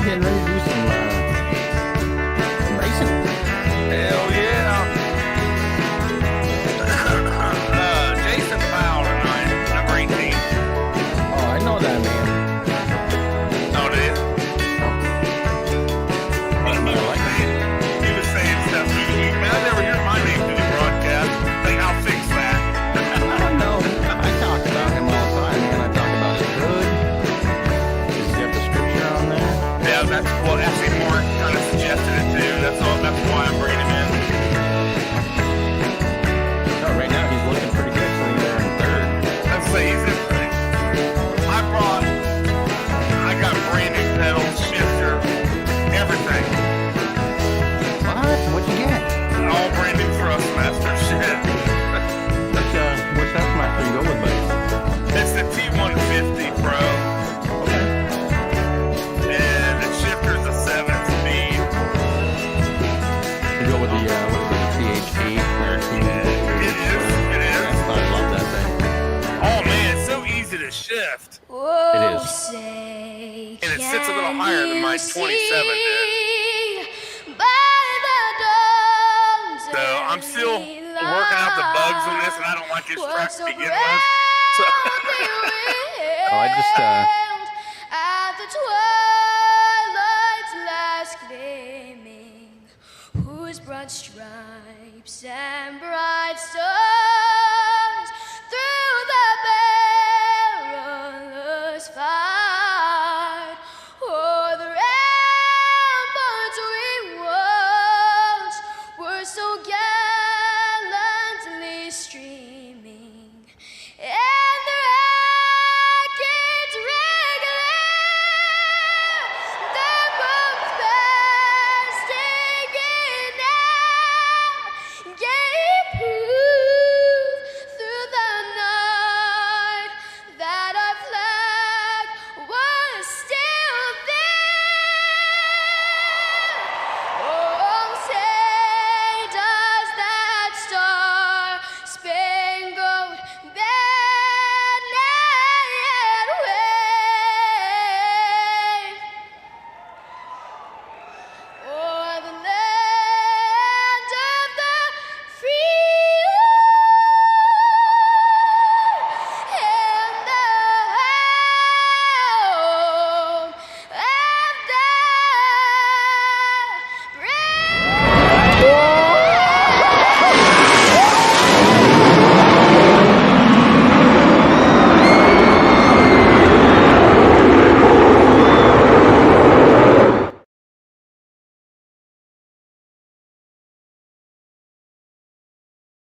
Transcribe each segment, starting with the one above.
getting ready to do some racing. Hell yeah. Jason Powell tonight, number 18. Oh, I know that man. Oh, did you? He was saying stuff through the week. Man, I never hear my name through the broadcast. Like, I'll fix that. No, I talk about him all the time, man. I talk about his good. Does he have the scripture on there? Yeah, that's well, actually, Mark kind of suggested it too. That's why I'm bringing him in. No, right now he's looking pretty good, so he's there in third. Let's say he's in third. I got brand new pedals, shifter, everything. What? What'd you get? All brand new Thrustmaster shit. Which Thrustmaster you go with, buddy? It's the T150 Pro. Okay. And the shifter's a 7-speed. You go with the TH8 there too. It is. I love that thing. Oh man, it's so easy to shift. It is. And it sits a little higher than my 27 did. So I'm still working out the bugs on this, and I don't like this track to begin with. So Oh, I just at the twilight's last gleaming, whose broad stripes and bright stars through the perilous fight, o'er the ramparts we watched were so gallantly streaming, and the rackets regular, the bombs bursting in air, gave proof through the night that our flag was still there. Oh, say does that star-spangled banner yet wave o'er the land of the free and the home of the brave?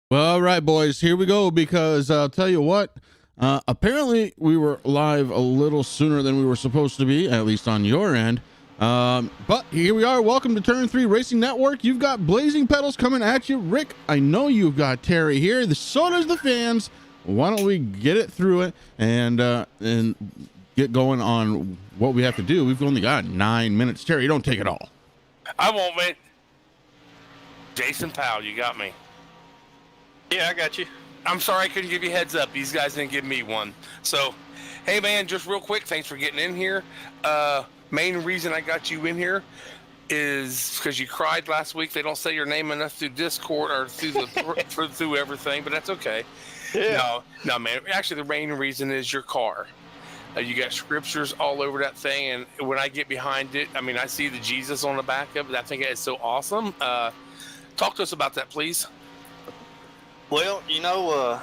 Well, all right, boys, here we go, because I'll tell you what, apparently we were live a little sooner than we were supposed to be, at least on your end. But here we are. Welcome to Turn 3 Racing Network. You've got Blazing Pedals coming at you. Rick, I know you've got Terry here. So does the fans. Why don't we get it through it and get going on what we have to do? We've only got 9 minutes. Terry, don't take it all. I won't wait. Jason Powell, you got me. Yeah, I got you. I'm sorry I couldn't give you a heads up. These guys didn't give me one. So, hey man, just real quick, thanks for getting in here. Main reason I got you in here is because you cried last week. They don't say your name enough through Discord or through the through everything, but that's okay. Yeah. No, man. Actually, the main reason is your car. You got scriptures all over that thing, and when I get behind it, I mean, I see the Jesus on the back of it. I think it's so awesome. Talk to us about that, please. Well, you know,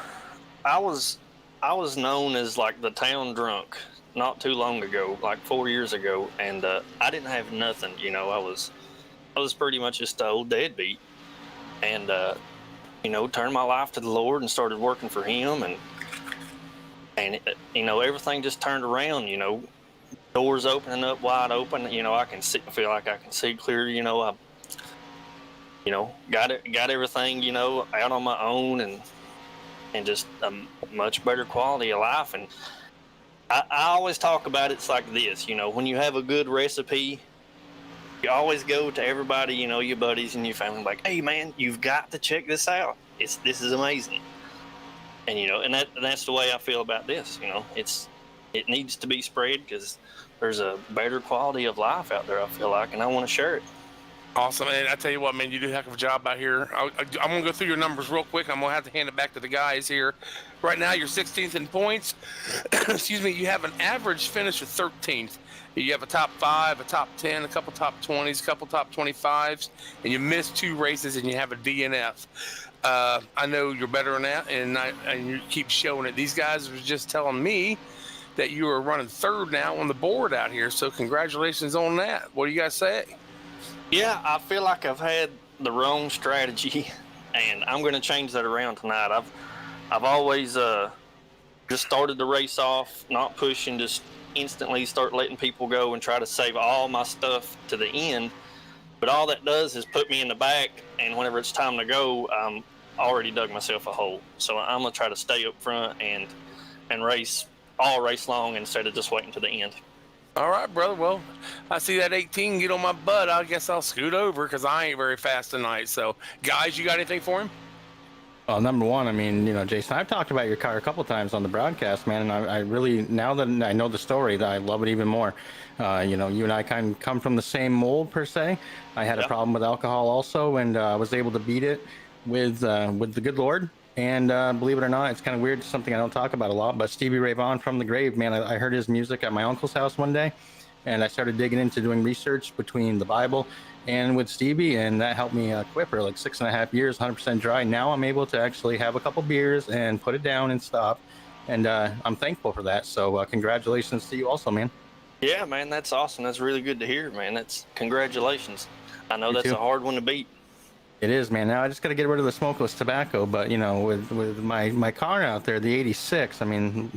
I was known as like the town drunk not too long ago, like 4 years ago, and I didn't have nothing. You know, I was pretty much just an old deadbeat, and you know, turned my life to the Lord and started working for Him, and you know, everything just turned around. You know, doors opening up wide open. You know, I feel like I can see clear. You know, I got everything, you know, out on my own, and just a much better quality of life. And I always talk about it's like this, you know, when you have a good recipe, you always go to everybody, you know, your buddies and your family, like, hey man, you've got to check this out. This is amazing. And you know, and that's the way I feel about this. You know, it needs to be spread, because there's a better quality of life out there, I feel like, and I want to share it. Awesome. And I tell you what, man, you do a heck of a job out here. I'm going to go through your numbers real quick. I'm going to have to hand it back to the guys here. Right now, you're 16th in points. Excuse me. You have an average finish of 13th. You have a top 5, a top 10, a couple top 20s, a couple top 25s, and you missed 2 races and you have a DNF. I know you're better than that, and you keep showing it. These guys were just telling me that you are running 3rd now on the board out here, so congratulations on that. What do you guys say? Yeah, I feel like I've had the wrong strategy, and I'm going to change that around tonight. I've always just started the race off, not pushing, just instantly start letting people go and try to save all my stuff to the end. But all that does is put me in the back, and whenever it's time to go, I'm already dug myself a hole. So I'm going to try to stay up front and race all race long instead of just waiting to the end. All right, brother. Well, I see that 18 get on my butt. I guess I'll scoot over because I ain't very fast tonight. So, guys, you got anything for him? Well, number one, I mean, Jason, I've talked about your car a couple times on the broadcast, man, and I really, now that I know the story, that I love it even more. You and I kind of come from the same mold, per se. I had a problem with alcohol also, and I was able to beat it with the good Lord. And believe it or not, it's kind of weird. It's something I don't talk about a lot, but Stevie Ray Vaughan from the grave, man, I heard his music at my uncle's house one day, and I started digging into doing research between the Bible and with Stevie, and that helped me quit for like 6.5 years, 100% dry. Now I'm able to actually have a couple beers and put it down and stop, and I'm thankful for that. So congratulations to you also, man. Yeah, man, that's awesome. That's really good to hear, man. That's congratulations. I know that's too. a hard one to beat. It is, man. Now I just got to get rid of the smokeless tobacco, but with my car out there, the 86, I mean,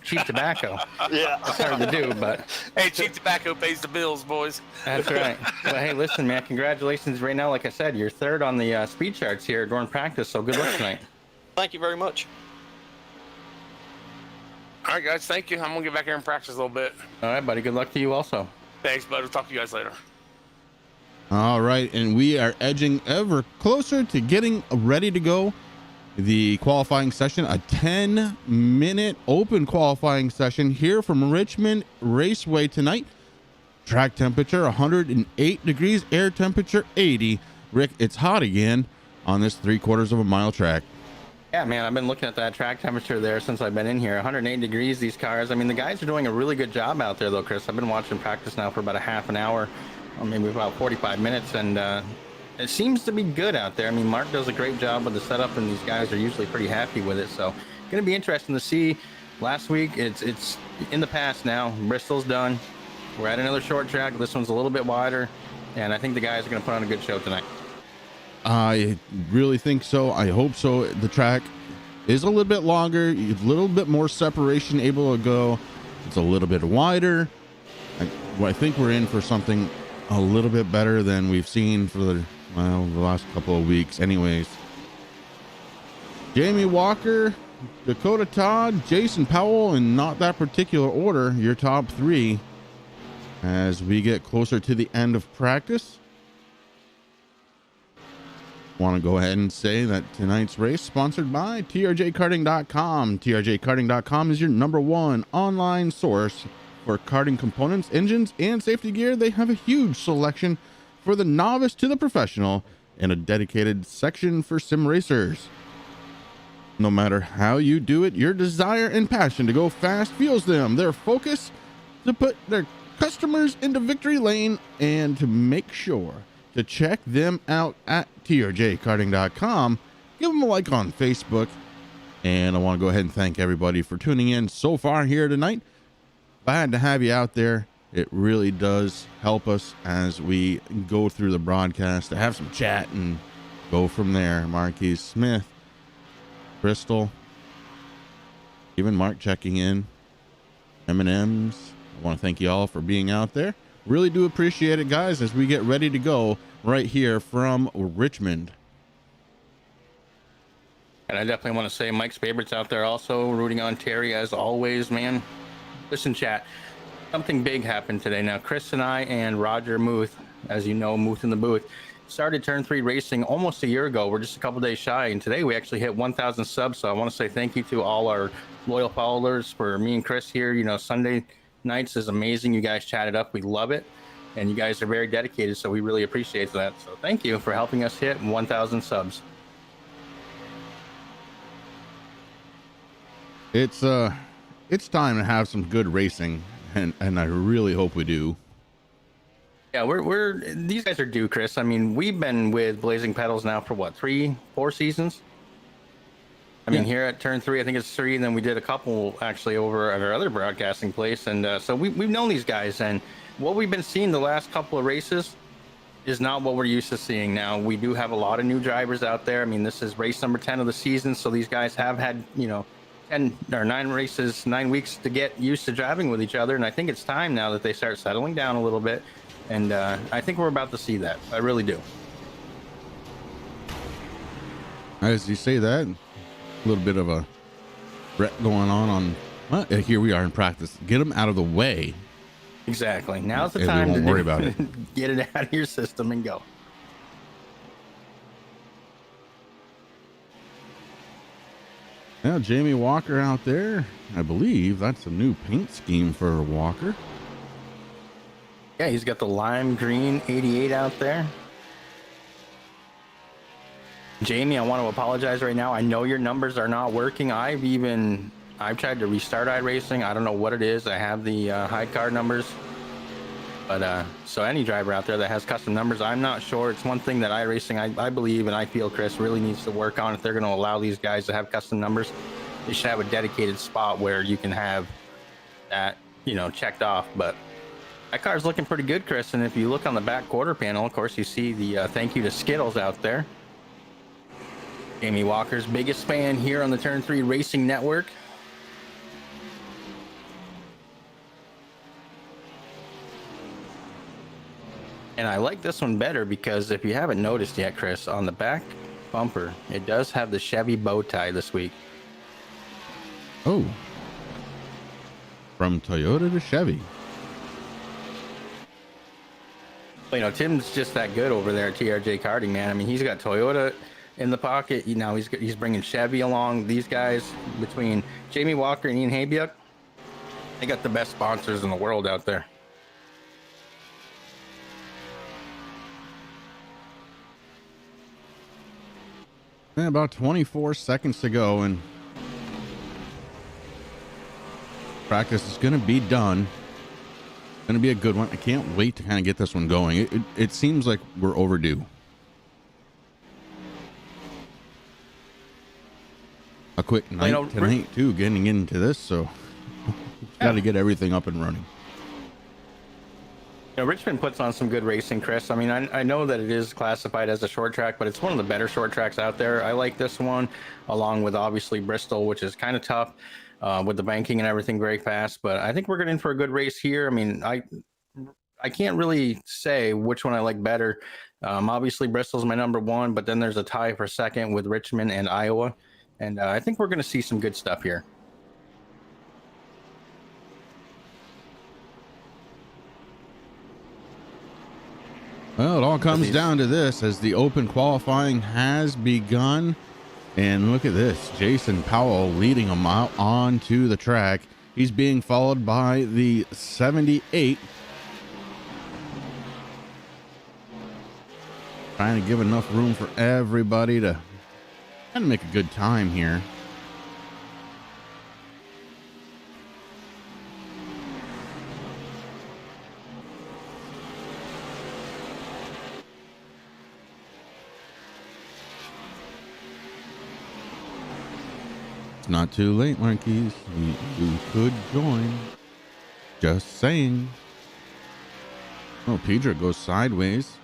cheap tobacco. Yeah, it's hard to do, but hey, cheap tobacco pays the bills, boys. That's right. But hey, listen, man, congratulations. Right now, like I said, you're 3rd on the speed charts here during practice, so good luck tonight. Thank you very much. All right, guys, thank you. I'm gonna get back here and practice a little bit. All right, buddy. Good luck to you also. Thanks, bud. We'll talk to you guys later. All right, and we are edging ever closer to getting ready to go. The qualifying session, a 10-minute open qualifying session here from Richmond Raceway tonight. Track temperature 108 degrees, air temperature 80. Rick, it's hot again on this 3/4 of a mile track. Yeah, man, I've been looking at that track temperature there since I've been in here. 108 degrees, these cars. I mean, the guys are doing a really good job out there, though, Chris. I've been watching practice now for about a half an hour, or maybe about 45 minutes, and it seems to be good out there. I mean, Mark does a great job with the setup, and these guys are usually pretty happy with it. So, going to be interesting to see. Last week, it's in the past now. Bristol's done. We're at another short track. This one's a little bit wider, and I think the guys are going to put on a good show tonight. I really think so. I hope so. The track is a little bit longer, a little bit more separation able to go. It's a little bit wider. I think we're in for something a little bit better than we've seen for the last couple of weeks anyways. Jamie Walker, Dakota Todd, Jason Powell, in not that particular order, your top 3 as we get closer to the end of practice. Want to go ahead and say that tonight's race sponsored by TRJKarting.com. TRJKarting.com is your #1 online source for karting components, engines, and safety gear. They have a huge selection for the novice to the professional and a dedicated section for sim racers. No matter how you do it, your desire and passion to go fast fuels them. Their focus to put their customers into victory lane, and to make sure to check them out at TRJKarting.com. Give them a like on Facebook. And I want to go ahead and thank everybody for tuning in so far here tonight. Glad to have you out there. It really does help us as we go through the broadcast to have some chat and go from there. Marquis Smith, Bristol, even Mark checking in, M&M's. I want to thank you all for being out there. Really do appreciate it, guys, as we get ready to go right here from Richmond. And I definitely want to say Mike's favorites out there also, rooting on Terry as always, man. Listen, chat, something big happened today. Now, Chris and I and Roger Muth, as you know, Muth in the booth, started Turn 3 racing almost a year ago. We're just a couple days shy, and today we actually hit 1,000 subs. So I want to say thank you to all our loyal followers for me and Chris here. Sunday nights is amazing. You guys chat it up. We love it. And you guys are very dedicated, so we really appreciate that. So thank you for helping us hit 1,000 subs. It's time to have some good racing, and I really hope we do. Yeah, these guys are due, Chris. I mean, we've been with Blazing Pedals now for what, 3-4 seasons? I mean, here at Turn 3, I think it's 3, and then we did a couple actually over at our other broadcasting place, and so we've known these guys, and what we've been seeing the last couple of races is not what we're used to seeing now. We do have a lot of new drivers out there. I mean, this is race number 10 of the season, so these guys have had, 10 or 9 races, 9 weeks to get used to driving with each other, and I think it's time now that they start settling down a little bit, and I think we're about to see that. I really do. As you say that, a little bit of a threat going on. Well, here we are in practice. Get them out of the way. Exactly. Now's the And we time won't to worry about it. Get it out of your system and go. Now, Jamie Walker out there. I believe that's a new paint scheme for Walker. Yeah, he's got the lime green 88 out there. Jamie, I want to apologize right now. I know your numbers are not working. I've tried to restart iRacing. I don't know what it is. I have the hide car numbers. But so any driver out there that has custom numbers, I'm not sure. It's one thing that iRacing, I believe, and I feel Chris really needs to work on. If they're going to allow these guys to have custom numbers, they should have a dedicated spot where you can have that, checked off. But that car's looking pretty good, Chris. And if you look on the back quarter panel, of course, you see the thank you to Skittles out there. Jamie Walker's biggest fan here on the Turn 3 Racing Network. And I like this one better because if you haven't noticed yet, Chris, on the back bumper, it does have the Chevy bow tie this week. Oh. From Toyota to Chevy. Tim's just that good over there at TRJ Karting, man. I mean, he's got Toyota in the pocket. He's bringing Chevy along. These guys, between Jamie Walker and Ian Habiuk, they got the best sponsors in the world out there. And about 24 seconds to go, and practice is going to be done. Going to be a good one. I can't wait to kind of get this one going. It seems like we're overdue. A quick night tonight too, getting into this, so got to get everything up and running. Richmond puts on some good racing, Chris. I mean, I know that it is classified as a short track, but it's one of the better short tracks out there. I like this one, along with obviously Bristol, which is kind of tough with the banking and everything very fast. But I think we're getting in for a good race here. I mean, I can't really say which one I like better. Obviously, Bristol's my number one, but then there's a tie for second with Richmond and Iowa. And I think we're going to see some good stuff here. Well, it all comes down to this as the open qualifying has begun. And look at this. Jason Powell leading him out onto the track. He's being followed by the 78. Trying to give enough room for everybody to kind of make a good time here. It's not too late, Marquise. You could join. Just saying. Oh, Pedro goes sideways.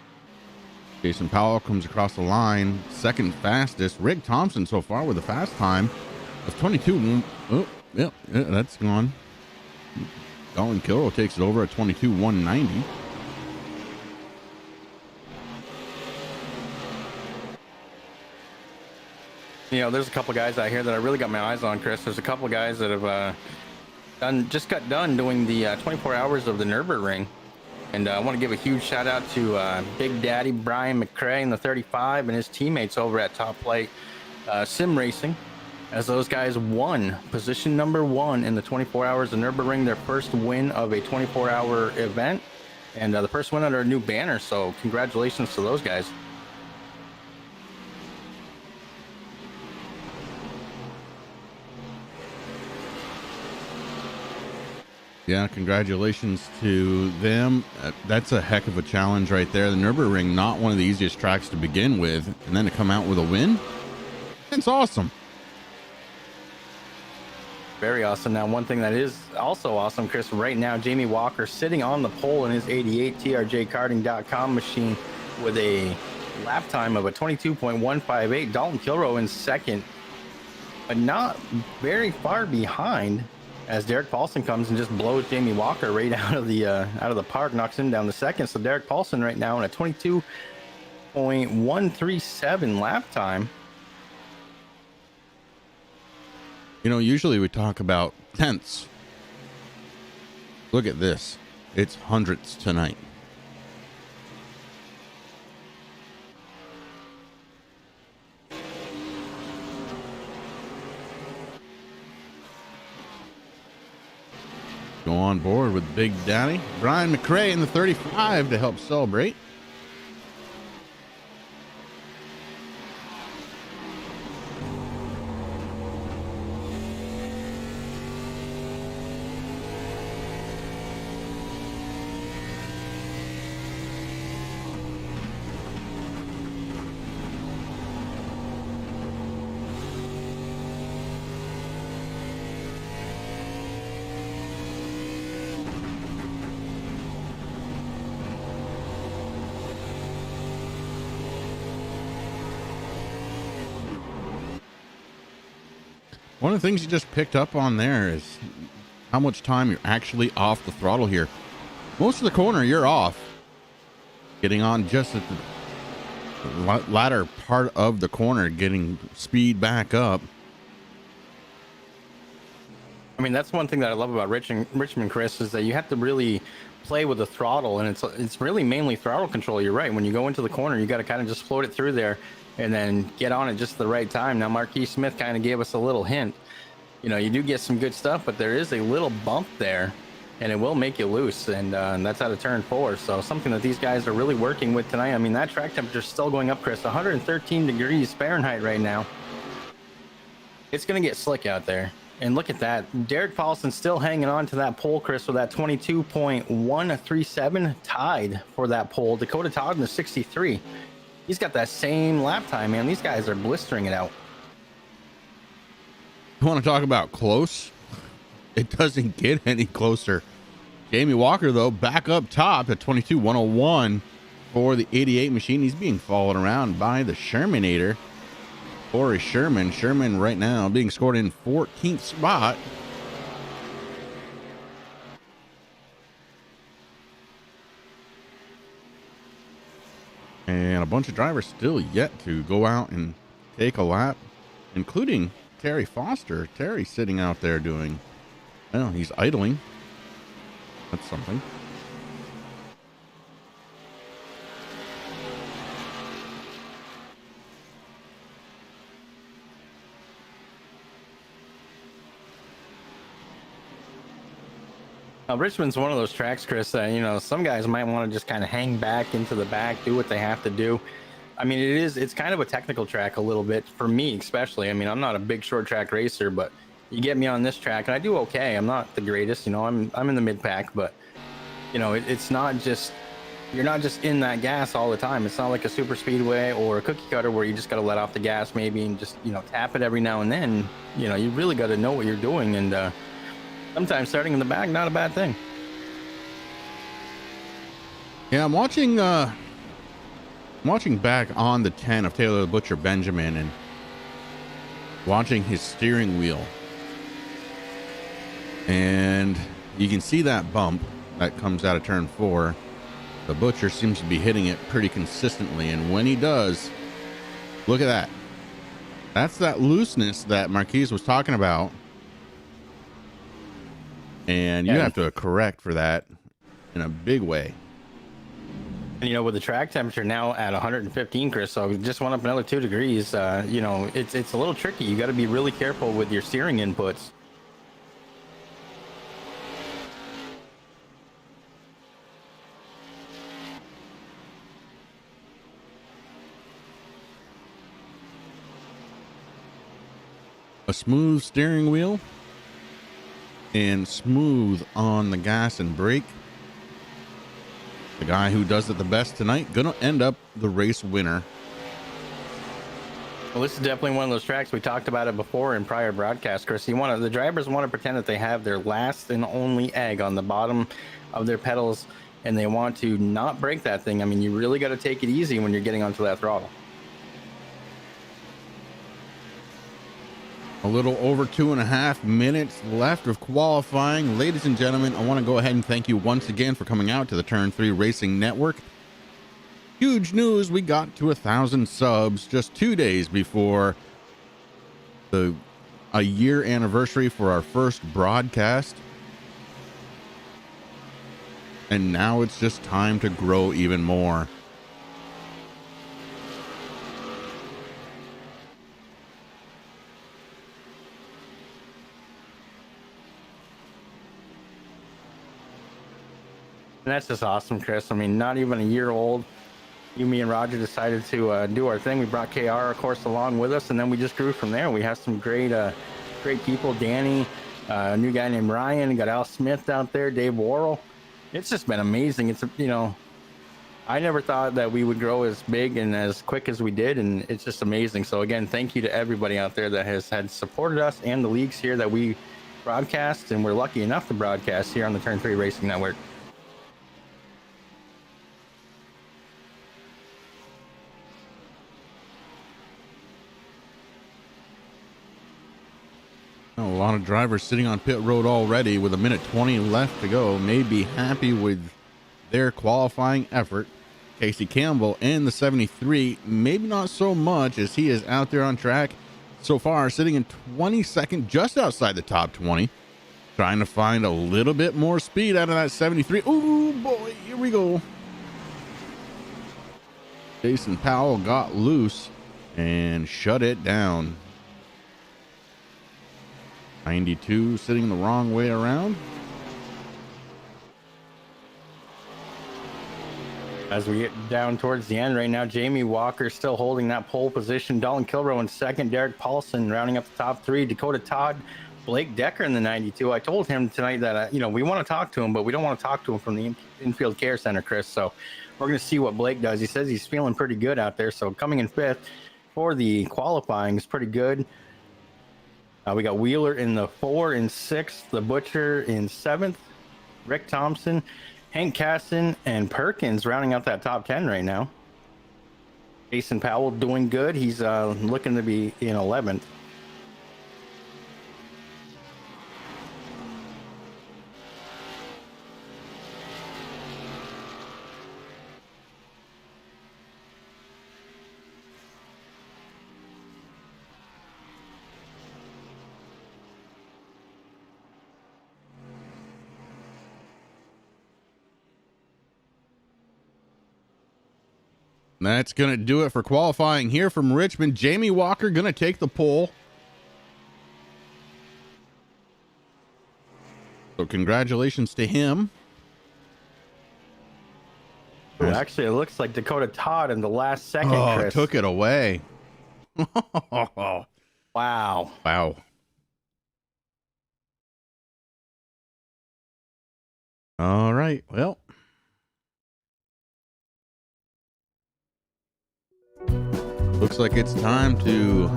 Jason Powell comes across the line. Second fastest. Rick Thompson so far with a fast time of 22. Oh, yeah, that's gone. Colin Kilrow takes it over at 22.190. There's a couple guys out here that I really got my eyes on, Chris. There's a couple guys that have just got done doing the 24 hours of the Nürburgring. And I want to give a huge shout out to Big Daddy Brian McCrae in the 35 and his teammates over at Top Flight Sim Racing. as those guys won position number 1 in the 24 hours of Nürburgring, their first win of a 24-hour event, and the first win under a new banner. So congratulations to those guys. Yeah, congratulations to them. That's a heck of a challenge right there. The Nürburgring, not one of the easiest tracks to begin with, and then to come out with a win, it's awesome. Very awesome. Now, one thing that is also awesome, Chris, right now, Jamie Walker sitting on the pole in his 88 TRJkarting.com machine with a lap time of a 22.158. Dalton Kilrow in second, but not very far behind, as Derek Paulson comes and just blows Jamie Walker right out of the park, knocks him down to second. So Derek Paulson right now in a 22.137 lap time. You know, usually we talk about tenths. Look at this. It's hundredths tonight. Go on board with Big Daddy Brian McRae in the 35 to help celebrate. One of the things you just picked up on there is how much time you're actually off the throttle here. Most of the corner, you're off. Getting on just at the latter part of the corner, getting speed back up. I mean, that's one thing that I love about Richmond, Chris, is that you have to really play with the throttle, and it's really mainly throttle control. You're right. When you go into the corner, you got to kind of just float it through there and then get on at just the right time. Now, Marquis Smith kind of gave us a little hint. You know, you do get some good stuff, but there is a little bump there, and it will make you loose, and that's out of turn 4. So something that these guys are really working with tonight. I mean, that track temperature is still going up, Chris. 113 degrees Fahrenheit right now. It's going to get slick out there. And look at that. Derek Paulson still hanging on to that pole, Chris, with that 22.137 tied for that pole. Dakota Todd in the 63. He's got that same lap time, man. These guys are blistering it out. You want to talk about close? It doesn't get any closer. Jamie Walker, though, back up top at 22.101 for the 88 machine. He's being followed around by the Shermanator. Corey Sherman. Sherman right now being scored in 14th spot. And a bunch of drivers still yet to go out and take a lap, including Terry Foster. Terry sitting out there doing, well, he's idling. That's something. Richmond's one of those tracks, Chris, that, you know, some guys might want to just kind of hang back into the back, do what they have to do. I mean, it's kind of a technical track a little bit for me, especially. I mean, I'm not a big short track racer, but you get me on this track and I do okay. I'm not the greatest, you know, I'm in the mid pack, but you know, it's not just, you're not just in that gas all the time. It's not like a super speedway or a cookie cutter where you just got to let off the gas maybe and just, you know, tap it every now and then. You know, you really got to know what you're doing, and sometimes starting in the back, not a bad thing. Yeah, I'm watching back on the 10 of Taylor the Butcher Benjamin and watching his steering wheel. And you can see that bump that comes out of turn 4. The Butcher seems to be hitting it pretty consistently, and when he does, look at that. That's that looseness that Marquise was talking about. And you have to correct for that in a big way. And, with the track temperature now at 115, Chris, so it just went up another 2 degrees. It's a little tricky. You got to be really careful with your steering inputs. A smooth steering wheel and smooth on the gas and brake. The guy who does it the best tonight gonna end up the race winner. Well, this is definitely one of those tracks. We talked about it before in prior broadcasts, Chris. The drivers want to pretend that they have their last and only egg on the bottom of their pedals, and they want to not break that thing. I mean, you really got to take it easy when you're getting onto that throttle. A little over 2.5 minutes left of qualifying. Ladies and gentlemen, I want to go ahead and thank you once again for coming out to the Turn 3 Racing Network. Huge news, we got to 1,000 subs just 2 days before a year anniversary for our first broadcast. And now it's just time to grow even more. And that's just awesome, Chris. I mean, not even a year old. Me, and Roger decided to do our thing. We brought KR, of course, along with us, and then we just grew from there. We have some great people. Danny, a new guy named Ryan. We got Al Smith out there, Dave Worrell. It's just been amazing. I never thought that we would grow as big and as quick as we did, and it's just amazing. So again, thank you to everybody out there that has supported us and the leagues here that we broadcast, and we're lucky enough to broadcast here on the Turn 3 Racing Network. A lot of drivers sitting on pit road already with 1:20 left to go may be happy with their qualifying effort. Casey Campbell in the 73, maybe not so much, as he is out there on track so far, sitting in 22nd, just outside the top 20, trying to find a little bit more speed out of that 73. Oh boy, here we go. Jason Powell got loose and shut it down. 92 sitting the wrong way around. As we get down towards the end right now, Jamie Walker still holding that pole position. Dalton Kilrow in second. Derek Paulson rounding up the top three. Dakota Todd, Blake Decker in the 92. I told him tonight that, we want to talk to him, but we don't want to talk to him from the infield care center, Chris. So we're going to see what Blake does. He says he's feeling pretty good out there. So coming in fifth for the qualifying is pretty good. We got Wheeler in the 4 and 6, the Butcher in 7th, Rick Thompson, Hank Casson, and Perkins rounding out that top 10 right now. Jason Powell doing good. He's looking to be in 11th. That's going to do it for qualifying here from Richmond. Jamie Walker going to take the pole. So congratulations to him. Well, actually, it looks like Dakota Todd in the last second, Chris. Took it away. Wow. Wow. All right. Well, looks like it's time to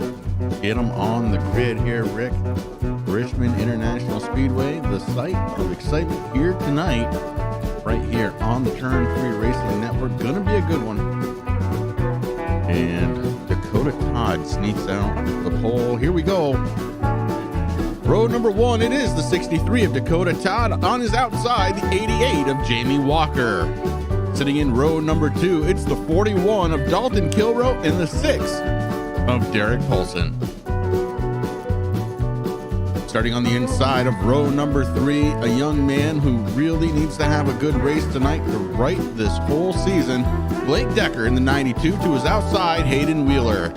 get them on the grid here, Rick. Richmond International Speedway, the site of excitement here tonight, right here on the Turn 3 Racing Network. Gonna be a good one. And Dakota Todd sneaks out the pole. Here we go. Road number 1, it is the 63 of Dakota Todd. On his outside, the 88 of Jamie Walker. Sitting in row number 2, it's the 41 of Dalton Kilrow and the 6 of Derek Paulson. Starting on the inside of row number 3, a young man who really needs to have a good race tonight to right this whole season. Blake Decker in the 92 to his outside, Hayden Wheeler.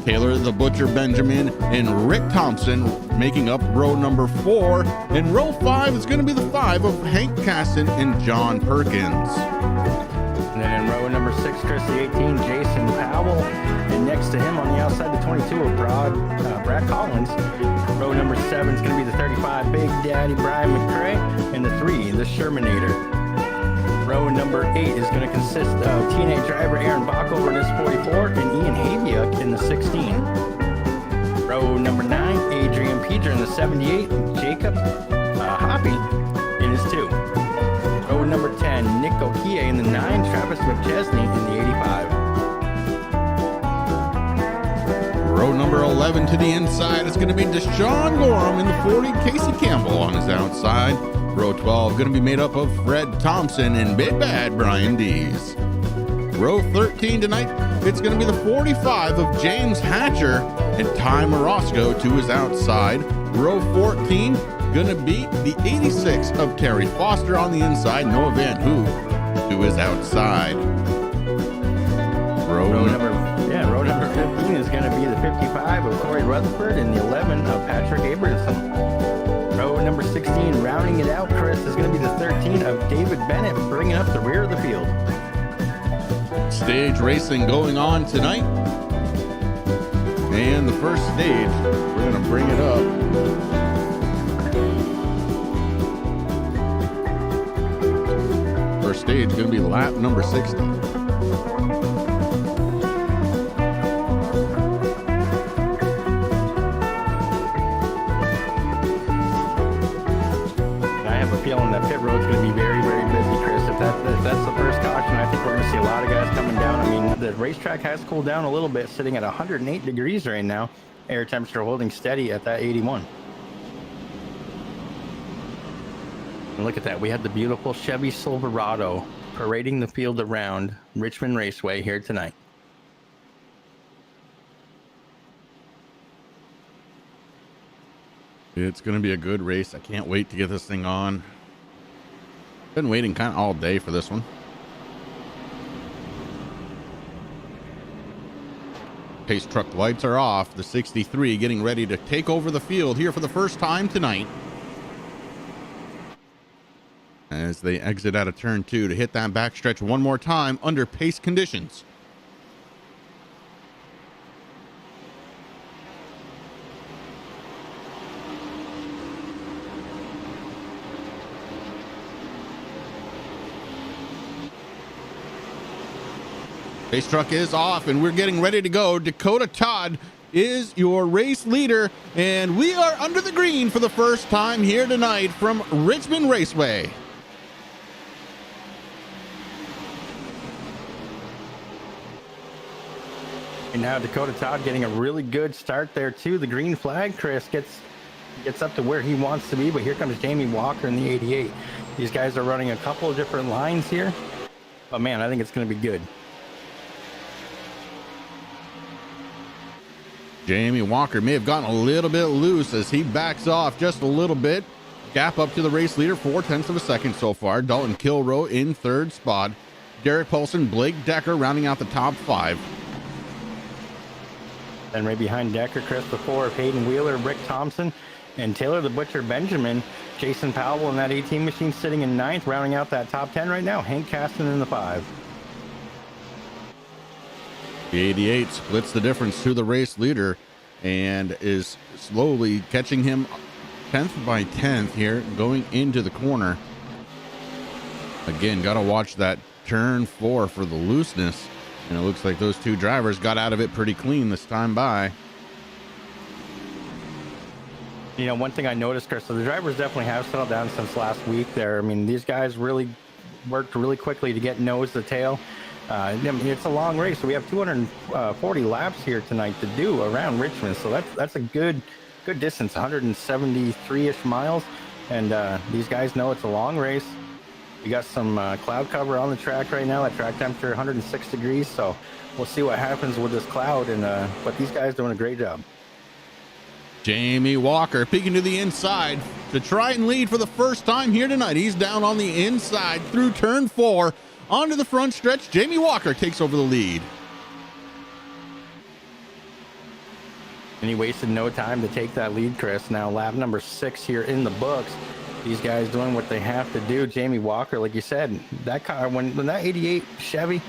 Taylor the Butcher Benjamin and Rick Thompson making up row number 4. And row 5 is going to be the 5 of Hank Caston and John Perkins. And then in row number 6, Chris, the 18, Jason Powell. And next to him on the outside, the 22 of Brad Collins. Row number 7 is going to be the 35, Big Daddy Brian McCray. And the 3, the Shermanator. Row number 8 is going to consist of teenage driver Aaron Backover in his 44 and Ian Haviuk in the 16. Row number 9, Adrian Peter in the 78, Jacob Hoppy in his 2. Row number 10, Nick Okie in the 9, Travis McChesney in the 85. Row number 11 to the inside is going to be Deshaun Gorham in the 40, Casey Campbell on his outside. Row 12 going to be made up of Fred Thompson and Big Bad Brian Dees. Row 13 tonight, it's going to be the 45 of James Hatcher and Ty Morosco to his outside. Row 14 going to be the 86 of Terry Foster on the inside, Noah Van Hook to his outside. Row number 15 is going to be the 55 of Corey Rutherford and the 11 of Patrick Abrahamson. Row number 16, rounding it out, Chris, is going to be the 13 of David Bennett, bringing up the rear of the field. Stage racing going on tonight. And the first stage, we're going to bring it up. First stage going to be lap number 60. Feeling that pit road's going to be very, very busy, Chris. If that's the first caution, I think we're going to see a lot of guys coming down. I mean, the racetrack has cooled down a little bit, sitting at 108 degrees right now. Air temperature holding steady at that 81. And look at that. We had the beautiful Chevy Silverado parading the field around Richmond Raceway here tonight. It's going to be a good race. I can't wait to get this thing on. Been waiting kind of all day for this one. Pace truck lights are off. The 63 getting ready to take over the field here for the first time tonight. As they exit out of turn 2 to hit that backstretch one more time under pace conditions. Race truck is off and we're getting ready to go. Dakota Todd is your race leader, and we are under the green for the first time here tonight from Richmond Raceway. And now Dakota Todd getting a really good start there too. The green flag, Chris, gets up to where he wants to be, but here comes Jamie Walker in the 88. These guys are running a couple of different lines here, but man, I think it's going to be good. Jamie Walker may have gotten a little bit loose as he backs off just a little bit. Gap up to the race leader, 0.4 of a second so far. Dalton Kilroe in third spot. Derek Paulson, Blake Decker rounding out the top 5. Then right behind Decker, Chris, the 4 of Hayden Wheeler, Rick Thompson, and Taylor the Butcher Benjamin. Jason Powell in that 18 machine sitting in 9th, rounding out that top 10 right now. Hank Caston in the 5. The 88 splits the difference to the race leader and is slowly catching him 10th by 10th here going into the corner. Again, got to watch that turn 4 for the looseness. And it looks like those two drivers got out of it pretty clean this time by. You know, one thing I noticed, Chris, so the drivers definitely have settled down since last week there. I mean, these guys really worked really quickly to get nose to tail. I mean, it's a long race, so we have 240 laps here tonight to do around Richmond. So that's a good distance, 173-ish miles. And these guys know it's a long race. We got some cloud cover on the track right now. At track temperature 106 degrees. So we'll see what happens with this cloud. And but these guys doing a great job. Jamie Walker peeking to the inside to try and lead for the first time here tonight. He's down on the inside through turn 4 onto the front stretch. Jamie Walker takes over the lead. And he wasted no time to take that lead, Chris. Now lap number 6 here in the books. These guys doing what they have to do. Jamie Walker, like you said, that car, when that 88 Chevy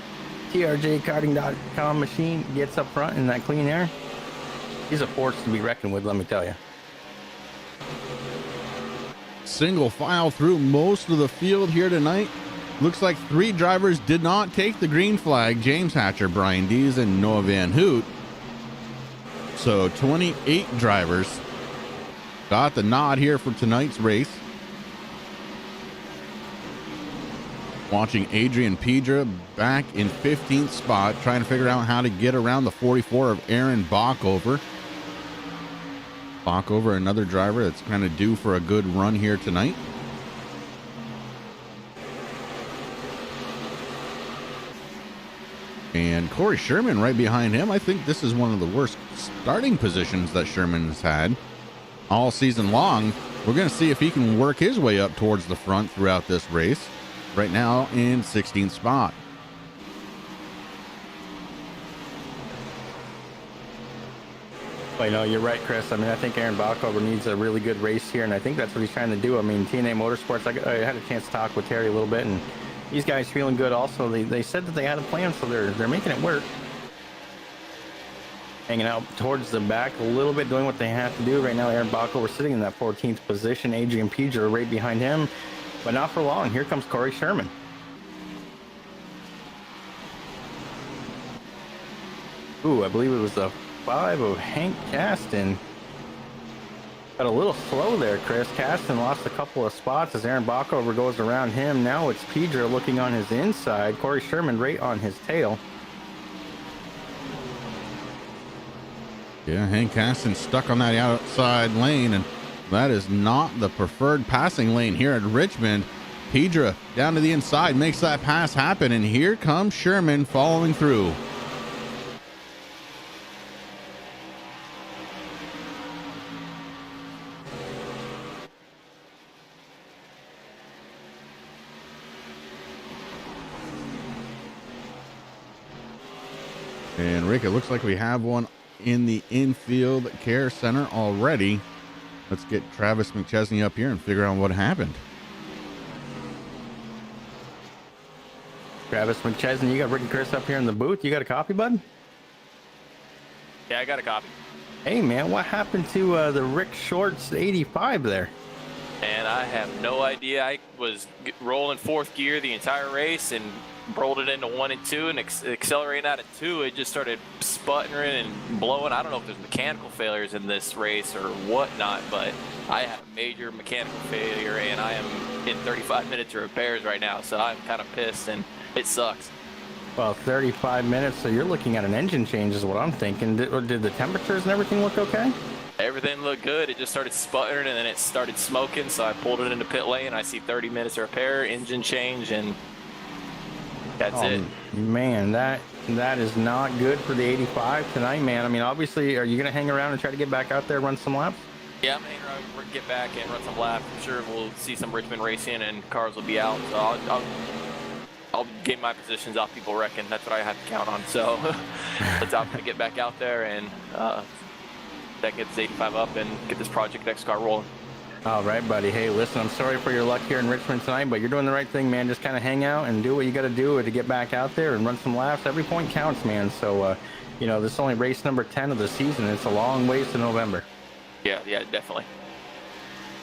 TRJ Karting.com machine gets up front in that clean air, he's a force to be reckoned with, let me tell you. Single file through most of the field here tonight. Looks like 3 drivers did not take the green flag. James Hatcher, Brian Dees, and Noah Van Hoot. So 28 drivers got the nod here for tonight's race. Watching Adrian Pedra back in 15th spot, trying to figure out how to get around the 44 of Aaron Bockover. Bockover, another driver that's kind of due for a good run here tonight. And Corey Sherman right behind him. I think this is one of the worst starting positions that Sherman's had all season long. We're going to see if he can work his way up towards the front throughout this race. Right now in 16th spot. Well, no, you're right, Chris. I mean, I think Aaron Bockover needs a really good race here, and I think that's what he's trying to do. I mean, TNA Motorsports, I had a chance to talk with Terry a little bit, and these guys feeling good also. They said that they had a plan, so they're making it work. Hanging out towards the back a little bit, doing what they have to do. Right now, Aaron Bockover sitting in that 14th position. Adrian Pedra right behind him. But not for long. Here comes Corey Sherman. Ooh, I believe it was the 5 of Hank Caston. Got a little slow there, Chris. Caston lost a couple of spots as Aaron Bockover goes around him. Now it's Pedra looking on his inside. Corey Sherman right on his tail. Yeah, Hank Caston stuck on that outside lane, and that is not the preferred passing lane here at Richmond. Pedra down to the inside makes that pass happen, and here comes Sherman following through. And Rick, it looks like we have one in the infield care center already. Let's get Travis McChesney up here and figure out what happened. Travis McChesney, you got Rick and Chris up here in the booth. You got a copy, bud? Yeah, I got a copy. Hey, man, what happened to the Rick Shorts 85 there? And I have no idea. I was rolling 4th gear the entire race and rolled it into 1 and 2 and accelerating out of 2. It just started sputtering and blowing. I don't know if there's mechanical failures in this race or whatnot, but I had a major mechanical failure and I am in 35 minutes of repairs right now. So I'm kind of pissed and it sucks. Well, 35 minutes, so you're looking at an engine change is what I'm thinking. Did the temperatures and everything look okay? Everything looked good. It just started sputtering and then it started smoking. So I pulled it into pit lane. I see 30 minutes of repair, engine change, and that's it. Man, that is not good for the 85 tonight, man. I mean, obviously, are you going to hang around and try to get back out there, run some laps? Yeah, I'm hanging around, we'll get back and run some laps. I'm sure we'll see some Richmond racing and cars will be out. So I'll get my positions off people reckon. That's what I have to count on. So let's I'm going to get back out there and that gets 85 up and get this Project X car rolling. All right, buddy. Hey, listen, I'm sorry for your luck here in Richmond tonight, but you're doing the right thing, man. Just kind of hang out and do what you got to do to get back out there and run some laps. Every point counts, man. So, this is only race number 10 of the season. It's a long ways to November. Yeah, definitely.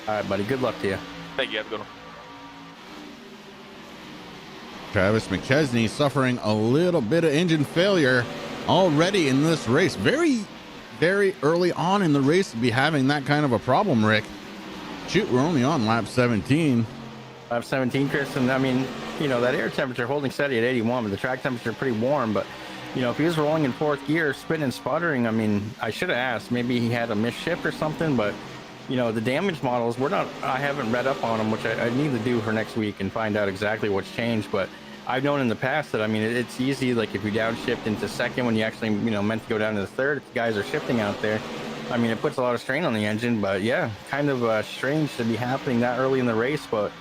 All right, buddy. Good luck to you. Thank you. Have a good one. Travis McChesney suffering a little bit of engine failure already in this race. Very, very early on in the race to be having that kind of a problem, Rick. Shoot, we're only on lap 17. Lap 17, Chris, and I mean, that air temperature holding steady at 81, but the track temperature pretty warm. But, if he was rolling in 4th gear, spinning and sputtering, I mean, I should have asked. Maybe he had a missed shift or something, but, the damage models, I haven't read up on them, which I need to do for next week and find out exactly what's changed. But I've known in the past that, I mean, it's easy, like if you downshift into 2nd when you actually, meant to go down to the 3rd, if the guys are shifting out there, I mean, it puts a lot of strain on the engine, but yeah, kind of strange to be happening that early in the race. But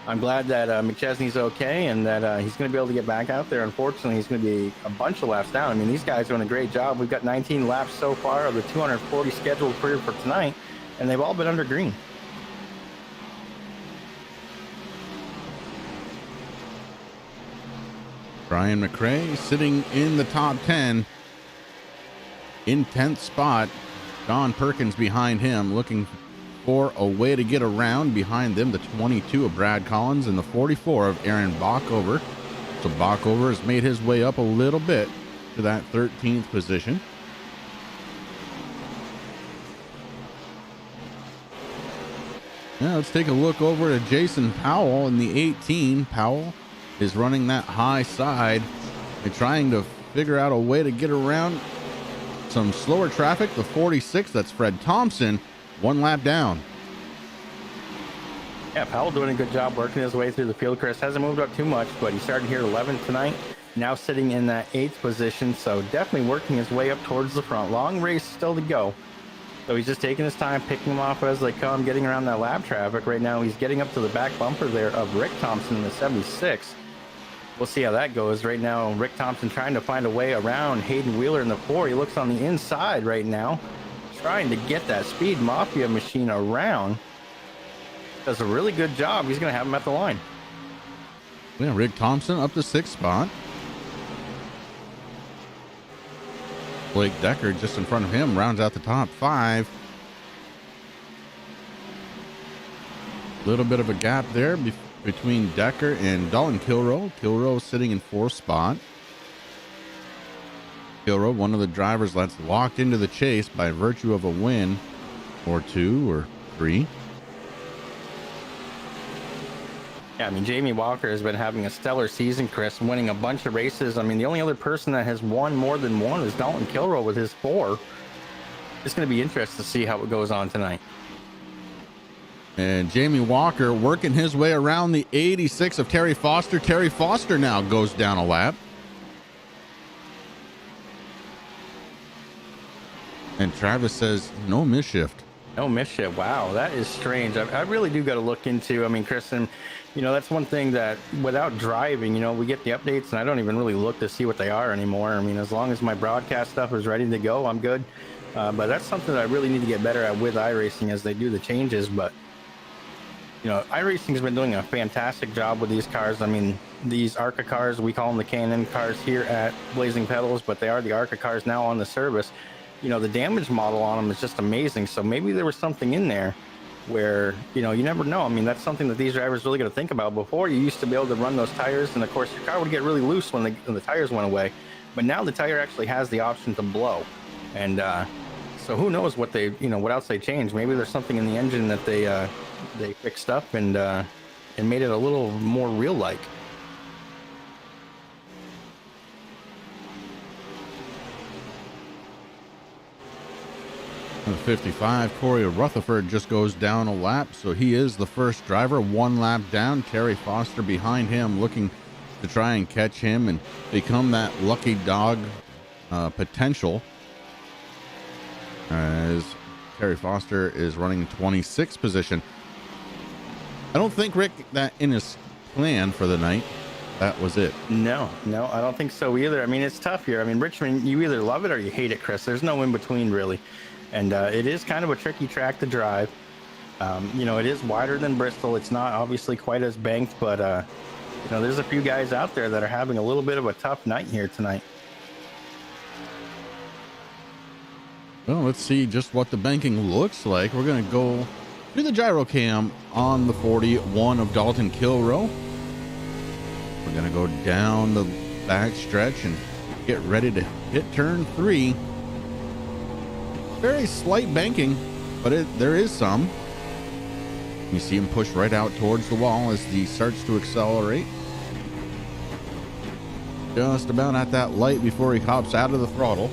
I'm glad that McChesney's okay and that he's going to be able to get back out there. Unfortunately, he's going to be a bunch of laps down. I mean, these guys are doing a great job. We've got 19 laps so far of the 240 scheduled for tonight, and they've all been under green. Brian McRae sitting in the top 10 in 10th spot. Don Perkins behind him, looking for a way to get around. Behind them, the 22 of Brad Collins and the 44 of Aaron Bockover. So Bockover has made his way up a little bit to that 13th position. Now let's take a look over to Jason Powell in the 18. Powell is running that high side and trying to figure out a way to get around some slower traffic. The 46, that's Fred Thompson, 1 lap down. Yeah, Powell doing a good job working his way through the field. Chris hasn't moved up too much, but he started here 11th tonight, now sitting in that 8th position, so definitely working his way up towards the front. Long race still to go, so he's just taking his time, picking them off as they come, getting around that lap traffic. Right now he's getting up to the back bumper there of Rick Thompson in the 76. We'll see how that goes. Right now, Rick Thompson trying to find a way around Hayden Wheeler in the 4. He looks on the inside right now, trying to get that Speed Mafia machine around. Does a really good job. He's going to have him at the line. Yeah, Rick Thompson up to 6th spot. Blake Decker just in front of him rounds out the top 5. Little bit of a gap there between Decker and Dalton Kilroe. Kilroe sitting in 4th spot. Kilroe, one of the drivers that's locked into the chase by virtue of a win or 2 or 3. Yeah, I mean, Jamie Walker has been having a stellar season, Chris, winning a bunch of races. I mean, the only other person that has won more than one is Dalton Kilroe with his 4. It's going to be interesting to see how it goes on tonight. And Jamie Walker working his way around the 86 of Terry Foster. Terry Foster now goes down a lap. And Travis says, no misshift. No mischief. Wow, that is strange. I really do got to look into, I mean, Chris, and, you know, that's one thing that without driving, you know, we get the updates and I don't even really look to see what they are anymore. I mean, as long as my broadcast stuff is ready to go, I'm good. But that's something that I really need to get better at with iRacing as they do the changes. But, you know, iRacing has been doing a fantastic job with these cars. I mean, these ARCA cars, we call them the K&N cars here at Blazing Pedals, but they are the ARCA cars now on the service. You know, the damage model on them is just amazing. So maybe there was something in there where, you know, you never know. I mean, that's something that these drivers really got to think about. Before, you used to be able to run those tires, and of course your car would get really loose when the tires went away. But now the tire actually has the option to blow. And so who knows what they, you know, what else they changed. Maybe there's something in the engine that they fixed up and made it a little more real-like. The 55, Corey Rutherford just goes down a lap, so he is the first driver, 1 lap down. Terry Foster behind him, looking to try and catch him and become that lucky dog potential, as Terry Foster is running 26th position. I don't think, Rick, that in his plan for the night, that was it. No, I don't think so either. I mean, it's tough here. I mean, Richmond, you either love it or you hate it, Chris. There's no in between, really. And it is kind of a tricky track to drive. You know, it is wider than Bristol. It's not obviously quite as banked, but, you know, there's a few guys out there that are having a little bit of a tough night here tonight. Well, let's see just what the banking looks like. We're going to go to the gyro cam on the 41 of Dalton Kilroe. We're going to go down the back stretch and get ready to hit turn 3. Very slight banking, but there is some. You see him push right out towards the wall as he starts to accelerate. Just about at that light before he hops out of the throttle.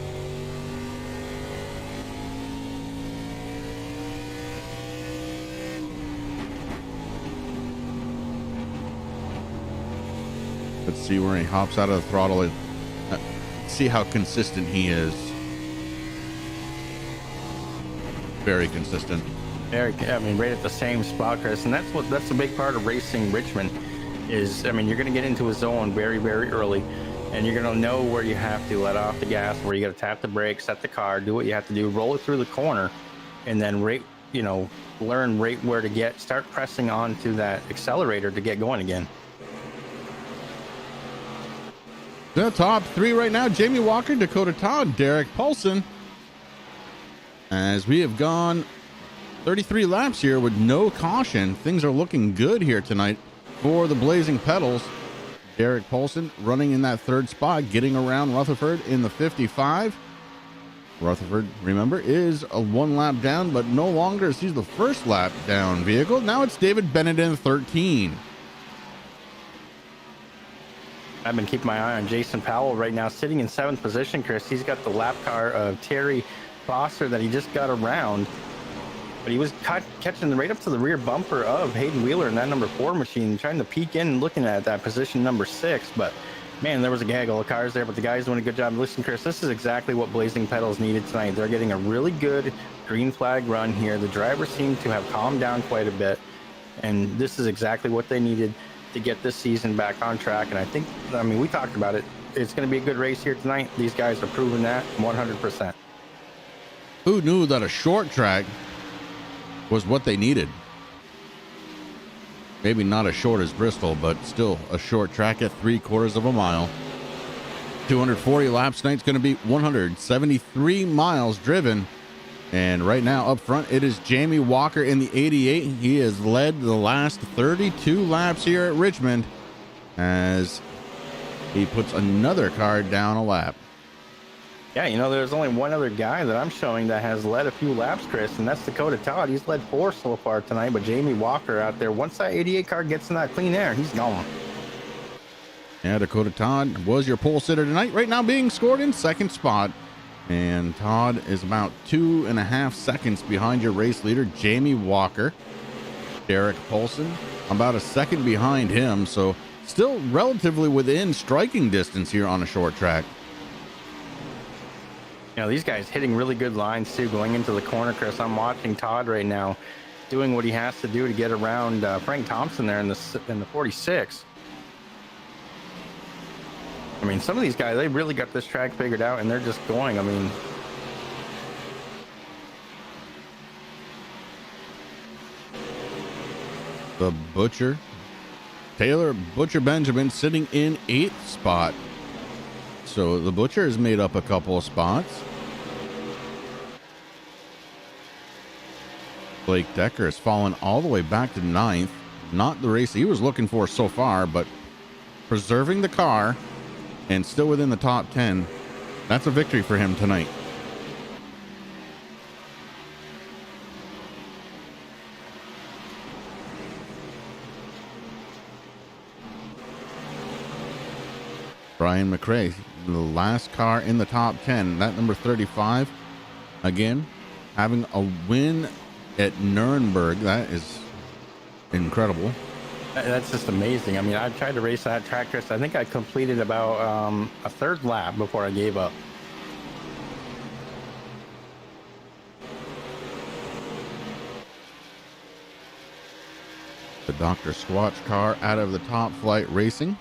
Let's see where he hops out of the throttle and see how consistent he is. very consistent. Very, I mean, right at the same spot, Chris. And that's the big part of racing Richmond is, I mean, you're going to get into a zone very, very early, and you're going to know where you have to let off the gas, where you got to tap the brake, set the car, do what you have to do, roll it through the corner, and then learn right where to start pressing onto that accelerator to get going again. The top three right now: Jamie Walker, Dakota Todd, Derek Paulson. As we have gone 33 laps here with no caution, things are looking good here tonight for the Blazing Pedals. Derek Paulson running in that third spot, getting around Rutherford in the 55. Rutherford, remember, is a 1 lap down, but no longer is he the first lap down vehicle. Now it's David Bennett in 13. I've been keeping my eye on Jason Powell right now, sitting in 7th position, Chris. He's got the lap car of Terry Foster that he just got around, but he was catching right up to the rear bumper of Hayden Wheeler in that number 4 machine, trying to peek in and looking at that position number 6. But man, there was a gaggle of cars there, but the guy's doing a good job. Listen, Chris, this is exactly what Blazing Pedals needed tonight. They're getting a really good green flag run here. The drivers seem to have calmed down quite a bit, and this is exactly what they needed to get this season back on track. And I mean, we talked about it. It's going to be a good race here tonight. These guys are proving that 100%. Who knew that a short track was what they needed? Maybe not as short as Bristol, but still a short track at 3/4 of a mile. 240 laps tonight's going to be 173 miles driven. And right now up front, it is Jamie Walker in the 88. He has led the last 32 laps here at Richmond as he puts another car down a lap. Yeah, there's only one other guy that I'm showing that has led a few laps, Chris, and that's Dakota Todd. He's led 4 so far tonight, but Jamie Walker out there, once that 88 car gets in that clean air, he's gone. Yeah, Dakota Todd was your pole sitter tonight, right now being scored in 2nd spot. And Todd is about 2.5 seconds behind your race leader, Jamie Walker. Derek Paulson about a second behind him, so still relatively within striking distance here on a short track. These guys hitting really good lines too, going into the corner, Chris. I'm watching Todd right now doing what he has to do to get around Frank Thompson there in the 46. I mean, some of these guys, they really got this track figured out, and they're just going. I mean, the Butcher, Taylor Butcher Benjamin, sitting in 8th spot. So the Butcher has made up a couple of spots. Blake Decker has fallen all the way back to 9th. Not the race he was looking for so far, but preserving the car and still within the top 10. That's a victory for him tonight. Brian McRae, the last car in the top 10, that number 35, again, having a win at Nuremberg. That is incredible. That's just amazing. I mean, I tried to race that track, Chris. I think I completed about a 3rd lap before I gave up. The Dr. Squatch car out of the Top Flight Racing.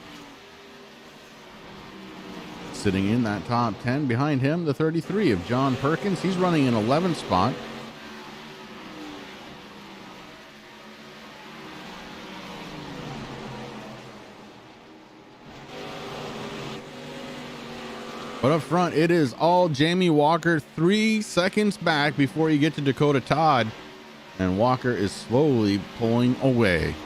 Sitting in that top 10 behind him, the 33 of John Perkins. He's running in 11th spot. But up front, it is all Jamie Walker, 3 seconds back before you get to Dakota Todd. And Walker is slowly pulling away.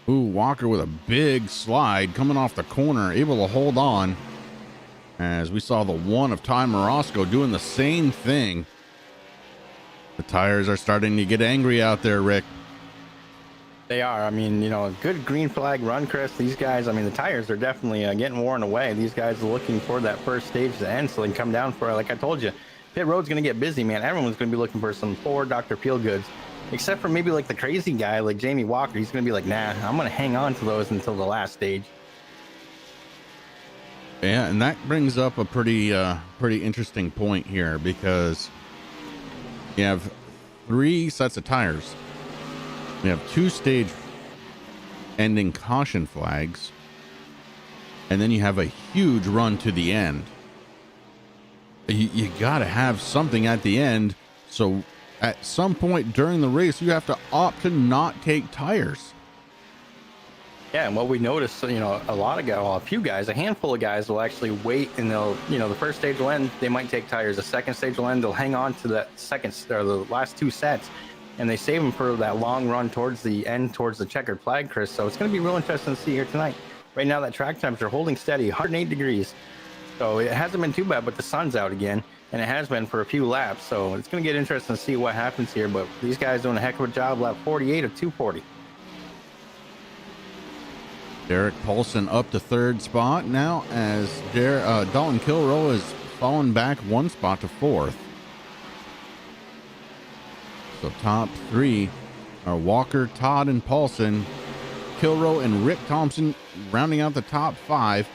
Ooh, Walker with a big slide coming off the corner, able to hold on. As we saw the 1 of Ty Morosco doing the same thing. The tires are starting to get angry out there, Rick. They are. I mean, a good green flag run, Chris. These guys, I mean, the tires are definitely getting worn away. These guys are looking for that first stage to end so they can come down for it. Like I told you, pit road's going to get busy, man. Everyone's going to be looking for some Ford Dr. Peel goods, except for maybe like the crazy guy like Jamie Walker. He's going to be like, nah, I'm going to hang on to those until the last stage. Yeah, and that brings up a pretty interesting point here, because you have 3 sets of tires. We have 2 stage ending caution flags, and then you have a huge run to the end. You got to have something at the end, so at some point during the race you have to opt to not take tires. Yeah, and what we noticed, a few guys, a handful of guys will actually wait, and they'll, the first stage will end, they might take tires. The second stage will end, they'll hang on to that second or the last 2 sets, and they save them for that long run towards the end, towards the checkered flag, Chris. So it's going to be real interesting to see here tonight. Right now, that track temps are holding steady, 108 degrees. So it hasn't been too bad, but the sun's out again, and it has been for a few laps. So it's going to get interesting to see what happens here. But these guys doing a heck of a job, lap 48 of 240. Derek Paulson up to 3rd spot now, as Dalton Kilroe has fallen back 1 spot to 4th. So top 3 are Walker, Todd, and Paulson. Kilroe and Rick Thompson rounding out the top 5.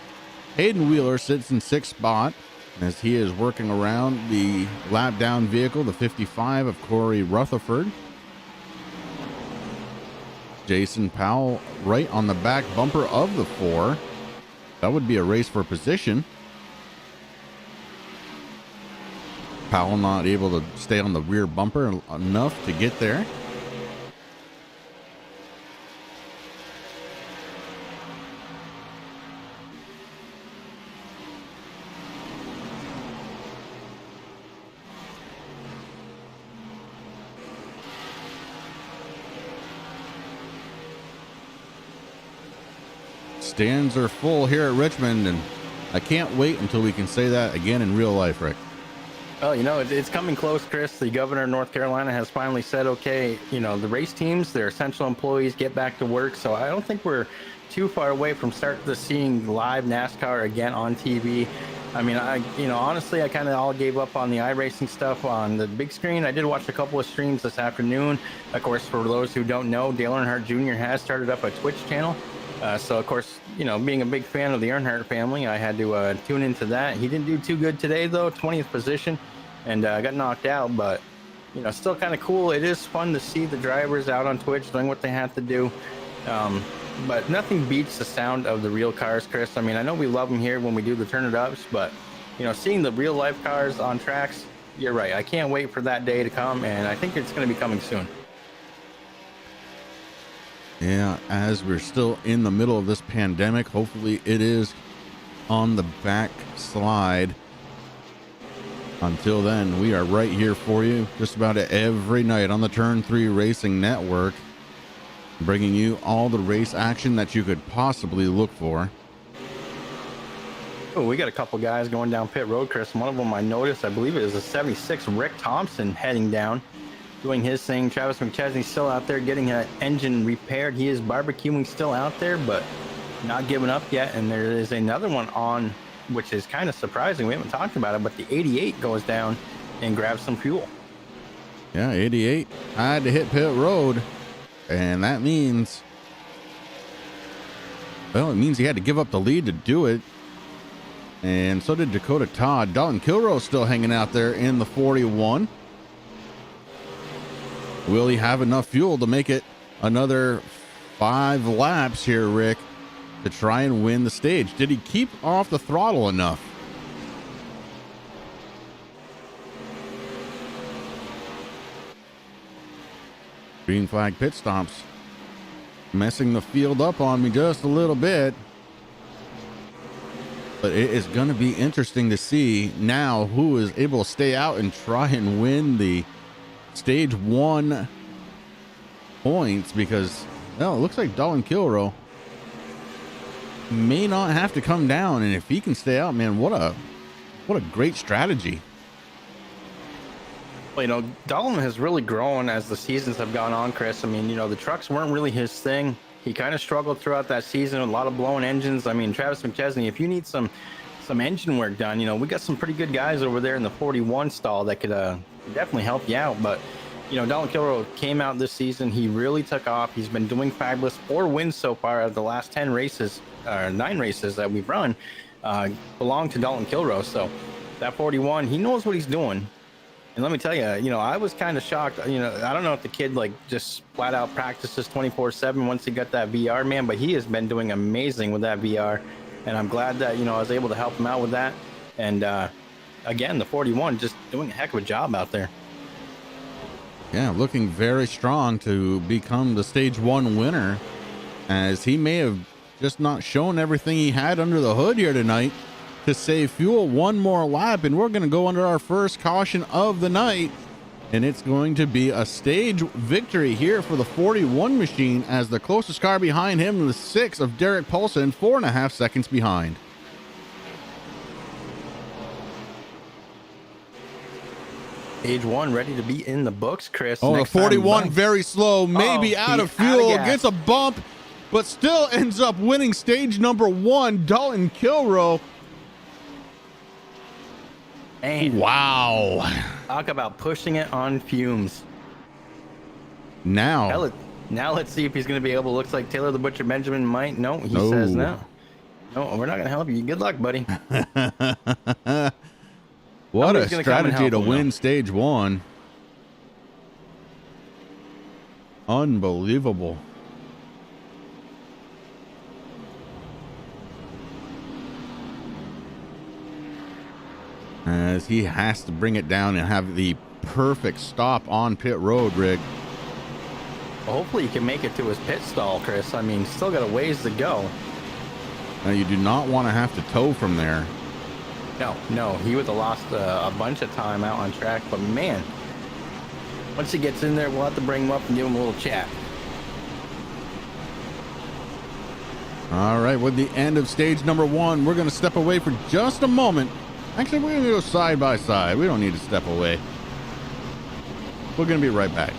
Hayden Wheeler sits in 6th spot as he is working around the lap down vehicle, the 55 of Corey Rutherford. Jason Powell right on the back bumper of the 4. That would be a race for position. Powell not able to stay on the rear bumper enough to get there. Stands are full here at Richmond, and I can't wait until we can say that again in real life, Rick. Well, it's coming close, Chris. The governor of North Carolina has finally said, okay, the race teams, they're essential employees, get back to work. So I don't think we're too far away from starting to seeing live NASCAR again on TV. I mean, honestly, I kind of all gave up on the iRacing stuff on the big screen. I did watch a couple of streams this afternoon. Of course, for those who don't know, Dale Earnhardt Jr. has started up a Twitch channel. So, of course, being a big fan of the Earnhardt family, I had to tune into that. He didn't do too good today, though, 20th position, and got knocked out. But, still kind of cool. It is fun to see the drivers out on Twitch doing what they have to do. But nothing beats the sound of the real cars, Chris. I mean, I know we love them here when we do the turn it ups, but, seeing the real life cars on tracks, you're right. I can't wait for that day to come, and I think it's going to be coming soon. Yeah, as we're still in the middle of this pandemic, hopefully it is on the backslide. Until then, we are right here for you just about every night on the Turn 3 Racing Network, bringing you all the race action that you could possibly look for. Oh, we got a couple guys going down pit road, Chris. One of them I noticed, I believe it is a 76 Rick Thompson heading down, doing his thing. Travis McChesney still out there getting that engine repaired. He is barbecuing still out there, but not giving up yet. And there is another one on, which is kind of surprising. We haven't talked about it, but the 88 goes down and grabs some fuel. Yeah, 88 had to hit pit road, and that means, well, it means he had to give up the lead to do it. And so did Dakota Todd. Dalton Kilroe still hanging out there in the 41. Will he have enough fuel to make it another 5 laps here, Rick, to try and win the stage? Did he keep off the throttle enough? Green flag pit stops messing the field up on me just a little bit. But it is going to be interesting to see now who is able to stay out and try and win the stage 1 points, because, well, it looks like Dalton Kilroe may not have to come down, and if he can stay out, man, what a great strategy. Well, Dalton has really grown as the seasons have gone on, Chris. I mean, the trucks weren't really his thing. He kind of struggled throughout that season with a lot of blown engines. I mean, Travis McChesney, if you need some some engine work done. You know, we got some pretty good guys over there in the 41 stall that could definitely help you out. But, you know, Dalton Kilrow came out this season. He really took off. He's been doing fabulous. 4 wins so far out of the last 10 races, 9 races that we've run belong to Dalton Kilrow. So that 41, he knows what he's doing. And let me tell you, you know, I was kind of shocked. You know, I don't know if the kid like just flat out practices 24/7 once he got that VR, man, but he has been doing amazing with that VR. And I'm glad that, you know, I was able to help him out with that. And again, the 41 just doing a heck of a job out there. Yeah, looking very strong to become the stage 1 winner, as he may have just not shown everything he had under the hood here tonight to save fuel. One more lap, and we're going to go under our first caution of the night, and it's going to be a stage victory here for the 41 machine, as the closest car behind him, the 6 of Derek Paulson, 4.5 seconds behind. Stage 1 ready to be in the books, Chris. Oh, Next the 41 time, very slow, maybe out of fuel, gas. gets a bump, but still ends up winning stage number 1, Dalton Kilrow. Man, Wow. talk about pushing it on fumes. Now Let's see if he's going to be able. Looks like Taylor the Butcher Benjamin might. No, he No. says no. No, we're not going to help you. Good luck, buddy. What a Somebody's gonna come and strategy help to him, win though. stage 1. Unbelievable. As he has to bring it down and have the perfect stop on pit road, Rig. Well, hopefully he can make it to his pit stall, Chris. I mean, still got a ways to go. Now, you do not want to have to tow from there. No, he would have lost a bunch of time out on track. But man, once he gets in there, we'll have to bring him up and give him a little chat. All right, with the end of stage number 1, we're going to step away for just a moment. Actually, we're going to go side by side. We don't need to step away. We're going to be right back.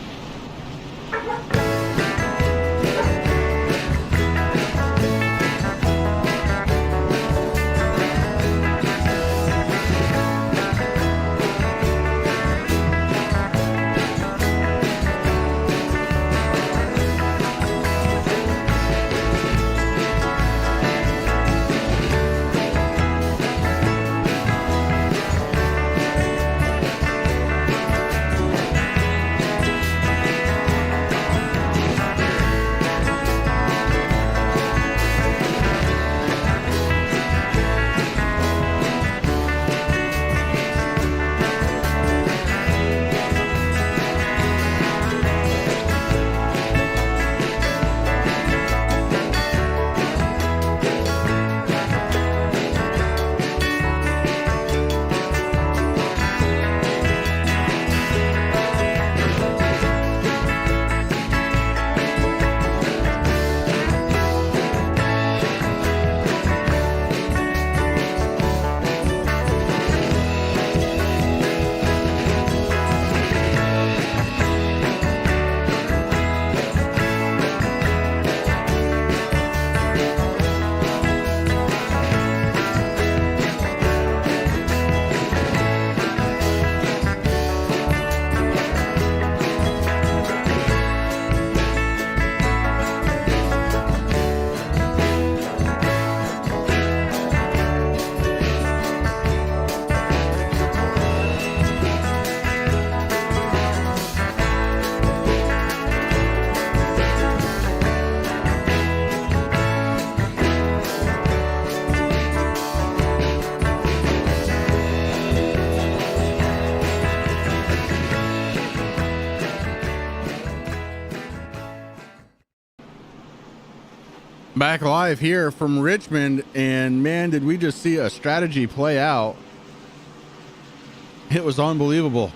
Back live here from Richmond, and man, did we just see a strategy play out. It was unbelievable.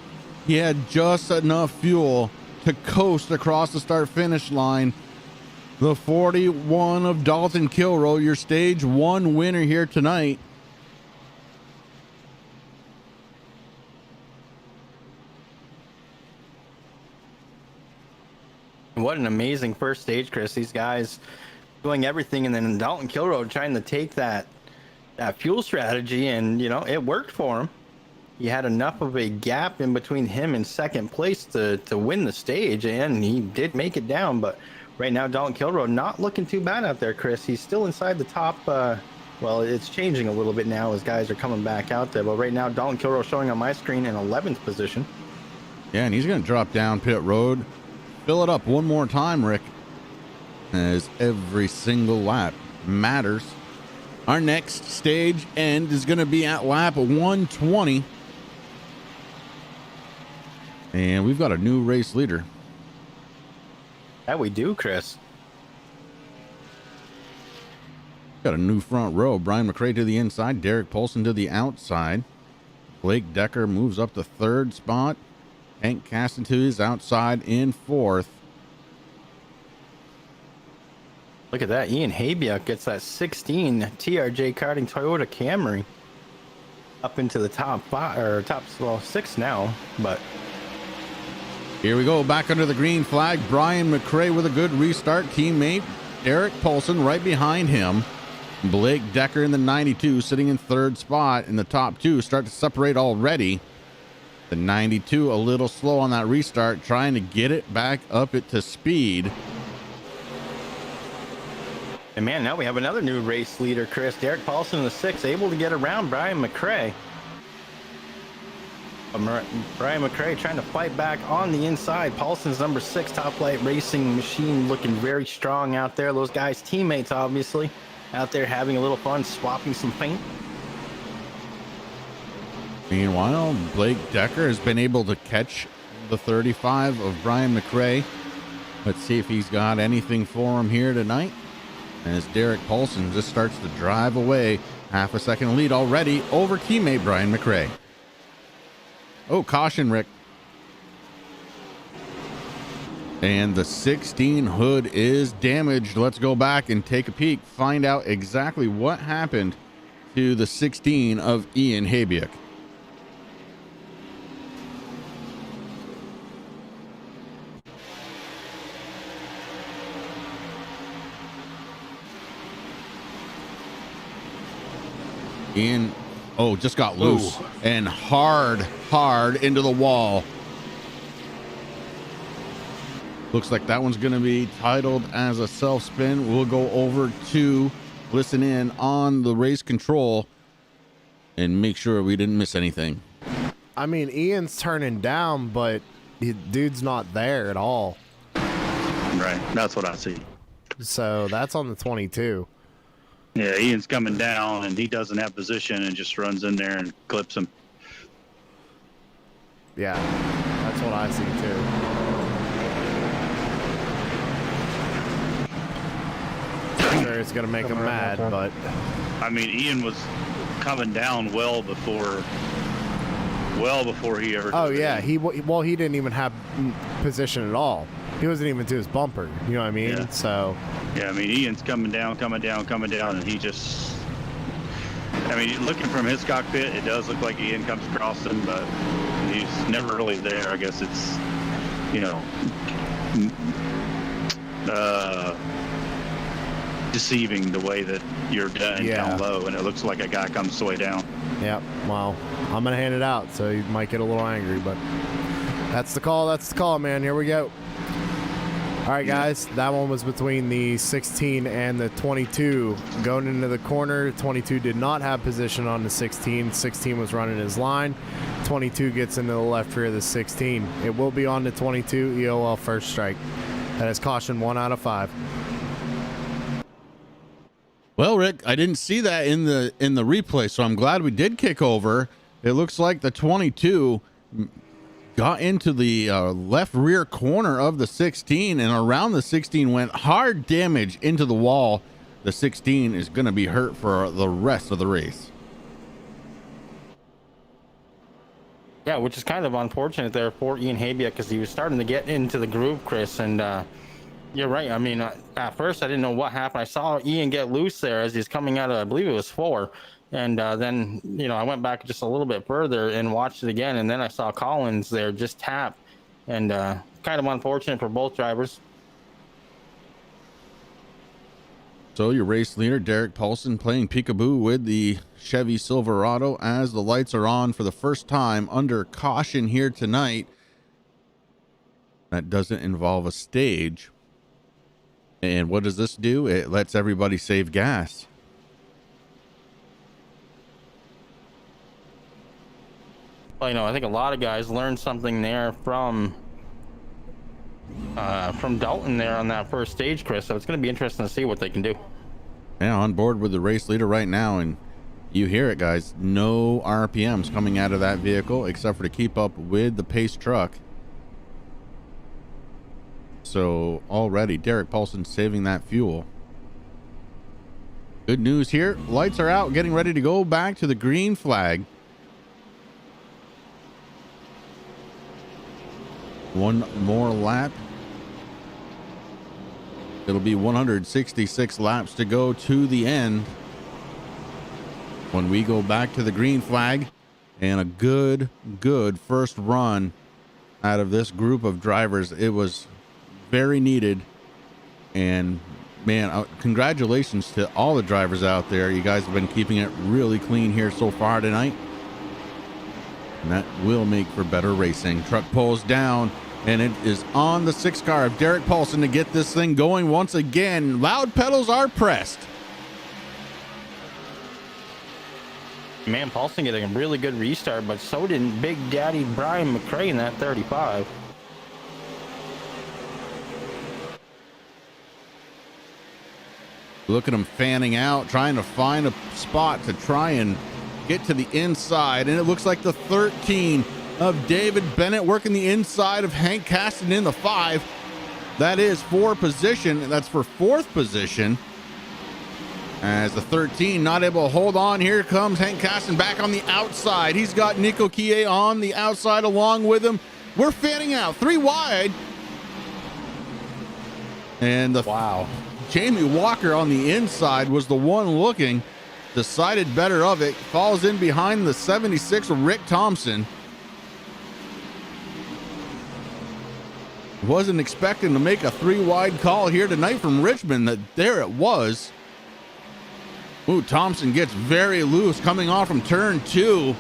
He had just enough fuel to coast across the start finish line. The 41 of Dalton Kilrow, your stage 1 winner here tonight. What an amazing first stage, Chris. These guys doing everything, and then Dalton Kilrow trying to take that that fuel strategy, and it worked for him. He had enough of a gap in between him and second place to win the stage, and he did make it down. But right now, Dalton Kilroy not looking too bad out there, Chris. He's still inside the top. Well, it's changing a little bit now as guys are coming back out there. But right now, Dalton Kilroy showing on my screen in 11th position. Yeah, and he's going to drop down pit road. Fill it up one more time, Rick, as every single lap matters. Our next stage end is going to be at lap 120. And we've got a new race leader. That we do, Chris. Got a new front row. Brian McRae to the inside. Derek Polson to the outside. Blake Decker moves up to third spot. Hank Caston to his outside in fourth. Look at that. Ian Habiak gets that 16 TRJ Karting Toyota Camry up into the top five, or top, well, 6 now, but Here we go, back under the green flag. Brian McRae with a good restart. Teammate Derek Polson right behind him. Blake Decker in the 92 sitting in third spot. In the top 2 start to separate already. The 92 a little slow on that restart, trying to get it back up it to speed. and man, now we have another new race leader, Chris. Derek Paulson in the 6, able to get around Brian McRae. Brian McRae trying to fight back on the inside. Paulson's number 6 Top Light Racing machine looking very strong out there. Those guys, teammates, obviously, out there having a little fun, swapping some paint. Meanwhile, Blake Decker has been able to catch the 35 of Brian McRae. Let's see if he's got anything for him here tonight. As Derek Paulson just starts to drive away. Half a second lead already over teammate Brian McRae. Oh, caution, Rick. And the 16 hood is damaged. Let's go back and take a peek. Find out exactly what happened to the 16 of Ian Habiak. Ian, oh, just got loose. Ooh. And hard into the wall. Looks like that one's going to be titled as a self spin. We'll go over to listen in on the race control and make sure we didn't miss anything. I mean, Ian's turning down, but dude's not there at all. Right, that's what I see. So that's on the 22. Yeah, Ian's coming down, and he doesn't have position and just runs in there and clips him. Yeah, that's what I see, too. I'm sure it's going to make him mad, but... I mean, Ian was coming down well before he ever... Oh, yeah, he didn't even have position at all. He wasn't even to his bumper, you know what I mean? Yeah. So... Yeah, I mean, Ian's coming down, and he just... I mean, looking from his cockpit, it does look like Ian comes across him, but he's never really there. I guess it's, deceiving the way that you're down low, and it looks like a guy comes the way down. Yep, well, I'm going to hand it out, so you might get a little angry, but that's the call, man. Here we go. All right, guys, that one was between the 16 and the 22. Going into the corner, 22 did not have position on the 16. 16 was running his line. 22 gets into the left rear of the 16. It will be on the 22 EOL first strike. That is caution 1 out of 5. Well, Rick, I didn't see that in the replay, so I'm glad we did kick over. It looks like the 22 got into the left rear corner of the 16, and around the 16 went hard damage into the wall. The 16 is going to be hurt for the rest of the race. Yeah, which is kind of unfortunate there for Ian Habiak, because he was starting to get into the groove, Chris, and you're right. I mean, at first I didn't know what happened. I saw Ian get loose there as he's coming out of, I believe it was 4. And then, I went back just a little bit further and watched it again. And then I saw Collins there just tap. And kind of unfortunate for both drivers. So your race leader, Derek Paulson, playing peekaboo with the Chevy Silverado as the lights are on for the first time under caution here tonight. That doesn't involve a stage. And what does this do? It lets everybody save gas. Well, I think a lot of guys learned something there from Dalton there on that first stage, Chris. So it's going to be interesting to see what they can do. Yeah, on board with the race leader right now, and you hear it, guys. No RPMs coming out of that vehicle except for to keep up with the pace truck. So already Derek Paulson saving that fuel. Good news here. Lights are out, getting ready to go back to the green flag. One more lap. It'll be 166 laps to go to the end when we go back to the green flag. And a good first run out of this group of drivers. It was very needed. And man, congratulations to all the drivers out there. You guys have been keeping it really clean here so far tonight. And that will make for better racing. Truck pulls down. And it is on the 6 car of Derek Paulson to get this thing going once again. Loud pedals are pressed. Man, Paulson getting a really good restart, but so did Big Daddy Brian McRae in that 35. Look at him fanning out, trying to find a spot to try and get to the inside. And it looks like the 13 of David Bennett working the inside of Hank Caston in the 5. That is for position. That's for 4th position. As the 13 not able to hold on. Here comes Hank Caston back on the outside. He's got Nico Kie on the outside along with him. We're fanning out 3 wide. And the Jamie Walker on the inside was the one looking, decided better of it. Falls in behind the 76 of Rick Thompson. Wasn't expecting to make a 3 wide call here tonight from Richmond. That there it was. Ooh, Thompson gets very loose coming off from turn 2.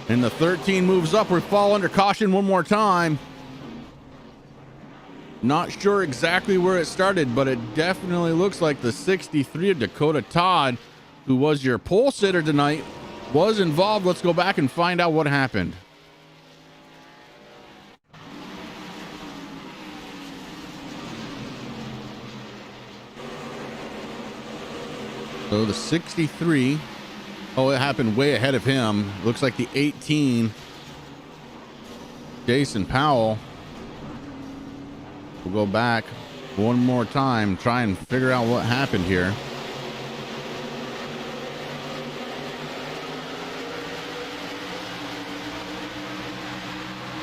And the 13 moves up. We fall under caution one more time. Not sure exactly where it started, but it definitely looks like the 63 of Dakota Todd, who was your pole sitter tonight, was involved. Let's go back and find out what happened. So the 63, oh, it happened way ahead of him. Looks like the 18, Jason Powell. We'll go back one more time, try and figure out what happened here.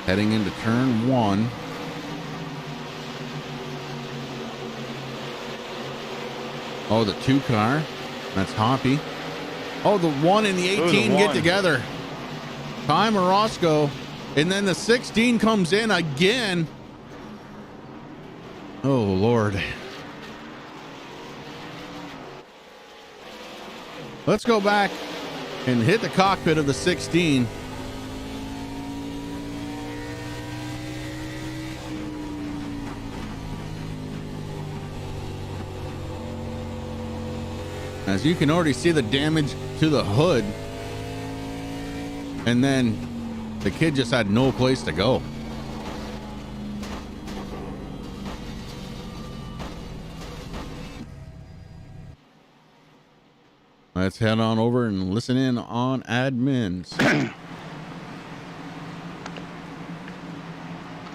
Heading into turn 1. Oh, the 2 car. That's Hoppy. Oh, the 1 and the 18 get together. Time Orozco. And then the 16 comes in again. Oh, Lord. Let's go back and hit the cockpit of the 16. As you can already see the damage to the hood. And then the kid just had no place to go. Let's head on over and listen in on admins.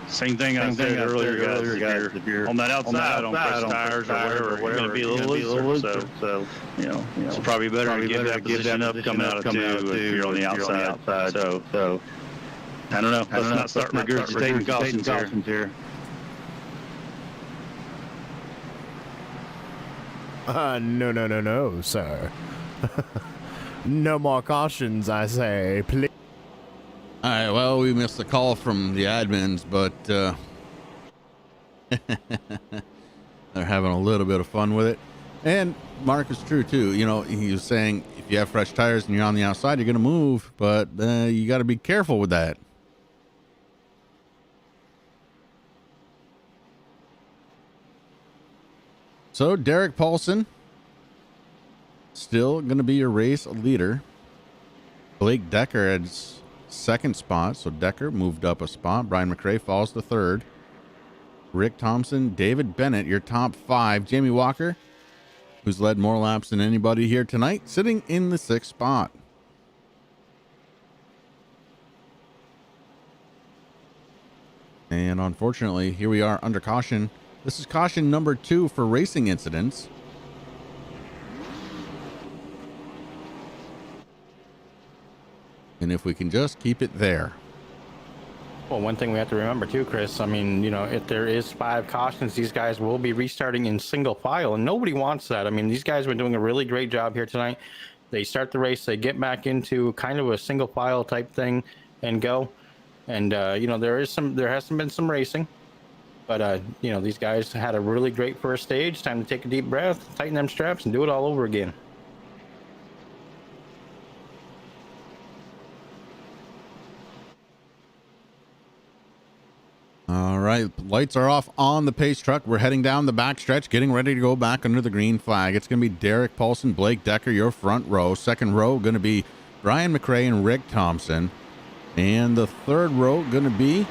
Same thing I said earlier, guys. If you're on that outside, on fresh tires or whatever, you're going to be a little looser. So, it's probably better to give that position up coming out of 2 if you're on the outside. So, I don't know. Let's not start regurgitating cautions here. No, sir. No more cautions, I say, please. All right, well, we missed the call from the admins, but they're having a little bit of fun with it. And Mark is true too. You know, he was saying if you have fresh tires and you're on the outside, you're going to move, but you got to be careful with that. So Derek Paulson still going to be your race leader. Blake Decker at second spot. So Decker moved up a spot. Brian McRae falls to third. Rick Thompson, David Bennett, your top 5. Jamie Walker, who's led more laps than anybody here tonight, sitting in the 6th spot. And unfortunately, here we are under caution. This is caution number 2 for racing incidents. And if we can just keep it there. Well, one thing we have to remember too, Chris, I mean, you know, if there is 5 cautions, these guys will be restarting in single file, and nobody wants that. I mean, these guys have been doing a really great job here tonight. They start the race, they get back into kind of a single file type thing and go. And, you know, there hasn't been some racing, but, you know, these guys had a really great first stage. Time to take a deep breath, tighten them straps, and do it all over again. All right, lights are off on the pace truck. We're heading down the back stretch, getting ready to go back under the green flag. It's going to be Derek Paulson, Blake Decker, your front row. Second row going to be Brian McRae and Rick Thompson. And the third row going to be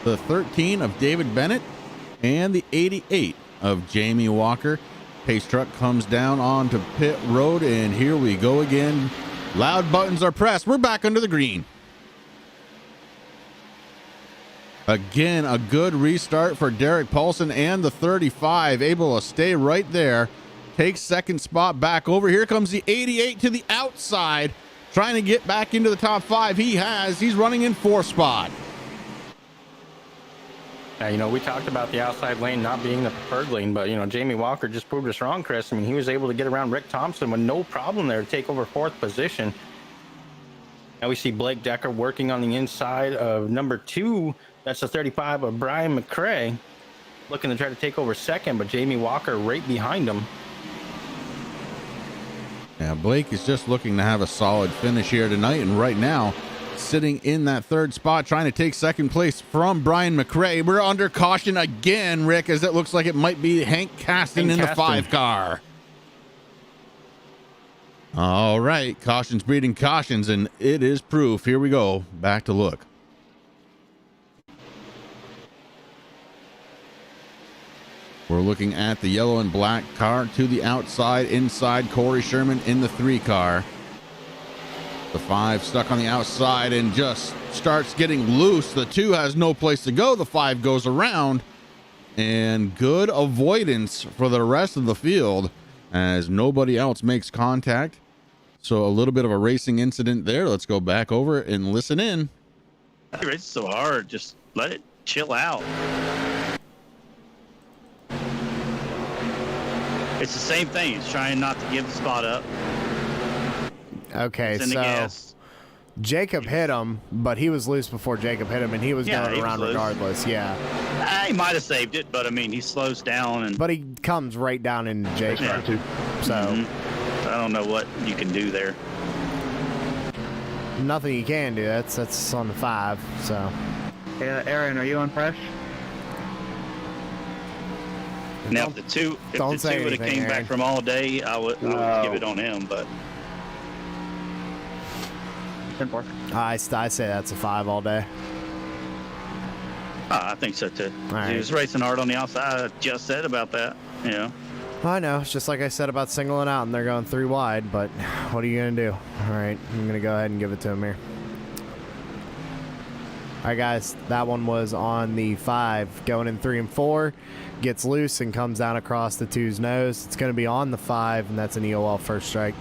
the 13 of David Bennett and the 88 of Jamie Walker. Pace truck comes down onto pit road, and here we go again. Loud buttons are pressed. We're back under the green. Again, a good restart for Derek Paulson and the 35, able to stay right there. Takes second spot back over. Here comes the 88 to the outside, trying to get back into the top 5. He's running in 4th spot. You know, we talked about the outside lane not being the preferred lane, but, you know, Jamie Walker just proved us wrong, Chris. I mean, he was able to get around Rick Thompson with no problem there to take over 4th position. Now we see Blake Decker working on the inside of number 2. That's the 35 of Brian McRae, looking to try to take over 2nd, but Jamie Walker right behind him. Yeah, Blake is just looking to have a solid finish here tonight, and right now, sitting in that 3rd spot, trying to take 2nd place from Brian McRae. We're under caution again, Rick, as it looks like it might be Hank Caston in the 5 car. All right, cautions breeding cautions, and it is proof. Here we go, back to look. We're looking at the yellow and black car to the outside. Inside, Corey Sherman in the 3 car. The 5 stuck on the outside and just starts getting loose. The 2 has no place to go. The 5 goes around. And good avoidance for the rest of the field as nobody else makes contact. So a little bit of a racing incident there. Let's go back over and listen in. It's so hard. Just let it chill out. It's the same thing. It's trying not to give the spot up. Okay, so Jacob hit him, but he was loose before Jacob hit him, and he was going around regardless. Yeah. He might have saved it, but I mean, he slows down, but he comes right down into Jacob. Yeah. So I don't know what you can do there. Nothing you can do. That's on the 5. So. Aaron, are you on fresh? Now, if the two would have came back from all day, I would give it on him. But I say that's a 5 all day. I think so too. Right. He was racing hard on the outside. I just said about that. You know. I know. It's just like I said about singling out, and they're going 3 wide. But what are you gonna do? All right, I'm gonna go ahead and give it to him here. All right, guys, that one was on the 5, going in 3 and 4, gets loose and comes down across the 2's nose. It's going to be on the 5, and that's an EOL first strike.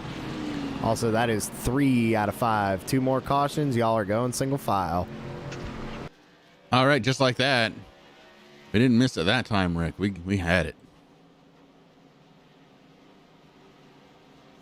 Also, that is 3 out of 5. 2 more cautions. Y'all are going single file. All right, just like that. We didn't miss it that time, Rick. We had it.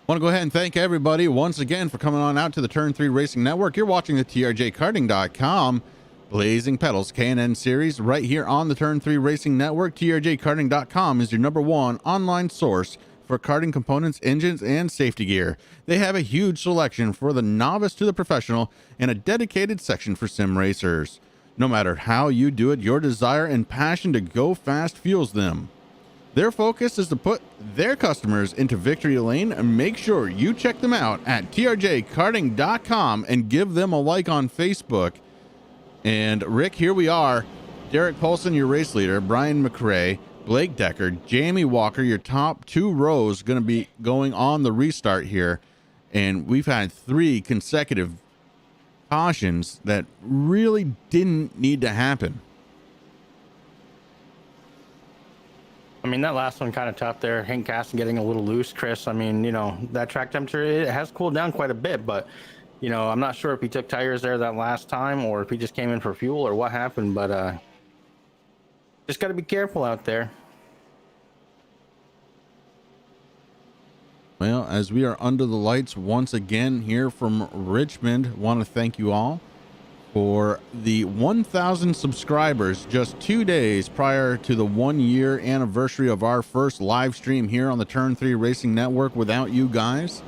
Want to go ahead and thank everybody once again for coming on out to the Turn 3 Racing Network. You're watching the TRJKarting.com Blazing Pedals K&N series right here on the Turn 3 Racing Network. TRJKarting.com is your #1 online source for karting components, engines, and safety gear. They have a huge selection for the novice to the professional and a dedicated section for sim racers. No matter how you do it, your desire and passion to go fast fuels them. Their focus is to put their customers into victory lane, and make sure you check them out at trjkarting.com and give them a like on Facebook. And Rick, here we are. Derek Paulson, your race leader, Brian McRae, Blake Decker, Jamie Walker, your top 2 rows going to be going on the restart here. And we've had 3 consecutive cautions that really didn't need to happen. I mean, that last one kind of tough there. Hank Caston getting a little loose, Chris. I mean, you know, that track temperature, it has cooled down quite a bit, but, you know, I'm not sure if he took tires there that last time or if he just came in for fuel or what happened, but just got to be careful out there. Well, as we are under the lights once again here from Richmond, want to thank you all for the 1,000 subscribers just 2 days prior to the 1-year anniversary of our first live stream here on the Turn 3 Racing Network. Without you guys,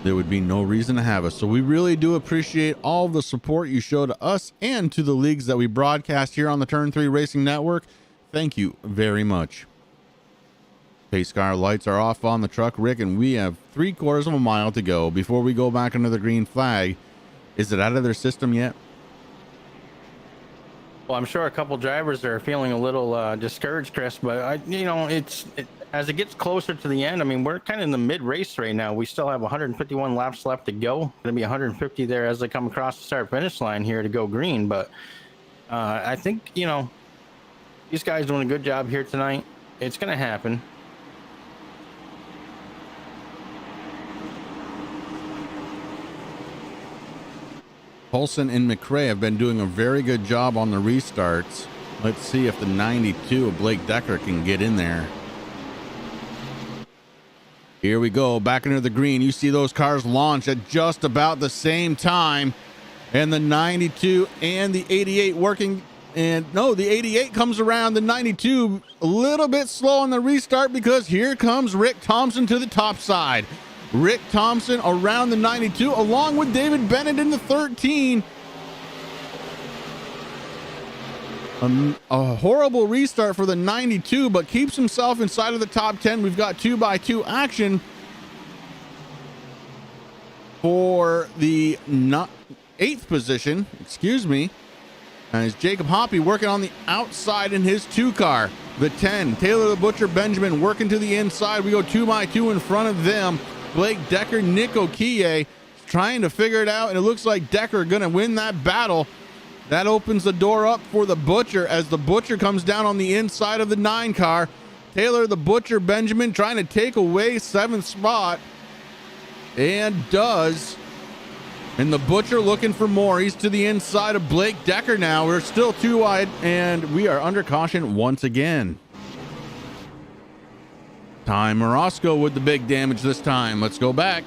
there would be no reason to have us. So we really do appreciate all the support you show to us and to the leagues that we broadcast here on the Turn 3 Racing Network. Thank you very much. Pace car lights are off on the truck, Rick, and we have 3/4 of a mile to go before we go back under the green flag. Is it out of their system yet? Well, I'm sure a couple drivers are feeling a little discouraged, Chris, but you know, as it gets closer to the end, I mean, we're kind of in the mid-race right now. We still have 151 laps left to go. Going to be 150 there as they come across the start-finish line here to go green. But I think, you know, these guys doing a good job here tonight. It's going to happen. Paulson and McRae have been doing a very good job on the restarts. Let's see if the 92 of Blake Decker can get in there. Here we go, back into the green. You see those cars launch at just about the same time. And the 92 and the 88 working. And no, the 88 comes around. The 92 a little bit slow on the restart because here comes Rick Thompson to the top side. Rick Thompson around the 92 along with David Bennett in the 13. A horrible restart for the 92, but keeps himself inside of the top 10. We've got 2x2 action for the 8th position. Excuse me. As Jacob Hoppy working on the outside in his 2 car. The 10, Taylor the Butcher Benjamin working to the inside. We go 2x2 in front of them. Blake Decker, Nick Okiye trying to figure it out, and it looks like Decker going to win that battle. That opens the door up for the Butcher as the Butcher comes down on the inside of the 9 car. Taylor the Butcher Benjamin trying to take away 7th spot, and does. And the Butcher looking for more. He's to the inside of Blake Decker now. We're still 2 wide, and we are under caution once again. Ty Morosco with the big damage this time. Let's go back.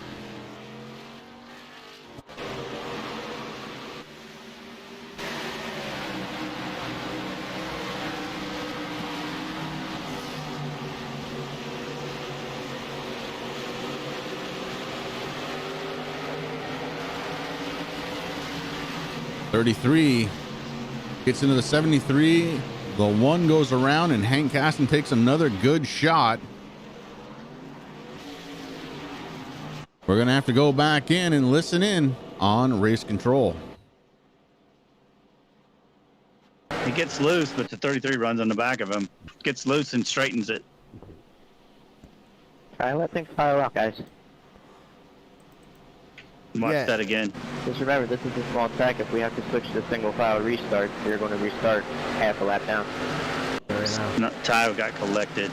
.33 gets into the 73. The 1 goes around, and Hank Caston takes another good shot. We're going to have to go back in and listen in on race control. He gets loose, but the 33 runs on the back of him. Gets loose and straightens it. All right, let things fire up, guys. Watch that again. Just remember, this is a small track. If we have to switch to single file restart, we're going to restart half a lap down. Ty got collected.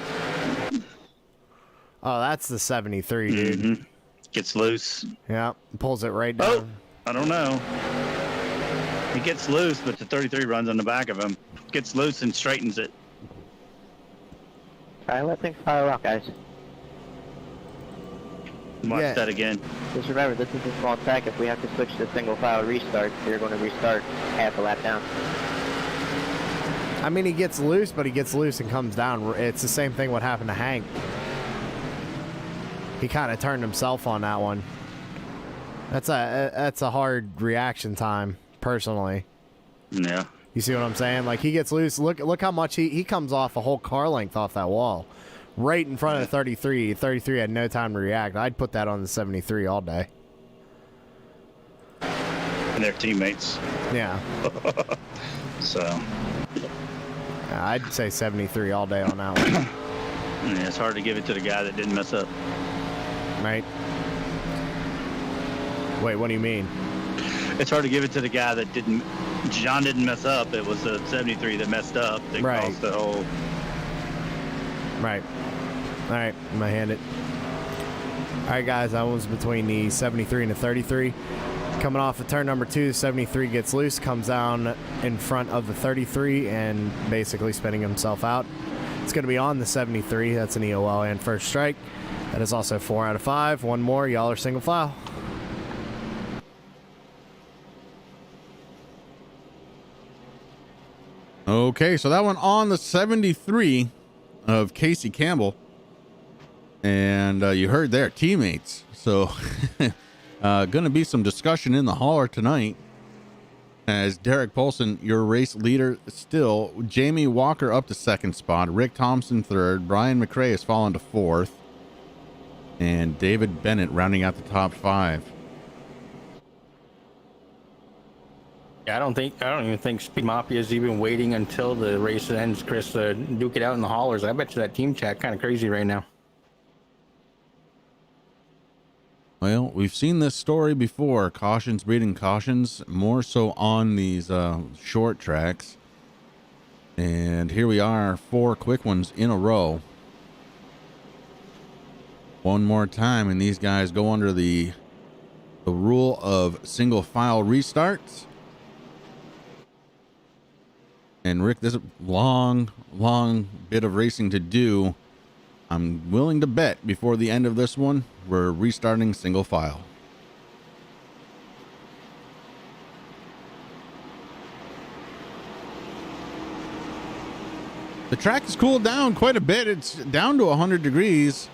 Oh, that's the 73, dude. Gets loose. Yeah, pulls it right down. Oh, I don't know. He gets loose, but the 33 runs on the back of him. Gets loose and straightens it. All right, let things fire up, guys. Watch that again. Just remember, this is a small track. If we have to switch to single file restart, we're going to restart half a lap down. I mean, he gets loose, but he gets loose and comes down. It's the same thing what happened to Hank. He kind of turned himself on that one. That's a hard reaction time, personally. Yeah. You see what I'm saying? Like, he gets loose. Look how much he comes off a whole car length off that wall. Right in front of 33. 33 had no time to react. I'd put that on the 73 all day. And their teammates. Yeah. So. Yeah, I'd say 73 all day on that one. Yeah, it's hard to give it to the guy that didn't mess up. Right? Wait, what do you mean? It's hard to give it to the guy that didn't. John didn't mess up. It was the 73 that messed up. That Right. caused the whole. Right. All right, I'm going to hand it. All right, guys, that was between the 73 and the 33. Coming off of turn number 2, 73 gets loose, comes down in front of the 33, and basically spinning himself out. It's going to be on the 73. That's an EOL and first strike. That is also 4 out of 5. One more. Y'all are single file. Okay, so that one on the 73 of Casey Campbell. And you heard their teammates. So going to be some discussion in the hauler tonight as Derek Paulson, your race leader still. Jamie Walker up to second spot. Rick Thompson third. Brian McRae has fallen to fourth. And David Bennett rounding out the top 5. I don't even think Speed Mafia is even waiting until the race ends, Chris, to duke it out in the haulers. I bet you that team chat kind of crazy right now. Well, we've seen this story before. Cautions breeding cautions, more so on these short tracks. And here we are, 4 quick ones in a row. One more time, and these guys go under the rule of single file restarts. And Rick, there's a long bit of racing to do. I'm willing to bet before the end of this one, we're restarting single file. The track has cooled down quite a bit. It's down to 100 degrees.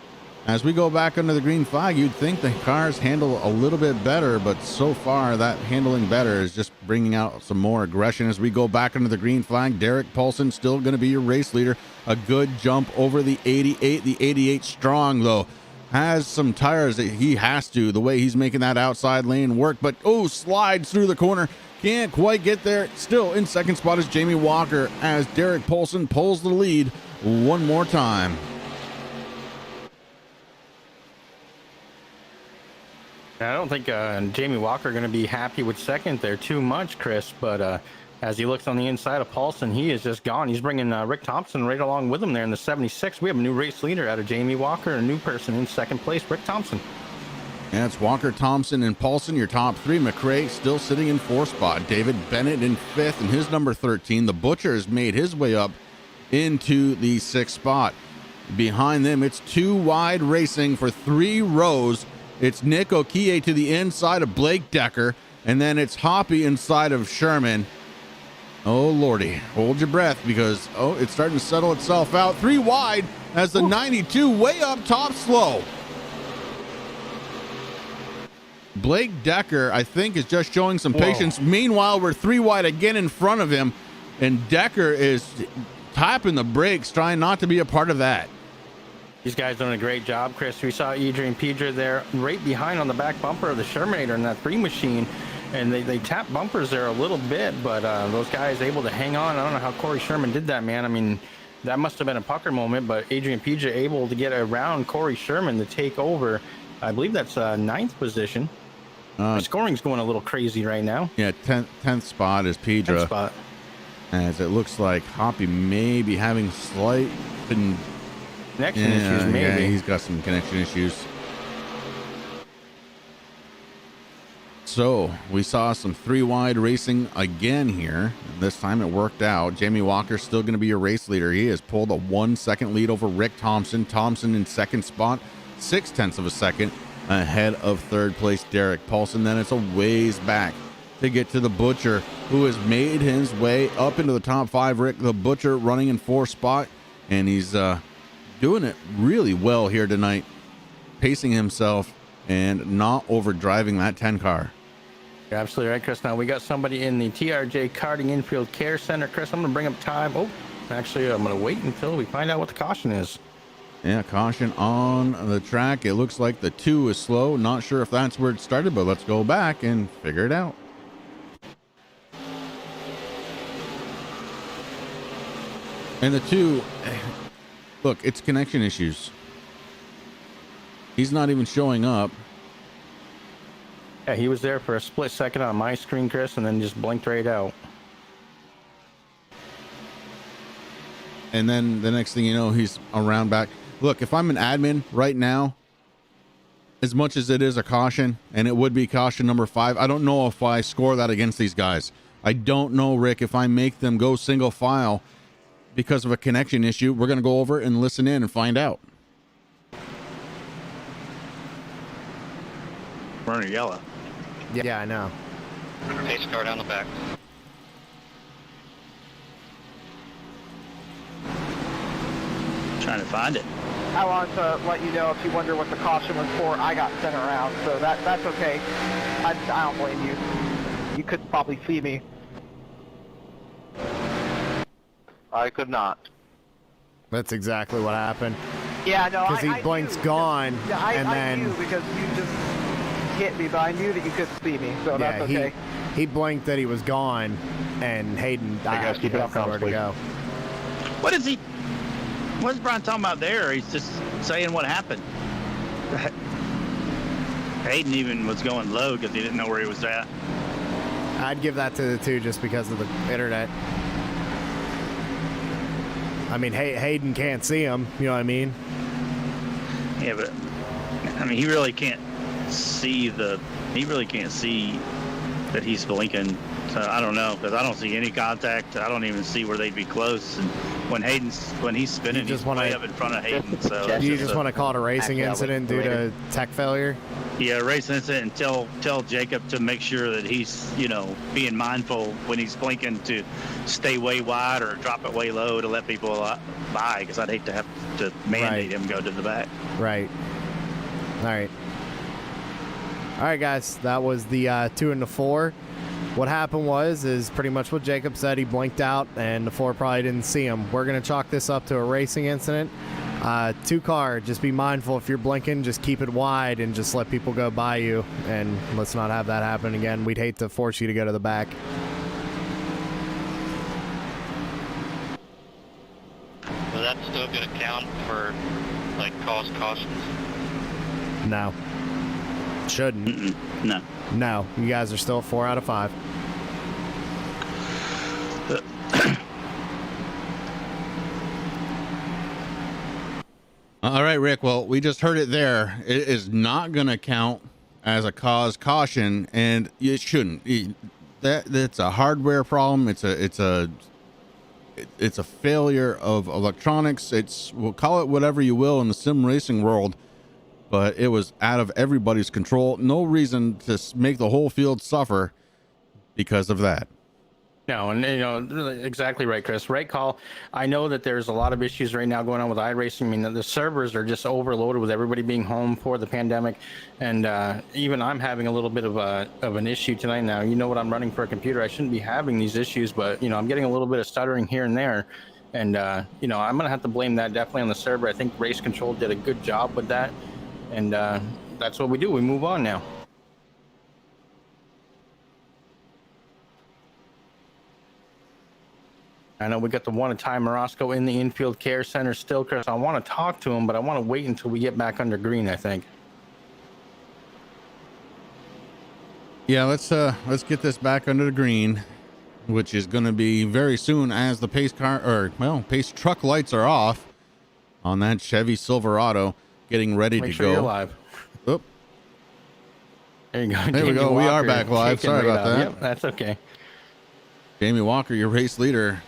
As we go back under the green flag, you'd think the cars handle a little bit better, but so far that handling better is just bringing out some more aggression. As we go back under the green flag, Derek Paulson still going to be your race leader. A good jump over the 88. The 88 strong, though, has some tires that he has to, the way he's making that outside lane work. But, slides through the corner. Can't quite get there. Still in second spot is Jamie Walker as Derek Paulson pulls the lead one more time. I don't think Jamie Walker going to be happy with second there too much, Chris. But as he looks on the inside of Paulson, he is just gone. He's bringing Rick Thompson right along with him there in the 76. We have a new race leader out of Jamie Walker, a new person in second place, Rick Thompson. Yeah, it's Walker, Thompson, and Paulson, your top 3. McRae still sitting in 4th spot. David Bennett in 5th and his number 13. The Butcher has made his way up into the 6th spot. Behind them, it's 2 wide racing for 3 rows. It's Nick Okie to the inside of Blake Decker, and then it's Hoppy inside of Sherman. Oh, Lordy. Hold your breath because, it's starting to settle itself out. 3 wide as the 92 way up top slow. Blake Decker, I think, is just showing some patience. Meanwhile, we're 3 wide again in front of him, and Decker is tapping the brakes, trying not to be a part of that. These guys doing a great job, Chris. We saw Adrian Pedra there right behind on the back bumper of the Shermanator in that 3 machine, and they tap bumpers there a little bit, but those guys able to hang on. I don't know how Corey Sherman did that, man. I mean, that must have been a pucker moment, but Adrian Pedra able to get around Corey Sherman to take over. I believe that's 9th position. The scoring's going a little crazy right now. Yeah, 10th spot is Pedra. 10th spot. As it looks like Hoppy may be having slight connection issues, maybe. Yeah, he's got some connection issues. So we saw some 3 wide racing again here. This time it worked out. Jamie Walker's still going to be your race leader. He has pulled a 1-second lead over Rick Thompson. Thompson in 2nd spot, 0.6 of a second ahead of 3rd place Derek Paulson. Then it's a ways back to get to the Butcher, who has made his way up into the top 5. Rick the Butcher running in 4th spot, and he's doing it really well here tonight. pacing himself and not overdriving that 10 car. You're absolutely right, Chris. Now we got somebody in the TRJ Karting Infield Care Center. Chris, I'm going to bring up time. Oh, actually, I'm going to wait until we find out what the caution is. Yeah, caution on the track. It looks like the 2 is slow. Not sure if that's where it started, but let's go back and figure it out. And the 2, look, it's connection issues. He's not even showing up. Yeah, he was there for a split second on my screen, Chris, and then just blinked right out. And then the next thing you know, he's around back. Look, if I'm an admin right now, as much as it is a caution, and it would be caution number 5, I don't know if I score that against these guys. I don't know, Rick, if I make them go single file because of a connection issue. We're going to go over and listen in and find out. Running yellow. Yeah, I know. Pace car down the back. Trying to find it. I want to let you know if you wonder what the caution was for, I got sent around, so that's okay. I don't blame you. You could probably see me. I could not. That's exactly what happened. Yeah, no, Because he blinks gone, Yeah, I and knew then because you just hit me, but I knew that you couldn't see me, so that's okay. he blinked that he was gone, and Hayden died. keep it up, Nowhere to go. What is he? What's Brian talking about there? He's just saying what happened. Hayden even was going low because he didn't know where he was at. I'd give that to the 2 just because of the internet. I mean, Hayden can't see him. You know what I mean? Yeah, but I mean, he really can't see that he's blinking. So I don't know, because I don't see any contact. I don't even see where they'd be close. And when he's spinning, he's way up in front of Hayden. So You just want to call it a racing incident due to tech failure? Yeah, race incident, and tell Jacob to make sure that he's, being mindful when he's blinking to stay way wide or drop it way low to let people by, because I'd hate to have to mandate him go to the back. Right. All right, guys. That was the 2 and the 4. What happened is pretty much what Jacob said. He blinked out, and the 4 probably didn't see him. We're going to chalk this up to a racing incident. 2 car, just be mindful if you're blinking, just keep it wide and just let people go by you, and let's not have that happen again. We'd hate to force you to go to the back. Was that still going to count for, cause cautions? No. Shouldn't. No. No. You guys are still 4 out of 5. All right, Rick. Well, we just heard it there. It is not going to count as a cause caution, and it shouldn't. That's a hardware problem. It's a failure of electronics. We'll call it whatever you will in the sim racing world, but it was out of everybody's control. No reason to make the whole field suffer because of that. No, and exactly right, Chris. Right call. I know that there's a lot of issues right now going on with iRacing. I mean, the servers are just overloaded with everybody being home for the pandemic, and even I'm having a little bit of an issue tonight. Now, what I'm running for a computer. I shouldn't be having these issues, but I'm getting a little bit of stuttering here and there, and I'm gonna have to blame that definitely on the server. I think Race Control did a good job with that, and that's what we do. We move on now. I know we got the one at Ty Morosco in the infield care center still, Chris. I want to talk to him, but I want to wait until we get back under green, I think. Yeah, let's get this back under the green, which is going to be very soon as the pace truck lights are off on that Chevy Silverado, getting ready to go. You're live. Oop. There you go. There we go. We are back live. Sorry about that. Yep, that's okay. Jamie Walker, your race leader.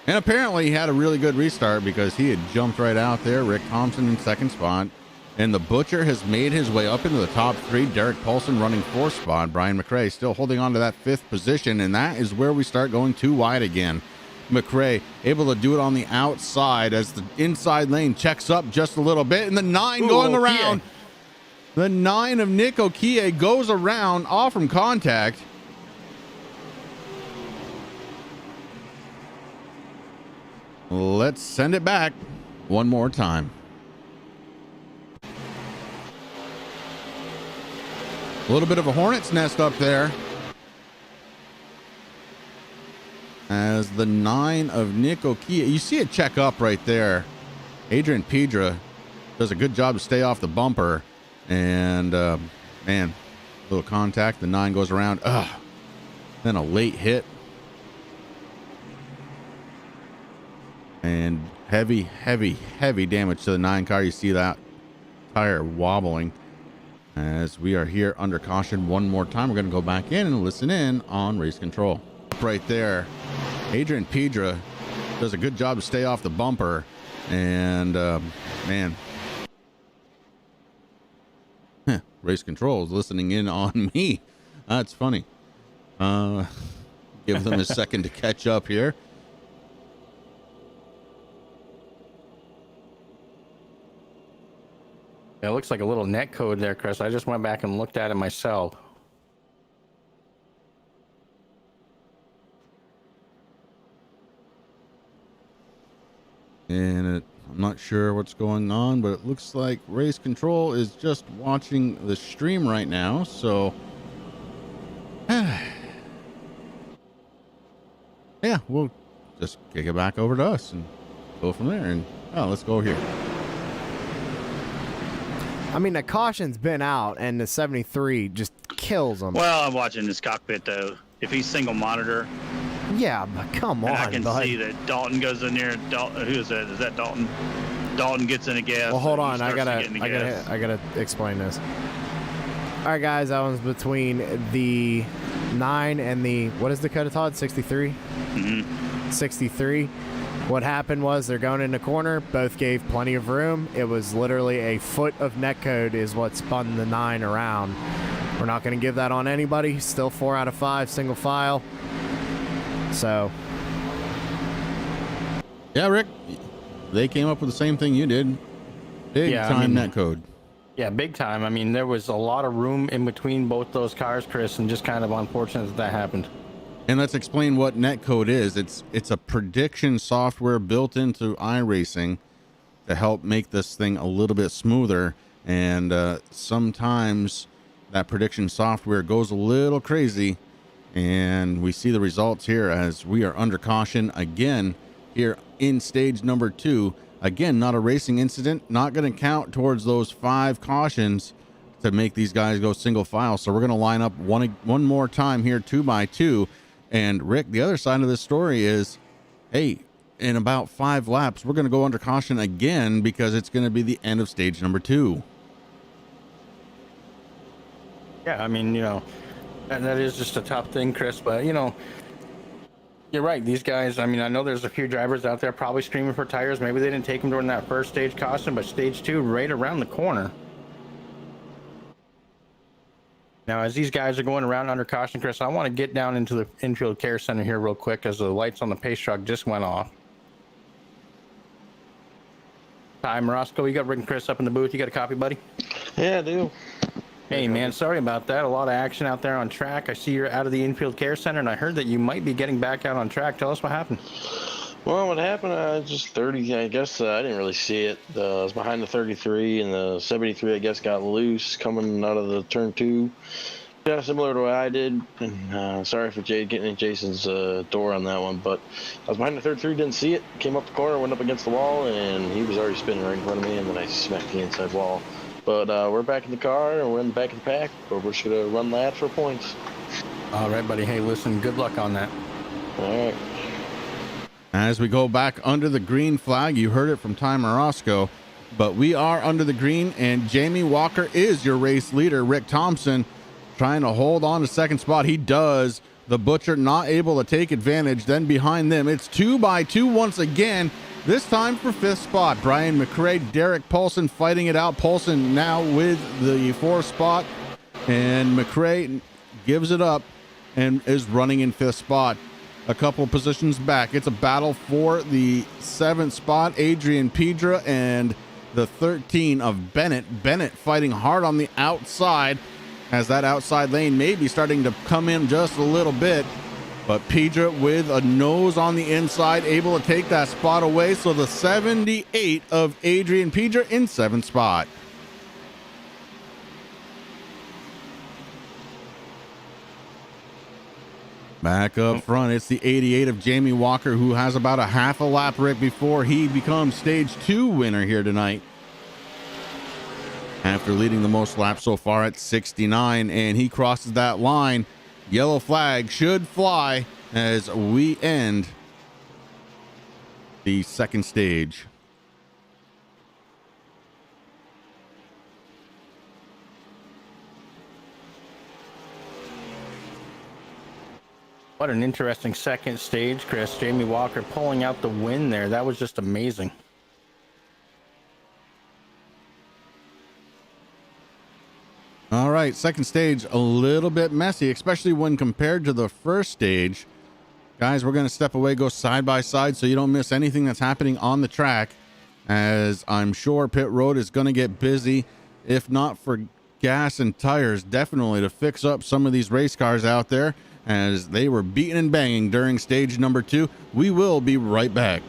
And apparently he had a really good restart because he had jumped right out there. Rick Thompson in second spot. And the Butcher has made his way up into the top 3. Derek Paulson running 4th spot. Brian McRae still holding on to that 5th position. And that is where we start going too wide again. McRae able to do it on the outside as the inside lane checks up just a little bit. And the 9 going around. The 9 of Nick Okie goes around off from contact. Let's send it back one more time. A little bit of a hornet's nest up there. As the 9 of Nick Okie, you see it check up right there. Adrian Pedra does a good job to stay off the bumper. And, man, little contact. The 9 goes around. Then a late hit. And heavy damage to the 9 car. You see that tire wobbling. As we are here under caution one more time, we're going to go back in and listen in on race control. Right there, Adrian Pedra does a good job to stay off the bumper. And, man, race control is listening in on me. That's funny. Give them a second to catch up here. Yeah, it looks like a little net code there, Chris. I just went back and looked at it myself. And I'm not sure what's going on, but it looks like race control is just watching the stream right now. So, yeah, we'll just kick it back over to us and go from there. And let's go here. I mean, the caution's been out, and the 73 just kills him. Well, I'm watching this cockpit, though. If he's single monitor. Yeah, but come on, I can bud. see that Dalton goes in there. Dalton, who is that? Is that Dalton? Dalton gets in a gas. Well, hold on. I gotta explain this. All right, guys, that one's between the 9 and the, what is the Dakota Todd? 63? Mm-hmm. 63. What happened was they're going in the corner. Both gave plenty of room. It was literally a foot of netcode is what spun the 9 around. We're not going to give that on anybody. Still 4 out of 5 single file. So. Yeah, Rick, they came up with the same thing you did. Big time netcode. Yeah, big time. I mean, there was a lot of room in between both those cars, Chris, and just kind of unfortunate that happened. And let's explain what netcode is. It's a prediction software built into iRacing to help make this thing a little bit smoother. And sometimes that prediction software goes a little crazy. And we see the results here as we are under caution again here in stage number 2. Again, not a racing incident, not going to count towards those 5 cautions to make these guys go single file. So we're going to line up one more time here, 2 by 2. And Rick, the other side of this story is, hey, in about 5 laps, we're going to go under caution again because it's going to be the end of stage number 2. Yeah, I mean, you know, that is just a tough thing, Chris. But, you know, you're right. These guys, I mean, I know there's a few drivers out there probably screaming for tires. Maybe they didn't take them during that first stage caution, but stage 2 right around the corner. Now, as these guys are going around under caution, Chris, I want to get down into the infield care center here real quick as the lights on the pace truck just went off. Hi, Morosco, you got Rick and Chris up in the booth. You got a copy, buddy? Yeah, I do. Hey, man, sorry about that. A lot of action out there on track. I see you're out of the infield care center, and I heard that you might be getting back out on track. Tell us what happened. Well, what happened, just 30, I guess I didn't really see it. I was behind the 33, and the 73, I guess, got loose coming out of the turn 2. Kind of similar to what I did, and sorry for getting in Jason's door on that one, but I was behind the 33, didn't see it, came up the corner, went up against the wall, and he was already spinning right in front of me, and then I smacked the inside wall. But we're back in the car, and we're in the back of the pack, but we're just going to run laps for points. All right, buddy. Hey, listen, good luck on that. All right. As we go back under the green flag, you heard it from Ty Morosco, but we are under the green, and Jamie Walker is your race leader. Rick Thompson trying to hold on to second spot. He does. The Butcher not able to take advantage. Then behind them, it's 2 by 2 once again, this time for 5th spot. Brian McRae, Derek Paulson fighting it out. Paulson now with the 4th spot, and McRae gives it up and is running in 5th spot. A couple of positions back. It's a battle for the 7th spot. Adrian Pedra and the 13 of Bennett. Bennett fighting hard on the outside as that outside lane may be starting to come in just a little bit. But Pedra with a nose on the inside, able to take that spot away. So the 78 of Adrian Pedra in 7th spot. Back up front, it's the 88 of Jamie Walker, who has about a half a lap, Rick, before he becomes stage 2 winner here tonight. After leading the most laps so far at 69, and he crosses that line. Yellow flag should fly as we end the second stage. What an interesting second stage, Chris. Jamie Walker pulling out the win there. That was just amazing. All right, second stage, a little bit messy, especially when compared to the first stage. Guys, we're going to step away, go side by side so you don't miss anything that's happening on the track, as I'm sure pit road is going to get busy, if not for gas and tires, definitely to fix up some of these race cars out there, as they were beating and banging during stage number 2. We will be right back.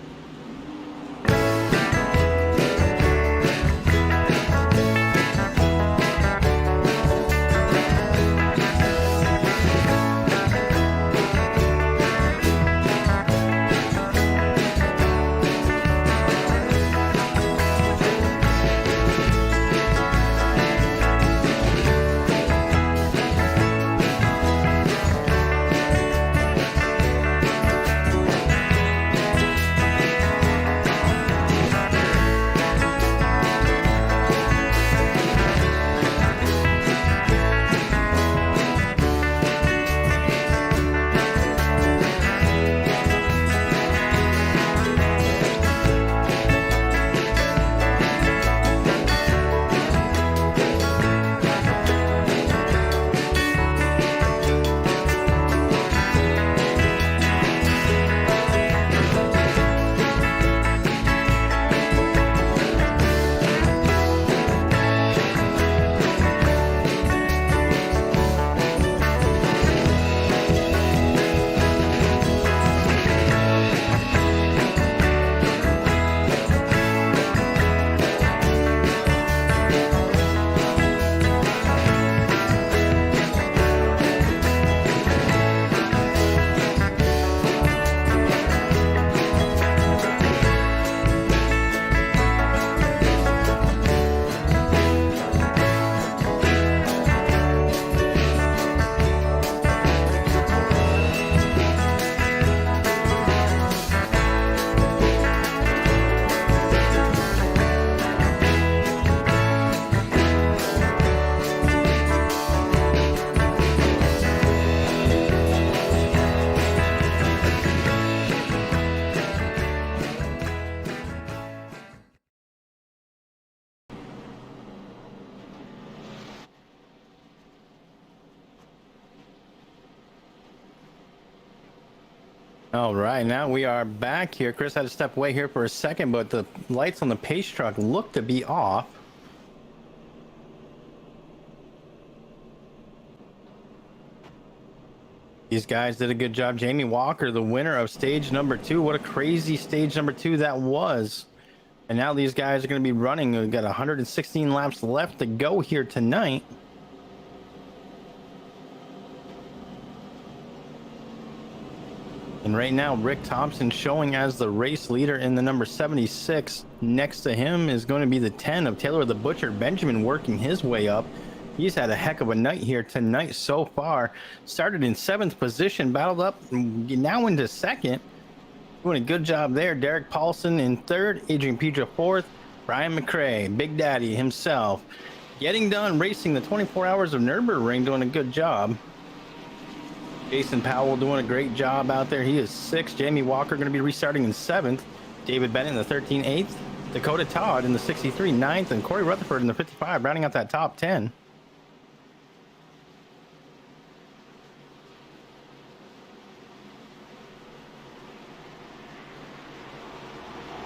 All right, now we are back here. Chris had to step away here for a second, but the lights on the pace truck look to be off. These guys did a good job. Jamie Walker, the winner of stage number 2. What a crazy stage number 2 that was. And now these guys are going to be running. We've got 116 laps left to go here tonight. And right now, Rick Thompson showing as the race leader in the number 76. Next to him is going to be the 10 of Taylor the Butcher. Benjamin working his way up. He's had a heck of a night here tonight so far. Started in 7th position, battled up, now into 2nd. Doing a good job there. Derek Paulson in 3rd, Adrian Pedra 4th, Brian McRae, Big Daddy himself, getting done racing the 24 Hours of Nürburgring, doing a good job. Jason Powell doing a great job out there. He is 6th. Jamie Walker going to be restarting in 7th. David Bennett in the 13 8th. Dakota Todd in the 63 9th. And Corey Rutherford in the 55, rounding out that top 10.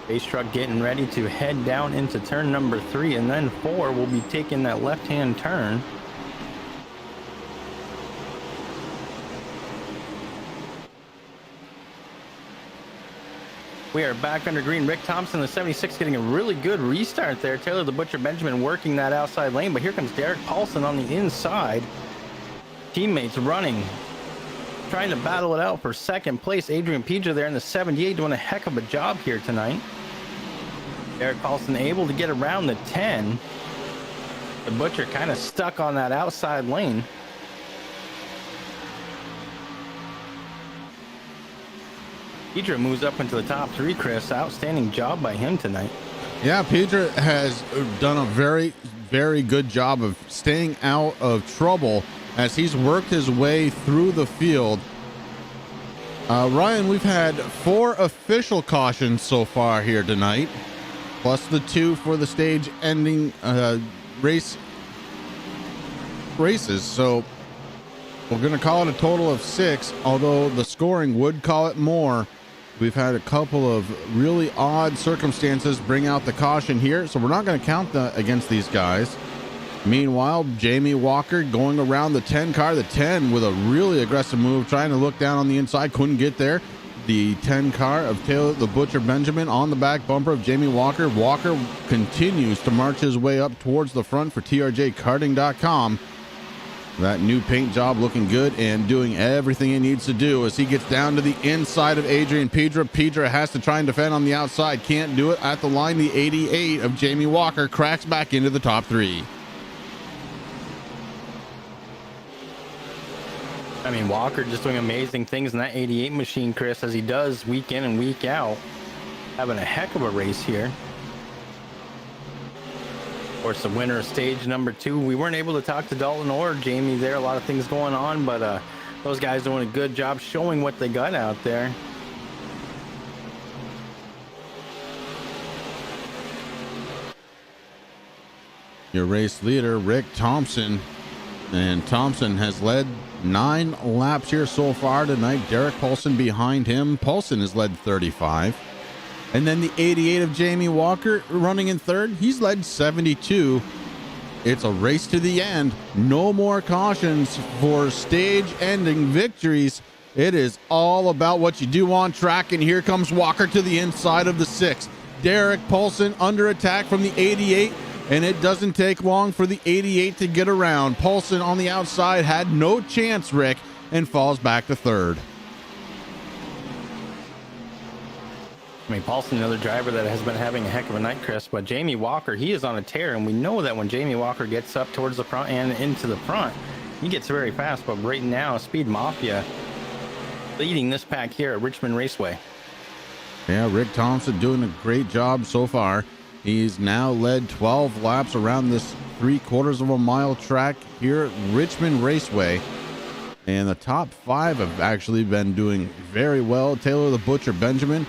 Base truck getting ready to head down into turn number 3, and then 4 will be taking that left-hand turn. We are back under green. Rick Thompson, the 76, getting a really good restart there. Taylor the Butcher Benjamin working that outside lane, but here comes Derek Paulson on the inside. Teammates running, trying to battle it out for second place. Adrian Pedra there in the 78 doing a heck of a job here tonight. Derek Paulson able to get around the 10. The Butcher kind of stuck on that outside lane. Pedra moves up into the top 3, Chris. Outstanding job by him tonight. Yeah, Pedra has done a very, very good job of staying out of trouble as he's worked his way through the field. Ryan, we've had 4 official cautions so far here tonight, plus the 2 for the stage ending races. So we're going to call it a total of 6, although the scoring would call it more. We've had a couple of really odd circumstances bring out the caution here, so we're not going to count against these guys. Meanwhile, Jamie Walker going around the 10 car, the 10 with a really aggressive move, trying to look down on the inside, couldn't get there. The 10 car of Taylor the Butcher Benjamin on the back bumper of Jamie Walker. Walker continues to march his way up towards the front for TRJkarting.com. That new paint job looking good and doing everything he needs to do as he gets down to the inside of Adrian Pedra. Pedra has to try and defend on the outside. Can't do it at the line. The 88 of Jamie Walker cracks back into the top 3. I mean, Walker just doing amazing things in that 88 machine, Chris, as he does week in and week out. Having a heck of a race here. Of course, the winner of stage number 2. We weren't able to talk to Dalton or Jamie there. A lot of things going on, but those guys doing a good job showing what they got out there. Your race leader, Rick Thompson. And Thompson has led 9 laps here so far tonight. Derek Paulson behind him. Paulson has led 35. And then the 88 of Jamie Walker running in third. He's led 72. It's a race to the end. No more cautions for stage-ending victories. It is all about what you do on track. And here comes Walker to the inside of the 6. Derek Paulson under attack from the 88. And it doesn't take long for the 88 to get around. Paulson on the outside had no chance, Rick, and falls back to third. I mean, Paulson, another driver that has been having a heck of a night, Chris. But Jamie Walker, he is on a tear, and we know that when Jamie Walker gets up towards the front and into the front, he gets very fast. But right now, Speed Mafia leading this pack here at Richmond Raceway. Yeah, Rick Thompson doing a great job so far. He's now led 12 laps around this 3/4 of a mile track here at Richmond Raceway. And the top 5 have actually been doing very well. Taylor the Butcher Benjamin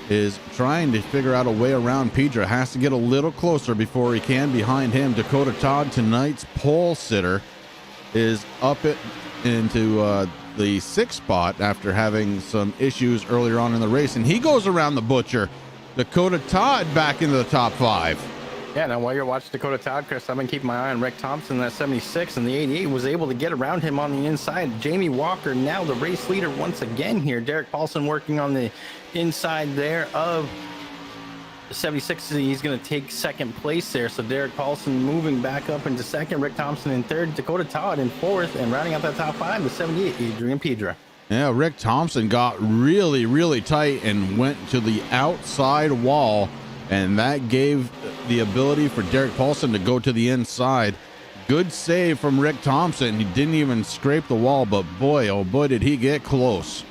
is trying to figure out a way around Pedra. Has to get a little closer before he can. Behind him, Dakota Todd, tonight's pole sitter, is up it into the 6th spot after having some issues earlier on in the race. And he goes around the Butcher. Dakota Todd back into the top 5. Yeah, now while you're watching Dakota Todd, Chris, I've been keeping my eye on Rick Thompson, that 76, and the 88 was able to get around him on the inside. Jamie Walker, now the race leader once again here. Derek Paulson working on the inside there of the 76. He's going to take second place there. So Derek Paulson moving back up into second. Rick Thompson in third. Dakota Todd in fourth. And rounding out that top 5, the 78, Adrian Pedra. Yeah, Rick Thompson got really, really tight and went to the outside wall, and that gave the ability for Derek Paulson to go to the inside. Good save from Rick Thompson. He didn't even scrape the wall, but boy, oh boy, did he get close.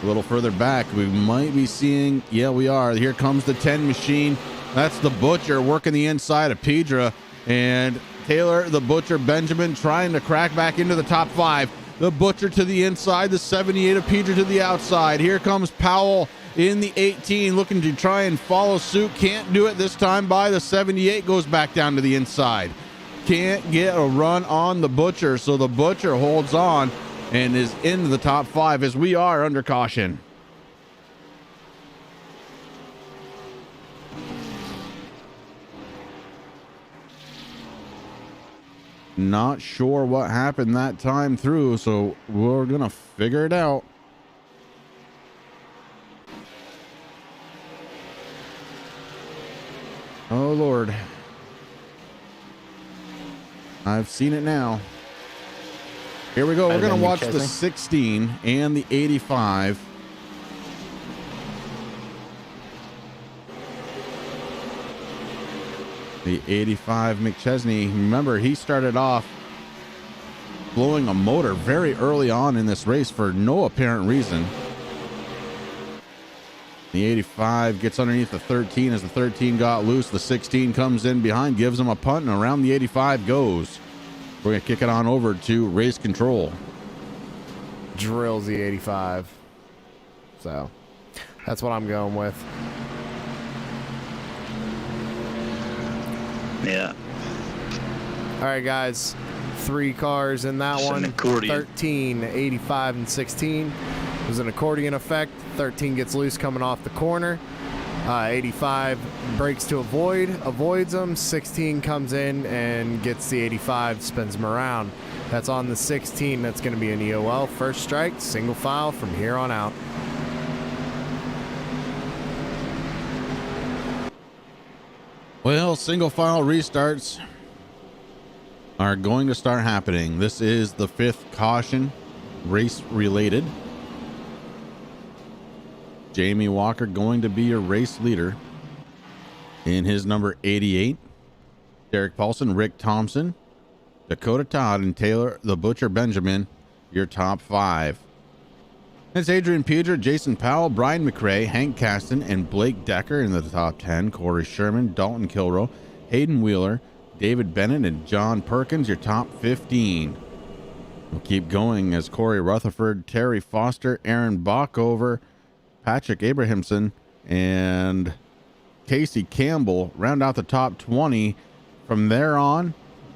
A little further back, we might be seeing, yeah, we are. Here comes the 10 machine. That's the Butcher working the inside of Pedra, and Taylor the Butcher Benjamin trying to crack back into the top 5. The Butcher to the inside, the 78 of Pedra to the outside. Here comes Powell in the 18 looking to try and follow suit. Can't do it this time by the 78, goes back down to the inside. Can't get a run on the Butcher, so the Butcher holds on and is into the top 5 as we are under caution. Not sure what happened that time through, so we're gonna figure it out. Oh Lord, I've seen it now. Here we go. We're gonna watch the 16 and the 85. The 85 McChesney, remember, he started off blowing a motor very early on in this race for no apparent reason. The 85 gets underneath the 13 as the 13 got loose. The 16 comes in behind, gives him a punt, and around the 85 goes. We're going to kick it on over to race control. Drills the 85. So that's what I'm going with. Yeah. All right, guys. 3 cars in that one. 13, 85, and 16. It was an accordion effect. 13 gets loose coming off the corner. 85 breaks to avoids them. 16 comes in and gets the 85, spins him around. That's on the 16. That's going to be an EOL. First strike, single file from here on out. Well, single file restarts are going to start happening. This is the 5th caution, race related. Jamie Walker going to be your race leader in his number 88. Derek Paulson, Rick Thompson, Dakota Todd, and Taylor the Butcher Benjamin, your top 5. It's Adrian Pedra, Jason Powell, Brian McRae, Hank Caston, and Blake Decker in the top 10. Corey Sherman, Dalton Kilroe, Hayden Wheeler, David Bennett, and John Perkins, your top 15. We'll keep going as Corey Rutherford, Terry Foster, Aaron Bockover, Patrick Abrahamson, and Casey Campbell round out the top 20. From there on,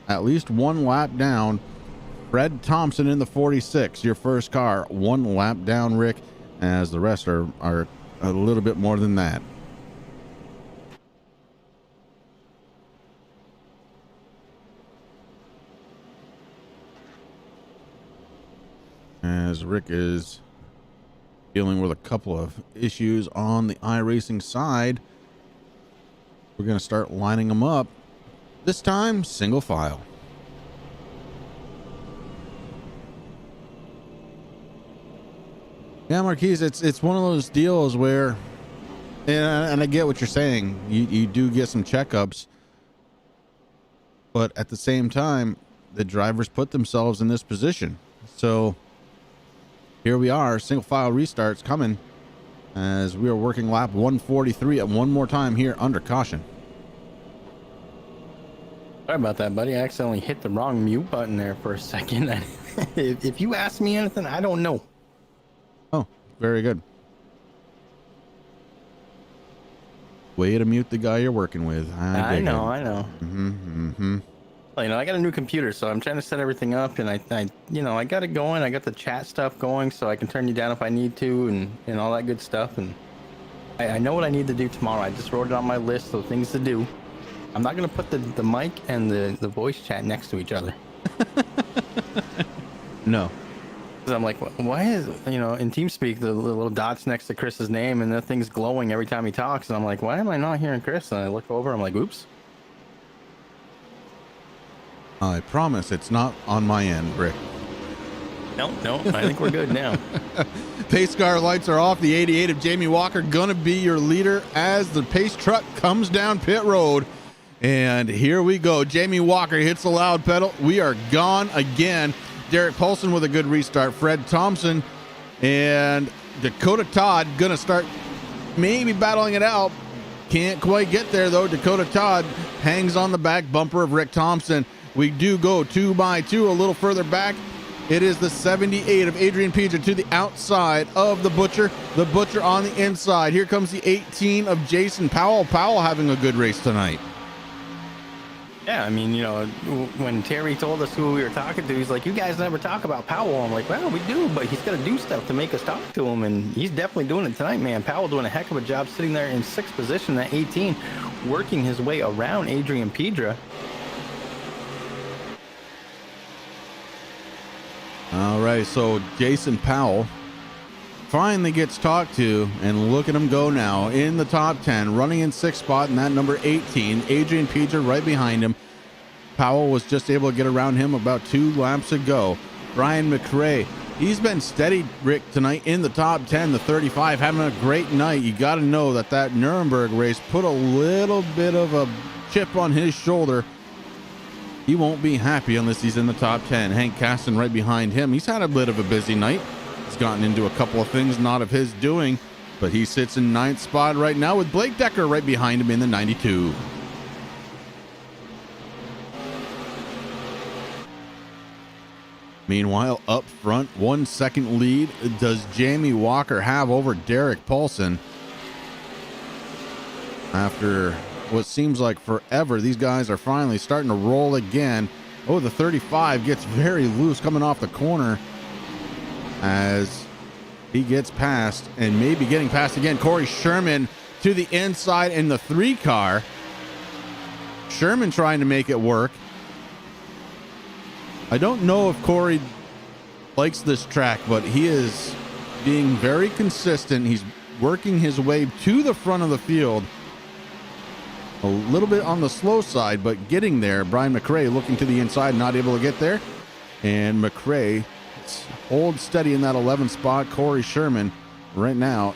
at least 1 lap down, Fred Thompson in the 46, your first car, 1 lap down, Rick, as the rest are a little bit more than that. As Rick is dealing with a couple of issues on the iRacing side, we're going to start lining them up. This time, single file. Yeah, Marquise, it's one of those deals where, and I get what you're saying. You do get some checkups, but at the same time, the drivers put themselves in this position. So here we are, single file restarts coming as we are working lap 143 at one more time here under caution. Sorry about that, buddy. I accidentally hit the wrong mute button there for a second. If you ask me anything, I don't know. Oh, very good. Way to mute the guy you're working with. I know. Well, I got a new computer, so I'm trying to set everything up, and I got it going. I got the chat stuff going, so I can turn you down if I need to, and all that good stuff. And I know what I need to do tomorrow. I just wrote it on my list of things to do. I'm not gonna put the mic and the voice chat next to each other. No. I'm like, why is, in TeamSpeak, the little dots next to Chris's name, and that thing's glowing every time he talks. And I'm like, why am I not hearing Chris? And I look over, I'm like, oops. I promise it's not on my end, Rick. No, I think we're good now. Pace car lights are off. The 88 of Jamie Walker gonna be your leader as the pace truck comes down pit road. And here we go. Jamie Walker hits the loud pedal. We are gone again. Derek Paulson with a good restart. Fred Thompson and Dakota Todd gonna start maybe battling it out. Can't quite get there though. Dakota Todd hangs on the back bumper of Rick Thompson. We do go 2 by 2 a little further back. It is the 78 of Adrian Pedra to the outside of the Butcher. The Butcher on the inside. Here comes the 18 of Jason Powell. Powell having a good race tonight. Yeah, I mean, when Terry told us who we were talking to, he's like, you guys never talk about Powell. I'm like, well, we do, but he's got to do stuff to make us talk to him, and he's definitely doing it tonight, man. Powell doing a heck of a job sitting there in 6th position at 18, working his way around Adrian Pedra. All right, so Jason Powell finally gets talked to, and look at him go now in the top 10, running in 6th spot in that number 18. Adrian Peter right behind him. Powell was just able to get around him about 2 laps ago. Brian McRae, he's been steady, Rick, tonight in the top 10, the 35, having a great night. You got to know that Nuremberg race put a little bit of a chip on his shoulder. He won't be happy unless he's in the top 10. Hank Caston right behind him. He's had a bit of a busy night. He's gotten into a couple of things not of his doing, but he sits in 9th spot right now with Blake Decker right behind him in the 92. Meanwhile, up front, 1 second lead does Jamie Walker have over Derek Paulson. After what seems like forever, these guys are finally starting to roll again. Oh, the 35 gets very loose coming off the corner as he gets past, and maybe getting past again. Corey Sherman to the inside in the 3 car. Sherman trying to make it work. I don't know if Corey likes this track, but he is being very consistent. He's working his way to the front of the field. A little bit on the slow side, but getting there. Brian McRae looking to the inside, not able to get there. And McRae holds steady in that 11th spot. Corey Sherman right now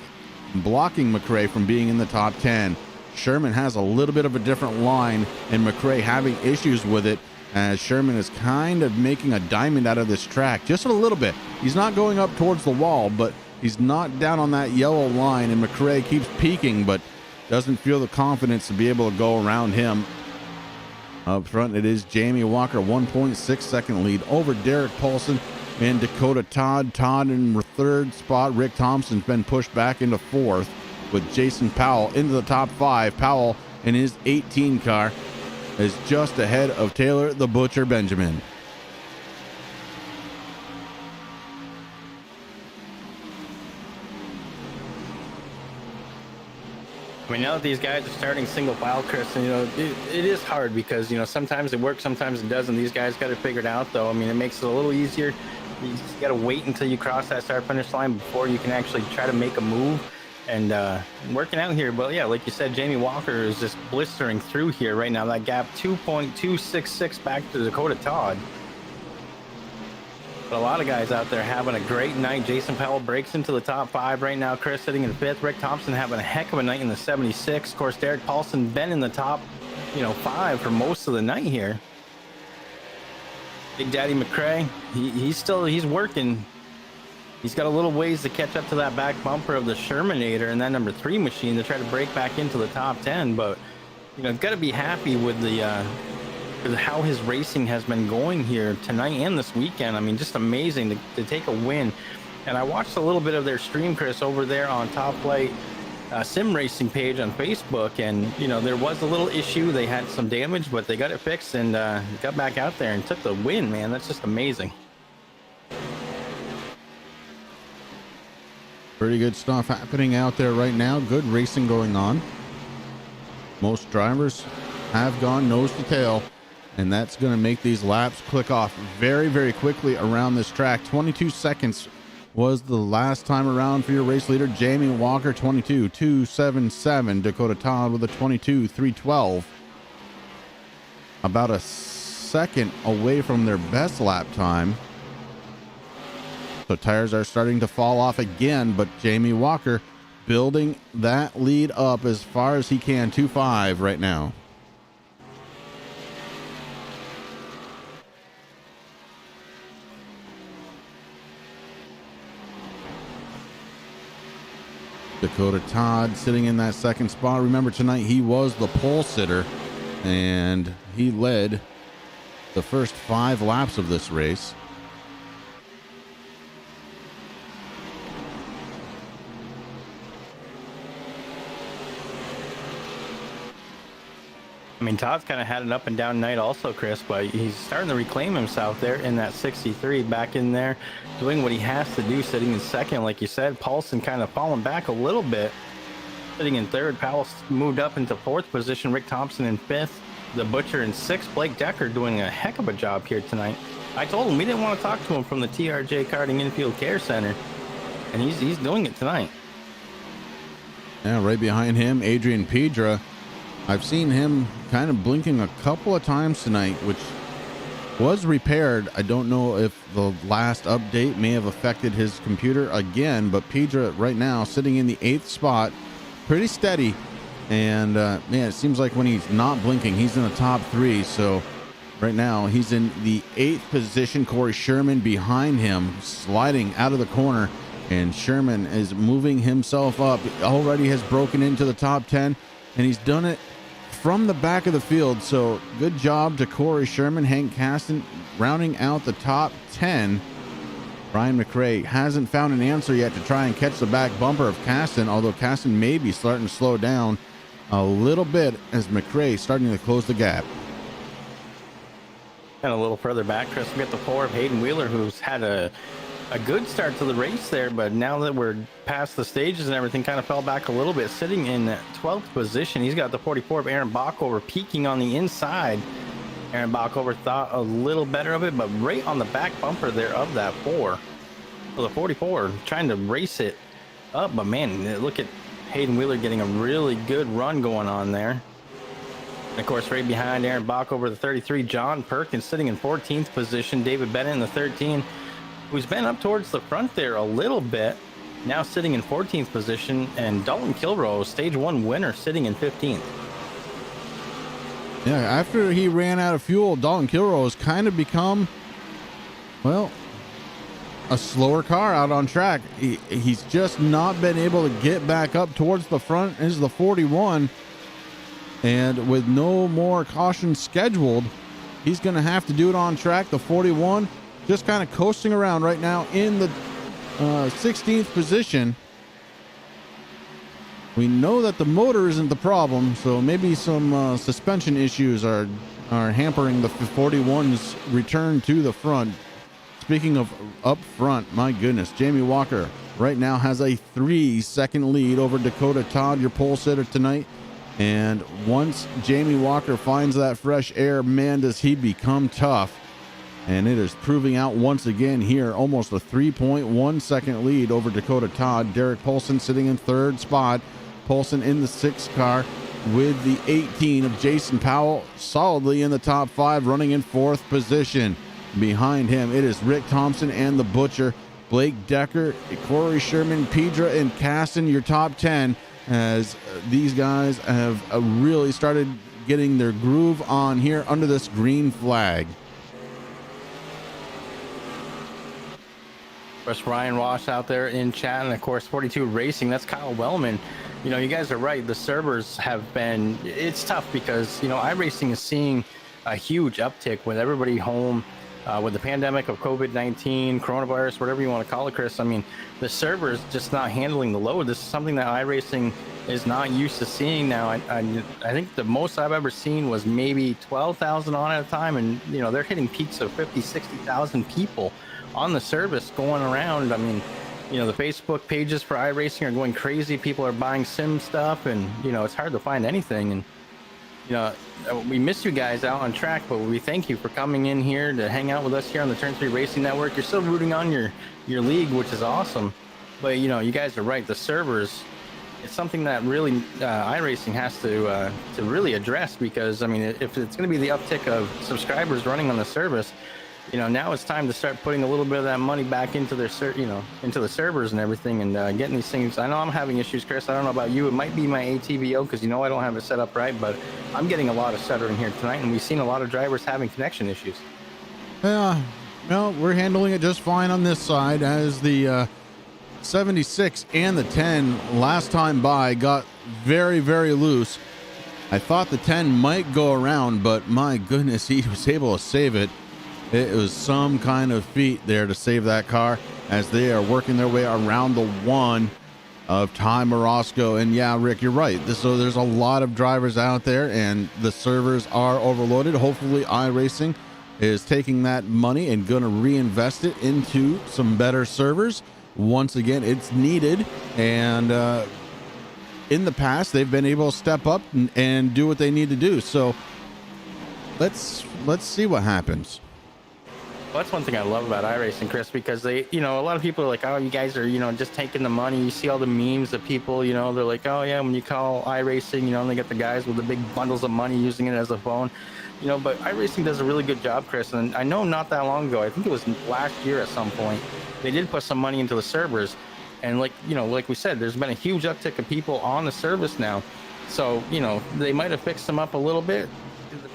blocking McRae from being in the top 10. Sherman has a little bit of a different line, and McRae having issues with it, as Sherman is kind of making a diamond out of this track just a little bit. He's not going up towards the wall, but he's not down on that yellow line, and McRae keeps peaking but doesn't feel the confidence to be able to go around him. Up front, it is Jamie Walker, 1.6 second lead over Derek Paulson and Dakota Todd. Todd in the 3rd spot. Rick Thompson's been pushed back into 4th with Jason Powell into the top 5. Powell in his 18 car is just ahead of Taylor the Butcher Benjamin. I mean, now that these guys are starting single file, Chris, and, it is hard because, sometimes it works, sometimes it doesn't. These guys got it figured out, though. I mean, it makes it a little easier. You just got to wait until you cross that start-finish line before you can actually try to make a move. And working out here, but yeah, like you said, Jamie Walker is just blistering through here right now. That gap 2.266 back to Dakota Todd. But a lot of guys out there having a great night. Jason Powell breaks into the top 5 right now. Chris sitting in 5th. Rick Thompson having a heck of a night in the 76. Of course, Derek Paulson been in the top, 5 for most of the night here. Big Daddy McRae, he's working. He's got a little ways to catch up to that back bumper of the Shermanator and that number 3 machine to try to break back into the top 10. But, got to be happy with with how his racing has been going here tonight and this weekend. I mean, just amazing to take a win. And I watched a little bit of their stream, Chris, over there on Top Flight Sim Racing page on Facebook. And, there was a little issue. They had some damage, but they got it fixed and got back out there and took the win, man. That's just amazing. Pretty good stuff happening out there right now. Good racing going on. Most drivers have gone nose to tail, and that's going to make these laps click off very, very quickly around this track. 22 seconds was the last time around for your race leader, Jamie Walker, 22.277. Dakota Todd with a 22.312. About a second away from their best lap time. So tires are starting to fall off again, but Jamie Walker building that lead up as far as he can, 2.5 right now. Dakota Todd sitting in that 2nd spot. Remember, tonight he was the pole sitter, and he led the first 5 laps of this race. I mean, Todd's kind of had an up and down night also, Chris, but he's starting to reclaim himself there in that 63, back in there, doing what he has to do, sitting in 2nd. Like you said, Paulson kind of falling back a little bit, sitting in 3rd. Powell moved up into 4th position. Rick Thompson in 5th. the Butcher in 6th. Blake Decker doing a heck of a job here tonight. I told him we didn't want to talk to him from the TRJ Karting Infield Care Center, and he's doing it tonight. Yeah, right behind him, Adrian Pedra. I've seen him kind of blinking a couple of times tonight, which was repaired. I don't know if the last update may have affected his computer again, but Pedra right now sitting in the 8th spot, pretty steady. And man, it seems like when he's not blinking, he's in the top 3. So right now he's in the 8th position. Corey Sherman behind him, sliding out of the corner, and Sherman is moving himself up. Already has broken into the top 10, and he's done it from the back of the field. So good job to Corey Sherman. Hank Caston rounding out the top 10. Brian McRae hasn't found an answer yet to try and catch the back bumper of Caston, although Caston may be starting to slow down a little bit as McRae starting to close the gap. And a little further back, Chris, we got the 4 of Hayden Wheeler, who's had a good start to the race there, but now that we're past the stages and everything, kind of fell back a little bit, sitting in 12th position. He's got the 44 of Aaron Bockover peeking on the inside. Aaron Bockover thought a little better of it, but right on the back bumper there of that 4. So the 44 trying to race it up, but man, look at Hayden Wheeler getting a really good run going on there. And of course, right behind Aaron Bockover, the 33, John Perkins sitting in 14th position. David Bennett in the 13, who's been up towards the front there a little bit, now sitting in 14th position. And Dalton Kilroe, stage 1 winner, sitting in 15th. Yeah, after he ran out of fuel, Dalton Kilroe has kind of become, well, a slower car out on track. He's just not been able to get back up towards the front. This is the 41. And with no more caution scheduled, he's going to have to do it on track. The 41 just kind of coasting around right now in the 16th position. We know that the motor isn't the problem, so maybe some suspension issues are hampering the 41's return to the front. Speaking of up front, my goodness, Jamie Walker right now has a 3-second lead over Dakota Todd, your pole sitter tonight. And once Jamie Walker finds that fresh air, man, does he become tough. And it is proving out once again here, almost a 3.1 second lead over Dakota Todd. Derek Polson sitting in 3rd spot. Polson in the 6th car with the 18 of Jason Powell solidly in the top 5, running in 4th position. Behind him, it is Rick Thompson and the Butcher, Blake Decker, Corey Sherman, Pedra, and Caston, your top 10, as these guys have really started getting their groove on here under this green flag. Of course, Ryan Ross out there in chat, and of course 42 Racing, that's Kyle Wellman. You know, you guys are right, the servers have been, it's tough because, you know, iRacing is seeing a huge uptick with everybody home, with the pandemic of COVID-19, coronavirus, whatever you want to call it, Chris. I mean, the server's just not handling the load. This is something that iRacing is not used to seeing now. I think the most I've ever seen was maybe 12,000 on at a time, and you know, they're hitting peaks of 50, 60,000 people on the service going around. I mean, you know, the Facebook pages for iRacing are going crazy. People are buying sim stuff, and you know, it's hard to find anything. And you know, we miss you guys out on track, but we thank you for coming in here to hang out with us here on the Turn 3 Racing Network. You're still rooting on your league, which is awesome. But you know, you guys are right. The servers, it's something that really iRacing has to really address, because I mean, if it's going to be the uptick of subscribers running on the service, you know, now it's time to start putting a little bit of that money back into their into the servers and everything, and getting these things. I know I'm having issues, Chris. I don't know about you. It might be my ATVO, because you know I don't have it set up right, but I'm getting a lot of stuttering here tonight, and we've seen a lot of drivers having connection issues. Yeah, no, we're handling it just fine on this side, as the 76 and the 10 last time by got very, very loose. I thought the 10 might go around, but my goodness, he was able to save it. It was some kind of feat there to save that car, as they are working their way around the 1 of Ty Morosco. And yeah, Rick, you're right. So there's a lot of drivers out there, and the servers are overloaded. Hopefully iRacing is taking that money and going to reinvest it into some better servers. Once again, it's needed, and in the past they've been able to step up and do what they need to do. So let's see what happens. Well, that's one thing I love about iRacing, Chris, because they, a lot of people are like, oh, you guys are, just taking the money. You see all the memes of people, they're like, oh yeah, when you call iRacing, they get the guys with the big bundles of money using it as a phone, but iRacing does a really good job, Chris. And I know not that long ago, I think it was last year at some point, they did put some money into the servers. And like we said, there's been a huge uptick of people on the service now. So, they might have fixed them up a little bit.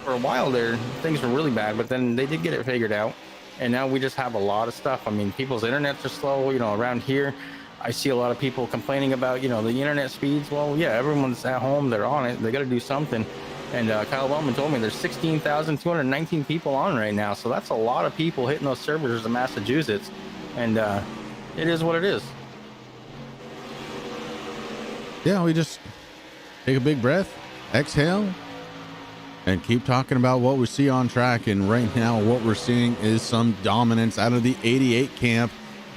For a while there, things were really bad, but then they did get it figured out. And now we just have a lot of stuff. I mean, people's internets are slow, around here. I see a lot of people complaining about, the internet speeds. Well, yeah, everyone's at home. They're on it. They got to do something. And Kyle Wellman told me there's 16,219 people on right now. So that's a lot of people hitting those servers in Massachusetts. And it is what it is. Yeah, we just take a big breath, exhale, and keep talking about what we see on track. And right now, what we're seeing is some dominance out of the 88 camp.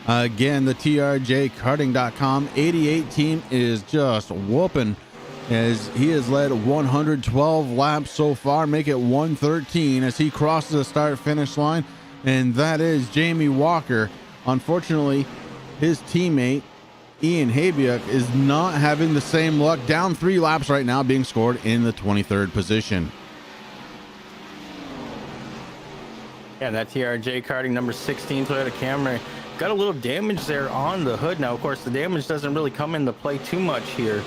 Again, the TRJKarting.com 88 team is just whooping as he has led 112 laps so far, make it 113 as he crosses the start-finish line. And that is Jamie Walker. Unfortunately, his teammate, Ian Habiuk, is not having the same luck. Down 3 laps right now, being scored in the 23rd position. Yeah, that TRJ Karting number 16 Toyota Camry got a little damage there on the hood. Now, of course, the damage doesn't really come into play too much here.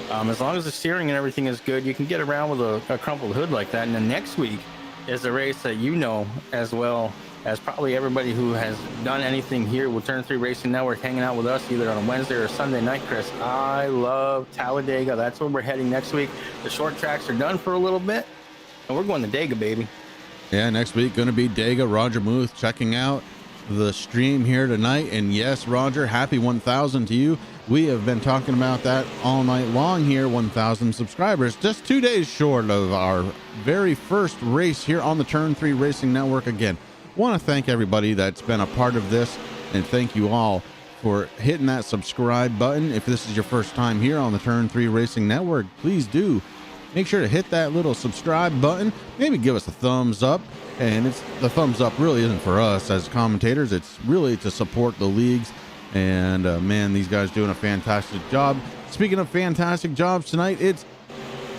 As long as the steering and everything is good, you can get around with a crumpled hood like that. And then next week is a race that as well as probably everybody who has done anything here with Turn 3 Racing Network, hanging out with us either on a Wednesday or Sunday night, Chris. I love Talladega. That's where we're heading next week. The short tracks are done for a little bit, and we're going to Dega, baby. Yeah, next week going to be Dega. Roger Muth checking out the stream here tonight. And yes, Roger, happy 1,000 to you. We have been talking about that all night long here. 1,000 subscribers, just 2 days short of our very first race here on the Turn 3 Racing Network. Again, want to thank everybody that's been a part of this, and thank you all for hitting that subscribe button. If this is your first time here on the Turn 3 Racing Network, please do make sure to hit that little subscribe button. Maybe give us a thumbs up. And the thumbs up really isn't for us as commentators. It's really to support the leagues. And man, these guys doing a fantastic job. Speaking of fantastic jobs tonight, it's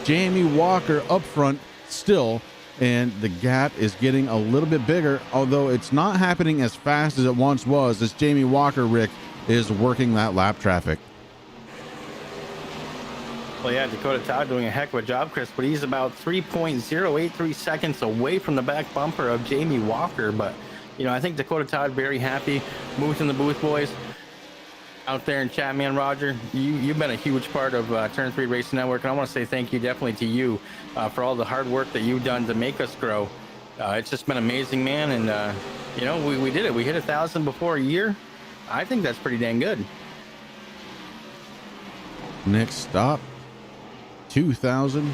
Jamie Walker up front still. And the gap is getting a little bit bigger, although it's not happening as fast as it once was, as Jamie Walker, Rick, is working that lap traffic. Well, yeah, Dakota Todd doing a heck of a job, Chris, but he's about 3.083 seconds away from the back bumper of Jamie Walker. But, I think Dakota Todd very happy. Moved in the booth, boys. Out there in chat, man, Roger, you've been a huge part of Turn 3 Racing Network, and I want to say thank you definitely to you for all the hard work that you've done to make us grow. It's just been amazing, man, and, we did it. We hit 1,000 before a year. I think that's pretty dang good. Next stop, 2,000,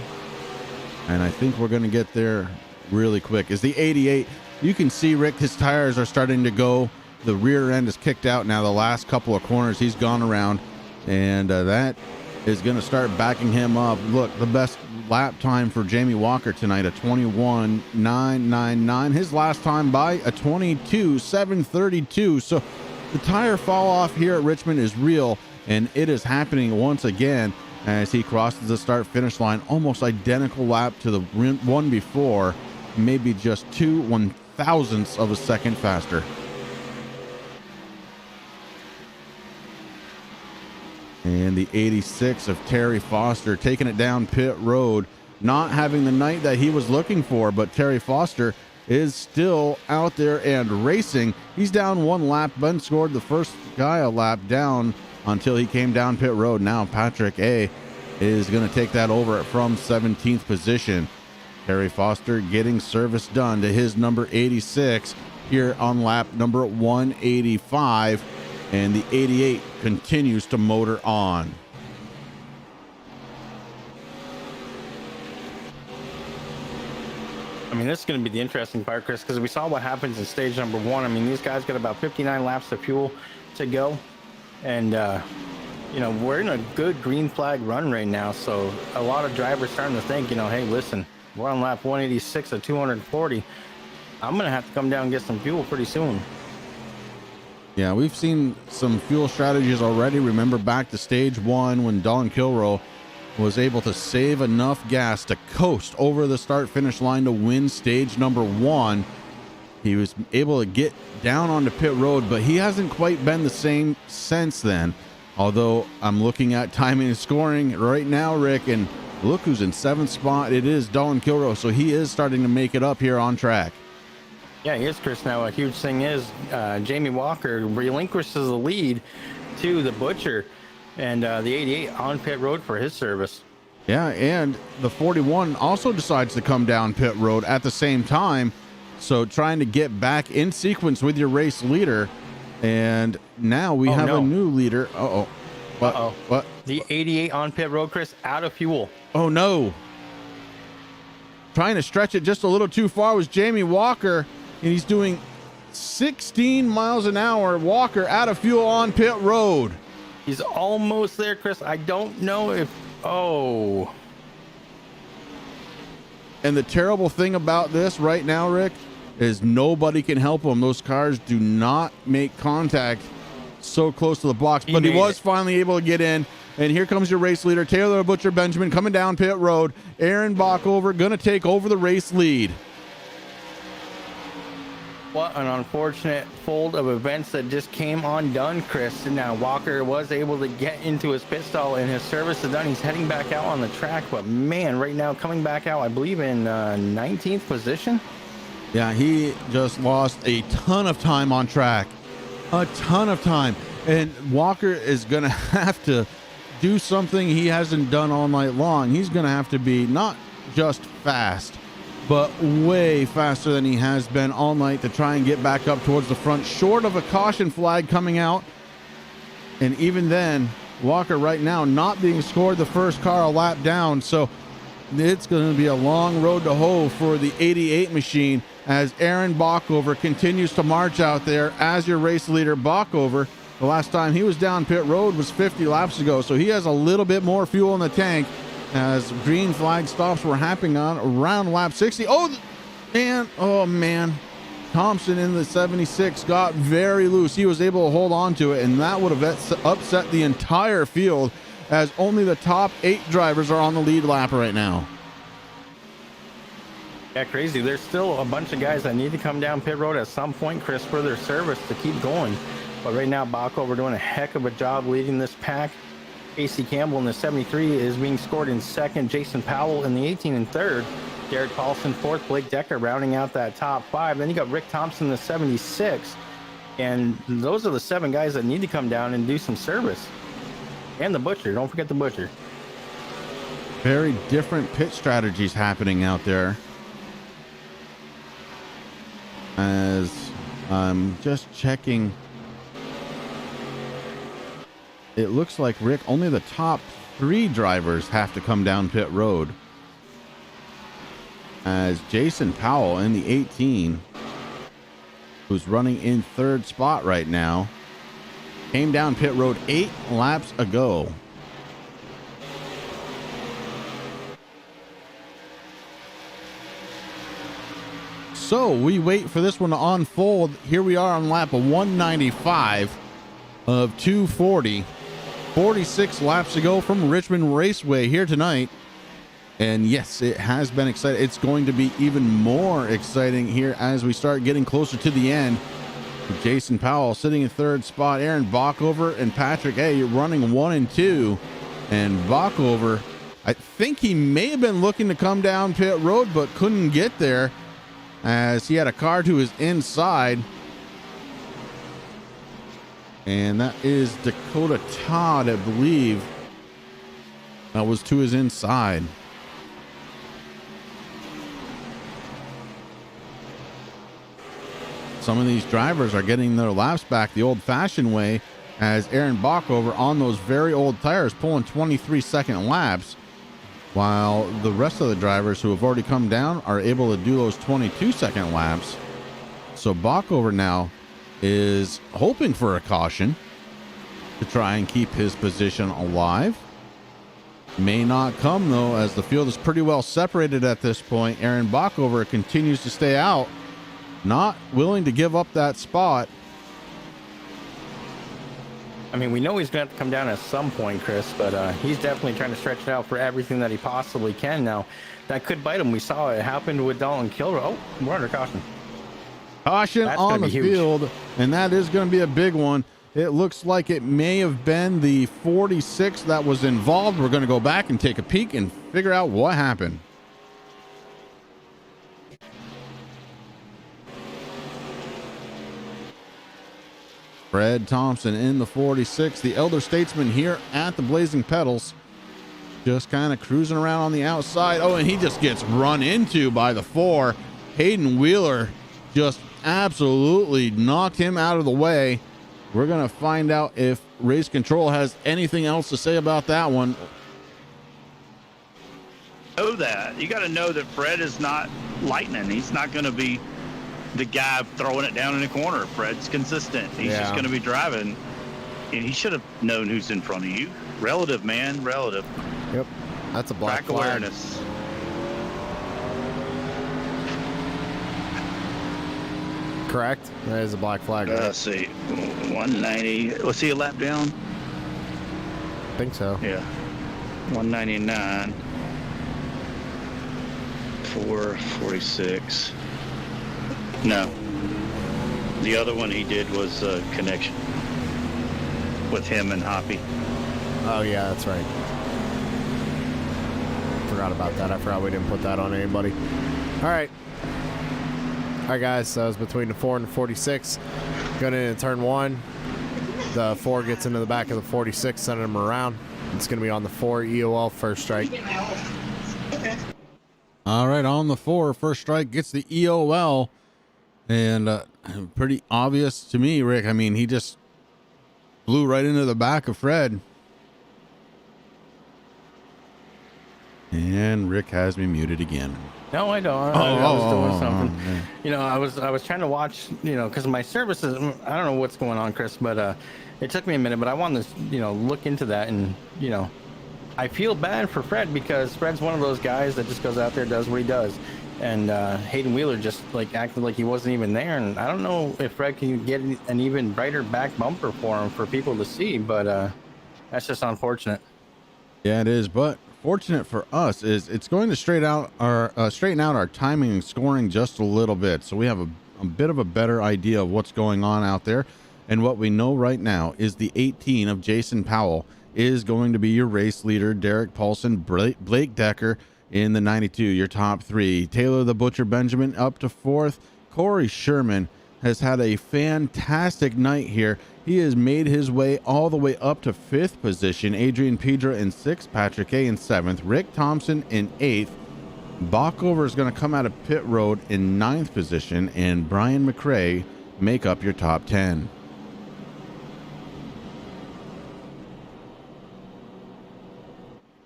and I think we're going to get there really quick. Is the 88. You can see, Rick, his tires are starting to go. The rear end is kicked out now. The last couple of corners he's gone around, and that is going to start backing him up. Look, the best lap time for Jamie Walker tonight, a 21.999. His last time by a 22.732. So the tire fall off here at Richmond is real, and it is happening once again as he crosses the start-finish line. Almost identical lap to the one before, maybe just 2/1000ths of a second faster. And the 86 of Terry Foster taking it down pit road, not having the night that he was looking for, but Terry Foster is still out there and racing. He's down 1 lap, Ben scored the first guy a lap down until he came down pit road. Now Patrick A is going to take that over from 17th position. Terry Foster getting service done to his number 86 here on lap number 185, and the 88 continues to motor on. I mean, this is going to be the interesting part, Chris, because we saw what happens in stage number 1. I mean, these guys got about 59 laps of fuel to go. And, we're in a good green flag run right now. So a lot of drivers starting to think, hey, listen, We're on lap 186 of 240. I'm going to have to come down and get some fuel pretty soon. Yeah, we've seen some fuel strategies already. Remember back to stage 1 when Don Kilroe was able to save enough gas to coast over the start finish line to win stage number 1. He was able to get down onto pit road, but he hasn't quite been the same since then. Although I'm looking at timing and scoring right now, Rick, and look who's in 7th spot. It is Don Kilroe, so he is starting to make it up here on track. Yeah, he is, Chris. Now, a huge thing is Jamie Walker relinquishes the lead to the Butcher and the 88 on pit road for his service. Yeah, and the 41 also decides to come down pit road at the same time. So trying to get back in sequence with your race leader. And now we have a new leader. What? The 88 on pit road, Chris, out of fuel. Oh, no. Trying to stretch it just a little too far was Jamie Walker. And he's doing 16 miles an hour. Walker out of fuel on pit road. He's almost there, Chris. I don't know if... Oh. And the terrible thing about this right now, Rick, is nobody can help him. Those cars do not make contact so close to the blocks. But he was finally able to get in. And here comes your race leader, Taylor Butcher Benjamin, coming down pit road. Aaron Bockover going to take over the race lead. What an unfortunate fold of events that just came undone, Chris. And now Walker was able to get into his pit stall and his service is done. He's heading back out on the track. But man, right now coming back out, I believe in 19th position. Yeah, he just lost a ton of time on track. A ton of time. And Walker is going to have to do something he hasn't done all night long. He's going to have to be not just fast, but way faster than he has been all night to try and get back up towards the front, short of a caution flag coming out. And even then, Walker right now not being scored the first car a lap down. So it's going to be a long road to hoe for the 88 machine as Aaron Bockover continues to march out there as your race leader. Bockover, the last time he was down pit road was 50 laps ago. So he has a little bit more fuel in the tank as green flag stops were happening on around lap 60. Oh man, Thompson in the 76 got very loose. He was able to hold on to it, and that would have upset the entire field as only the top 8 drivers are on the lead lap right now. Yeah, crazy. There's still a bunch of guys that need to come down pit road at some point, Chris, for their service to keep going. But right now, Bockover doing a heck of a job leading this pack. AC Campbell in the 73 is being scored in 2nd. Jason Powell in the 18 in 3rd. Derek Paulson 4th. Blake Decker rounding out that top 5. Then you got Rick Thompson in the 76. And those are the 7 guys that need to come down and do some service. And the Butcher. Don't forget the Butcher. Very different pit strategies happening out there. As I'm just checking, it looks like, Rick, only the top 3 drivers have to come down pit road. As Jason Powell in the 18, who's running in 3rd spot right now, came down pit road 8 laps ago. So we wait for this one to unfold. Here we are on lap 195 of 240. 46 laps ago from Richmond Raceway here tonight. And yes, it has been exciting. It's going to be even more exciting here as we start getting closer to the end. Jason Powell sitting in 3rd spot. Aaron Bockover and Patrick, you're running 1 and 2. And Bockover, I think he may have been looking to come down pit road, but couldn't get there as he had a car to his inside. And that is Dakota Todd, I believe. That was to his inside. Some of these drivers are getting their laps back the old-fashioned way, as Aaron Bockover on those very old tires pulling 23-second laps, while the rest of the drivers who have already come down are able to do those 22-second laps. So Bockover now is hoping for a caution to try and keep his position alive. may not come, though, as the field is pretty well separated at this point. Aaron Bockover continues to stay out, not willing to give up that spot. I mean, we know he's going to have to come down at some point, Chris, but he's definitely trying to stretch it out for everything that he possibly can. Now, that could bite him. We saw it happen with Dalton Kilroy. Oh, we're under caution. Caution That's on gonna the be huge. field, and that is going to be a big one. It looks like it may have been the 46 that was involved. We're going to go back and take a peek and figure out what happened. Fred Thompson in the 46, the elder statesman here at the Blazing Pedals, just kind of cruising around on the outside. Oh, and he just gets run into by the 4. Hayden Wheeler just absolutely knocked him out of the way. We're going to find out if Race Control has anything else to say about that one. Know that. You got to know that Fred is not lightning. He's not going to be the guy throwing it down in the corner. Fred's consistent. He's just going to be driving. And he should have known who's in front of you. Relative, man. Relative. Yep. That's a black Track flag. awareness. Correct. That is a black flag. Right? Let's see. 190. Was he a lap down? I think so. Yeah. 199. 446. No. The other one he did was a connection with him and Hoppy. Oh, yeah, that's right. Forgot about that. I forgot we didn't put that on anybody. All right. All right, guys. So it was between the 4 and the 46. Going into turn 1. The 4 gets into the back of the 46, sending him around. It's going to be on the 4 EOL first strike. All right, on the 4, first strike gets the EOL. And pretty obvious to me, Rick. I mean, he just flew right into the back of Fred. And Rick has me muted again. No, I don't. I was doing something. Yeah. You know, I was trying to watch, you know, because my services, I don't know what's going on, Chris, but it took me a minute, but I wanted to, you know, look into that. And, you know, I feel bad for Fred because Fred's one of those guys that just goes out there, does what he does. And Hayden Wheeler just like acted like he wasn't even there. And I don't know if Fred can get an even brighter back bumper for him for people to see, but that's just unfortunate. Yeah, it is. But fortunate for us is it's going to straighten out our timing and scoring just a little bit. So we have a bit of a better idea of what's going on out there. And what we know right now is the 18 of Jason Powell is going to be your race leader. Derek Paulson, Blake Decker in the 92, your top 3. Taylor the Butcher Benjamin up to 4th. Corey Sherman has had a fantastic night here. He has made his way all the way up to 5th position. Adrian Pedra in 6th, Patrick A in 7th, Rick Thompson in 8th. Bockover is going to come out of pit road in 9th position, and Brian McRae make up your top 10.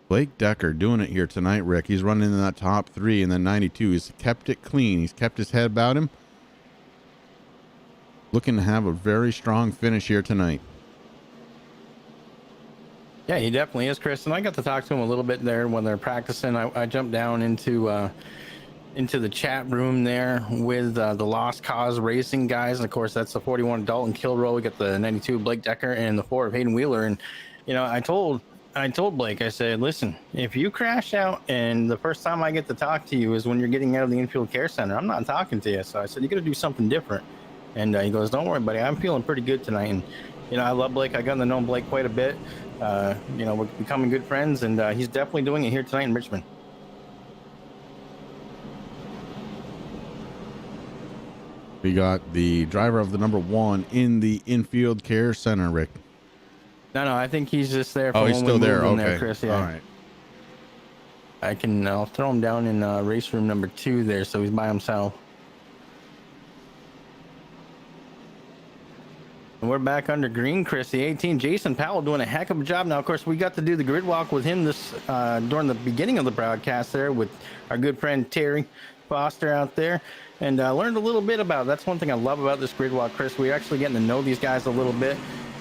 Blake Decker doing it here tonight, Rick. He's running in that top 3 in the 92. He's kept it clean. He's kept his head about him. Looking to have a very strong finish here tonight. Yeah, he definitely is, Chris. And I got to talk to him a little bit there when they're practicing. I jumped down into the chat room there with the Lost Cause Racing guys. And of course, that's the 41 Dalton Kilroy. We got the 92 Blake Decker and the 4 of Hayden Wheeler. And, you know, I told Blake, I said, listen, if you crash out and the first time I get to talk to you is when you're getting out of the infield care center, I'm not talking to you. So I said, you got to do something different. And he goes, don't worry, buddy. I'm feeling pretty good tonight. And, you know, I love Blake. I got to know Blake quite a bit. You know, we're becoming good friends, and he's definitely doing it here tonight in Richmond. We got the driver of the number 1 in the infield care center, Rick. No, I think he's just there. Oh, he's still there. Okay, there, Chris. Yeah. All right. I'll throw him down in race room number 2 there, so he's by himself. And we're back under green, Chris. The 18, Jason Powell, doing a heck of a job. Now, of course, we got to do the grid walk with him this during the beginning of the broadcast there with our good friend Terry Foster out there, and learned a little bit about it. That's one thing I love about this grid walk, Chris. We're actually getting to know these guys a little bit.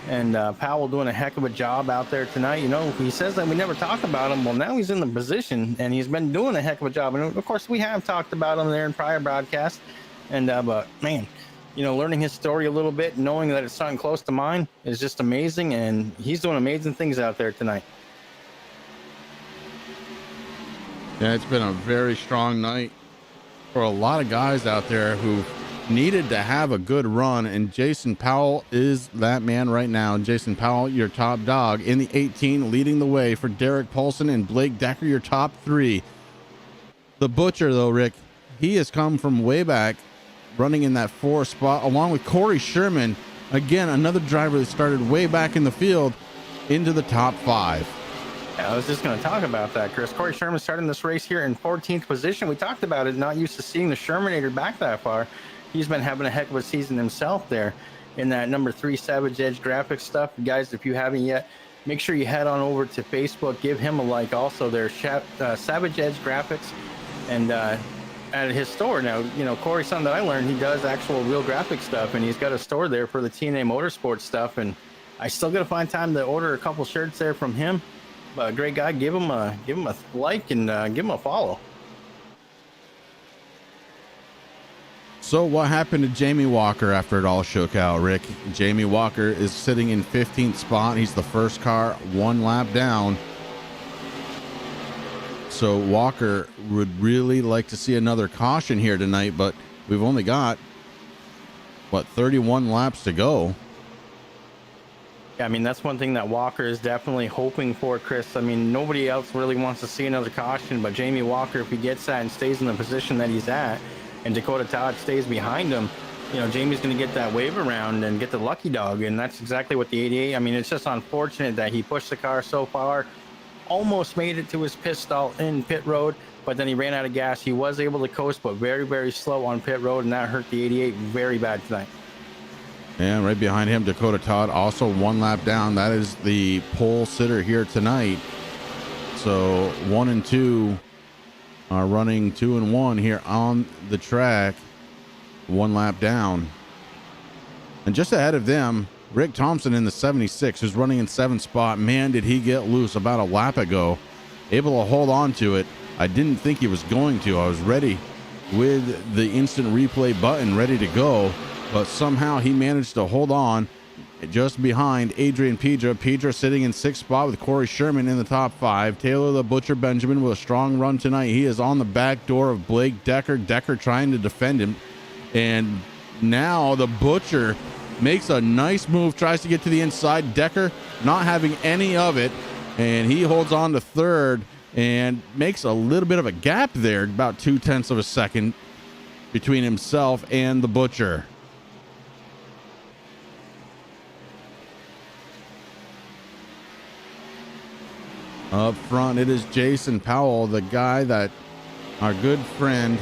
And Powell doing a heck of a job out there tonight. You know, he says that we never talk about him. Well, now he's in the position, and he's been doing a heck of a job. And of course, we have talked about him there in prior broadcasts. And but man, you know, learning his story a little bit, knowing that it's something close to mine, is just amazing. And he's doing amazing things out there tonight. Yeah, it's been a very strong night for a lot of guys out there who needed to have a good run, and Jason Powell is that man right now. Jason Powell, your top dog in the 18, leading the way for Derek Paulson and Blake Decker, your top 3. The Butcher, though, Rick, he has come from way back, running in that 4 spot, along with Corey Sherman, again, another driver that started way back in the field, into the top 5. Yeah, I was just going to talk about that, Chris. Corey Sherman starting this race here in 14th position. We talked about it, not used to seeing the Shermanator back that far. He's been having a heck of a season himself there in that number 3 Savage Edge graphics stuff. Guys, if you haven't yet, make sure you head on over to Facebook. Give him a like also there, Savage Edge graphics. And at his store now, you know, Corey, something that I learned, he does actual real graphic stuff, and he's got a store there for the TNA Motorsports stuff. And I still got to find time to order a couple shirts there from him. But great guy. Give him a like and give him a follow. So what happened to Jamie Walker after it all shook out, Rick? Jamie Walker is sitting in 15th spot. He's the first car 1 lap down. So Walker would really like to see another caution here tonight, but we've only got, 31 laps to go. Yeah, I mean, that's one thing that Walker is definitely hoping for, Chris. I mean, nobody else really wants to see another caution, but Jamie Walker, if he gets that and stays in the position that he's at, and Dakota Todd stays behind him, you know, Jamie's going to get that wave around and get the lucky dog, and that's exactly what the 88. I mean, it's just unfortunate that he pushed the car so far, almost made it to his pit stall in pit road, but then he ran out of gas. He was able to coast, but very, very slow on pit road, and that hurt the 88 very bad tonight. And right behind him, Dakota Todd, also 1 lap down. That is the pole sitter here tonight. So 1 and 2 are running 2 and 1 here on the track, 1 lap down. And just ahead of them, Rick Thompson in the 76, who's running in 7th spot. Man, did he get loose about a lap ago. Able to hold on to it. I didn't think he was going to. I was ready with the instant replay button ready to go, but somehow he managed to hold on just behind Adrian Pedra. Pedra sitting in 6th spot with Corey Sherman in the top 5. Taylor the Butcher Benjamin with a strong run tonight. He is on the back door of Blake Decker. Decker trying to defend him. And now the Butcher makes a nice move, tries to get to the inside. Decker not having any of it, and he holds on to 3rd and makes a little bit of a gap there, about 0.2 of a second between himself and the Butcher. Up front, it is Jason Powell, the guy that our good friend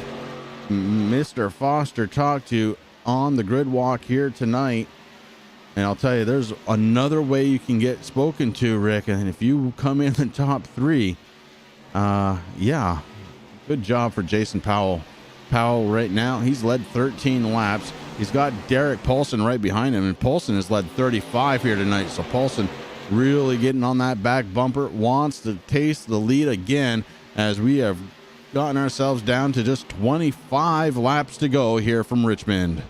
Mr. Foster talked to on the grid walk here tonight. And I'll tell you, there's another way you can get spoken to, Rick. And if you come in the top 3, yeah, good job for Jason Powell. Powell right now, he's led 13 laps. He's got Derek Paulson right behind him, and Paulson has led 35 here tonight. So Paulson really getting on that back bumper, wants to taste the lead again, as we have gotten ourselves down to just 25 laps to go here from Richmond.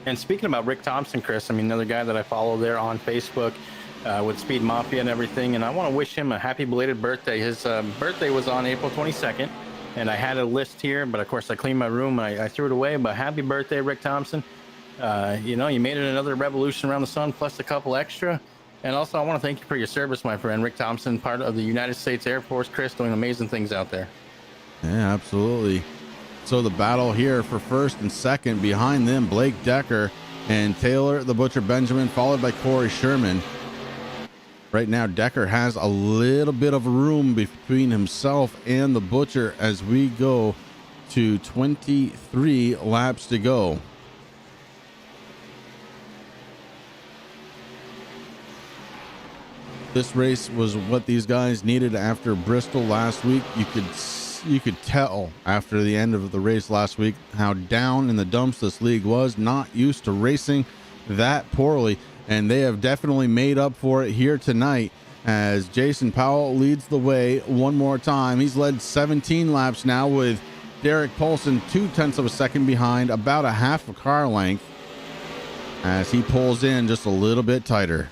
And speaking about Rick Thompson, Chris, I mean, another guy that I follow there on Facebook with Speed Mafia and everything, and I want to wish him a happy belated birthday. His birthday was on April 22nd, and I had a list here, but of course I cleaned my room and I threw it away. But happy birthday, Rick Thompson. You know, you made it another revolution around the sun, plus a couple extra. And also, I want to thank you for your service, my friend. Rick Thompson, part of the United States Air Force. Chris, doing amazing things out there. Yeah, absolutely. So the battle here for 1st and 2nd, behind them, Blake Decker and Taylor the Butcher Benjamin, followed by Corey Sherman. Right now, Decker has a little bit of room between himself and the Butcher as we go to 23 laps to go. This race was what these guys needed after Bristol last week. You could tell after the end of the race last week how down in the dumps this league was, not used to racing that poorly, and they have definitely made up for it here tonight as Jason Powell leads the way one more time. He's led 17 laps now with Derek Paulson 0.2 of a second behind, about a half a car length, as he pulls in just a little bit tighter.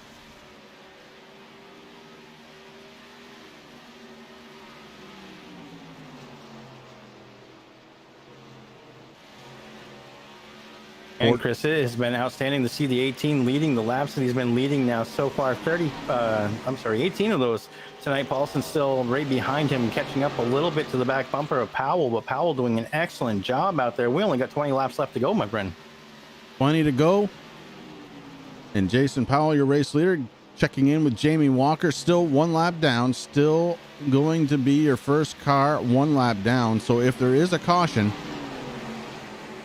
And Chris, it has been outstanding to see the 18 leading the laps that he's been leading now so far. 18 of those tonight. Paulson's still right behind him, catching up a little bit to the back bumper of Powell, but Powell doing an excellent job out there. We only got 20 laps left to go, my friend. 20 to go. And Jason Powell, your race leader, checking in with Jamie Walker, still 1 lap down, still going to be your first car 1 lap down. So if there is a caution,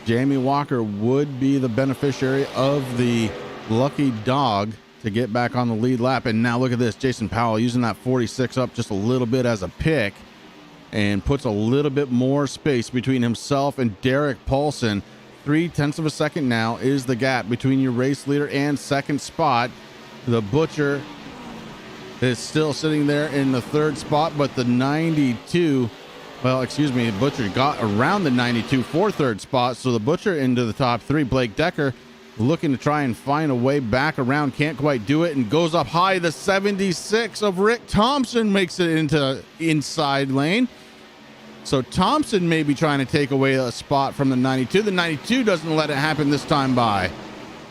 Jamie Walker would be the beneficiary of the lucky dog to get back on the lead lap. And now look at this, Jason Powell using that 46 up just a little bit as a pick and puts a little bit more space between himself and Derek Paulson. 0.3 of a second now is the gap between your race leader and second spot. The Butcher is still sitting there in the 3rd spot, but the 92, the Butcher got around the 92 for 3rd spot, so the Butcher into the top 3. Blake Decker looking to try and find a way back around, can't quite do it, and goes up high. The 76 of Rick Thompson makes it into inside lane. So Thompson may be trying to take away a spot from the 92. The 92 doesn't let it happen this time by.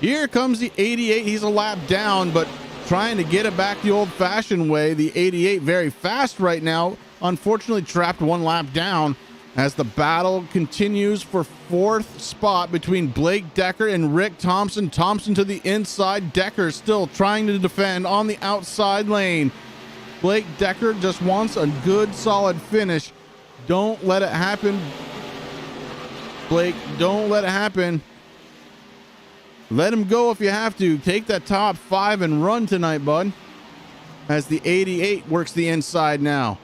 Here comes the 88. He's a lap down, but trying to get it back the old-fashioned way. The 88 very fast right now. Unfortunately trapped 1 lap down as the battle continues for 4th spot between Blake Decker and Rick Thompson. Thompson to the inside. Decker still trying to defend on the outside lane. Blake Decker just wants a good solid finish. Don't let it happen. Blake, don't let it happen. Let him go if you have to. Take that top 5 and run tonight, bud. As the 88 works the inside now.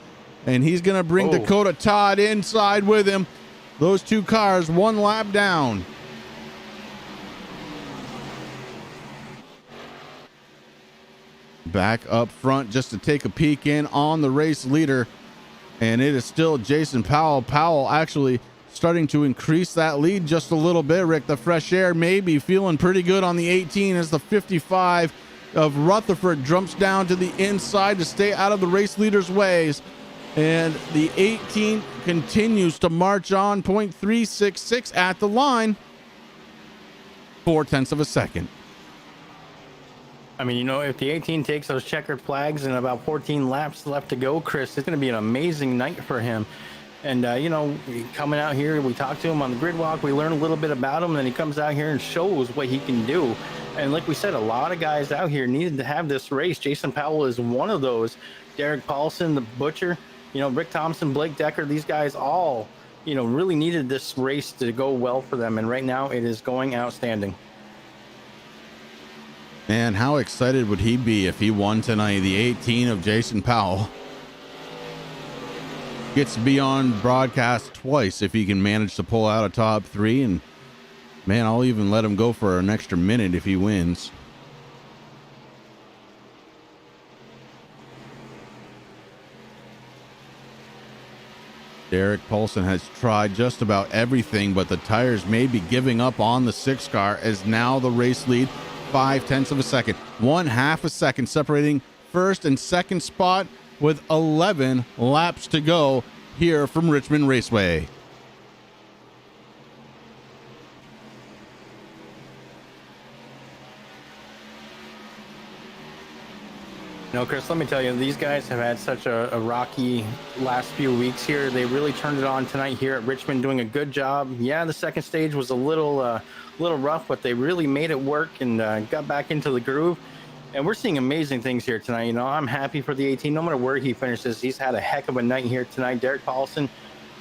And he's going to bring Dakota Todd inside with him. Those 2 cars 1 lap down. Back up front just to take a peek in on the race leader. And it is still Jason Powell. Powell actually starting to increase that lead just a little bit. Rick, the fresh air maybe feeling pretty good on the 18 as the 55 of Rutherford jumps down to the inside to stay out of the race leader's ways. And the 18 continues to march on. 0.366 at the line. 0.4 of a second. I mean, if the 18 takes those checkered flags and about 14 laps left to go, Chris, it's going to be an amazing night for him. And, coming out here, we talked to him on the grid walk. We learn a little bit about him, and then he comes out here and shows what he can do. And like we said, a lot of guys out here needed to have this race. Jason Powell is one of those. Derek Paulson, the Butcher, Rick Thompson, Blake Decker, these guys all, really needed this race to go well for them. And right now it is going outstanding. Man, how excited would he be if he won tonight? The 18 of Jason Powell gets to be on broadcast twice if he can manage to pull out a top 3. And man, I'll even let him go for an extra minute if he wins. Derek Paulson has tried just about everything, but the tires may be giving up on the 6 car as now the race lead 0.5 of a second, 1/2 a second separating first and second spot with 11 laps to go here from Richmond Raceway. Chris, let me tell you, these guys have had such a rocky last few weeks here. They really turned it on tonight here at Richmond, doing a good job. Yeah, the second stage was a little rough, but they really made it work and got back into the groove. And we're seeing amazing things here tonight. I'm happy for the 18, no matter where he finishes. He's had a heck of a night here tonight. Derek Paulson,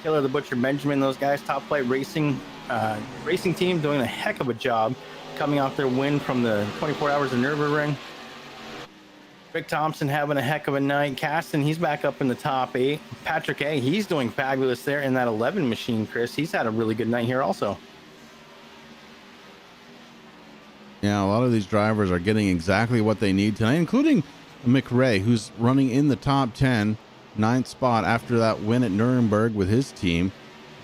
Killer the Butcher Benjamin, those guys, Top Flight Racing team doing a heck of a job coming off their win from the 24 Hours of Nürburgring. Rick Thompson having a heck of a night. Caston, he's back up in the top 8. Patrick A, he's doing fabulous there in that 11 machine, Chris. He's had a really good night here also. Yeah, a lot of these drivers are getting exactly what they need tonight, including McRae, who's running in the top 10, 9th spot after that win at Nuremberg with his team.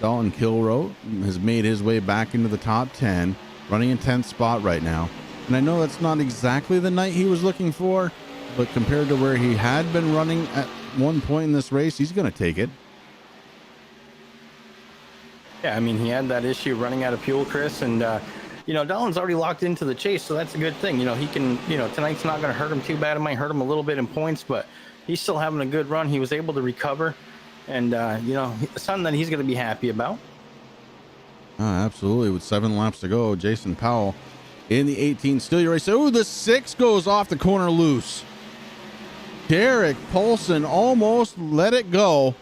Dalton Kilroe has made his way back into the top 10, running in 10th spot right now. And I know that's not exactly the night he was looking for, but compared to where he had been running at one point in this race, he's going to take it. Yeah, I mean, he had that issue running out of fuel, Chris, and Dalton's already locked into the chase, so that's a good thing. He can, tonight's not going to hurt him too bad. It might hurt him a little bit in points, but he's still having a good run. He was able to recover, and something that he's going to be happy about. Absolutely. With 7 laps to go, Jason Powell in the 18 still your race. Oh, the 6 goes off the corner loose. Derek Poulsen almost let it go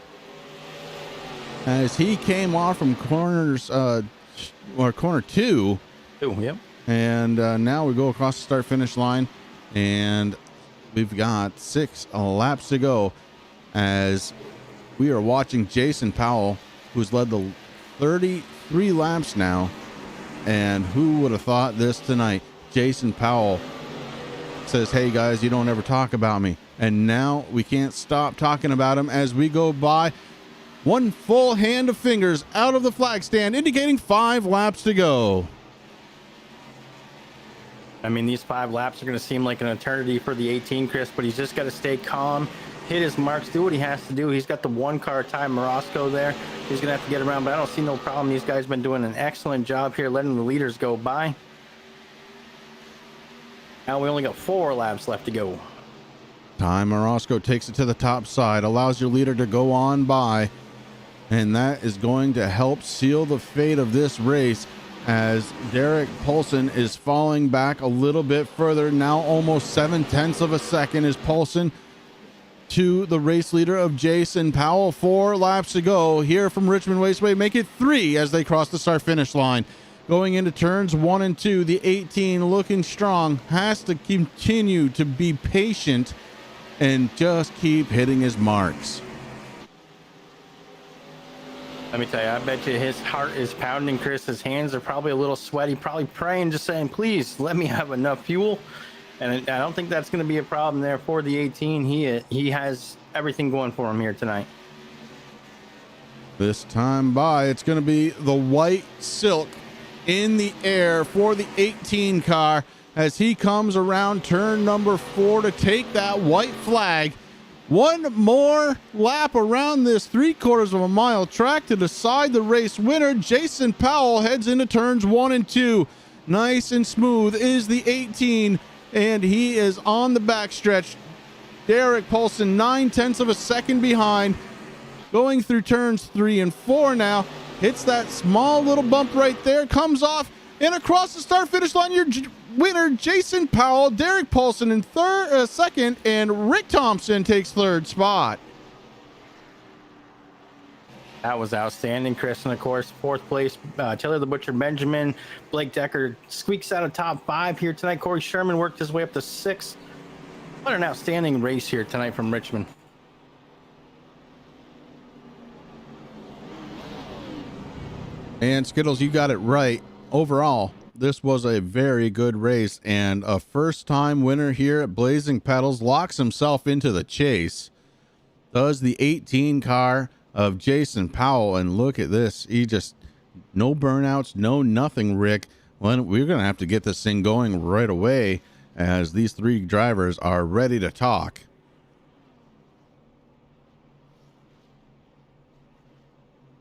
as he came off from corner 2. Yep. And now we go across the start finish line, and we've got 6 laps to go as we are watching Jason Powell, who's led the 33 laps now. And who would have thought this tonight? Jason Powell says, "Hey guys, you don't ever talk about me." And now we can't stop talking about him as we go by. One full hand of fingers out of the flag stand, indicating 5 laps to go. I mean, these 5 laps are going to seem like an eternity for the 18, Chris, but he's just got to stay calm, hit his marks, do what he has to do. He's got the 1-car Ty Morosco there. He's going to have to get around, but I don't see no problem. These guys have been doing an excellent job here, letting the leaders go by. Now we only got 4 laps left to go. Ty Morosco takes it to the top side, allows your leader to go on by, and that is going to help seal the fate of this race as Derek Poulsen is falling back a little bit further. Now almost 7/10 of a second is Poulsen to the race leader of Jason Powell. 4 laps to go here from Richmond Raceway. Make it 3 as they cross the start finish line. Going into turns 1 and 2, the 18 looking strong, has to continue to be patient and just keep hitting his marks. Let me tell you, I bet you his heart is pounding, Chris. His hands are probably a little sweaty, probably praying, just saying, please let me have enough fuel. And I don't think that's going to be a problem there for the 18. He has everything going for him here tonight. This time by, it's going to be the white silk in the air for the 18 car as he comes around turn number 4 to take that white flag. One more lap around this 3/4 of a mile track to decide the race winner. Jason Powell heads into turns 1 and 2. Nice and smooth is the 18, and he is on the backstretch. Derek Poulsen 9/10 of a second behind, going through turns 3 and 4 now. Hits that small little bump right there, comes off, and across the start finish line, your winner, Jason Powell. Derek Poulsen in second, and Rick Thompson takes 3rd spot. That was outstanding, Chris. And of course, 4th place, Taylor the Butcher Benjamin. Blake Decker squeaks out of top 5 here tonight. Corey Sherman worked his way up to 6th. What an outstanding race here tonight from Richmond. And Skittles, you got it right. Overall, this was a very good race, and a first-time winner here at Blazing Pedals locks himself into the chase. Does the 18 car of Jason Powell, and look at this. He just, no burnouts, no nothing, Rick. Well, we're going to have to get this thing going right away as these 3 drivers are ready to talk.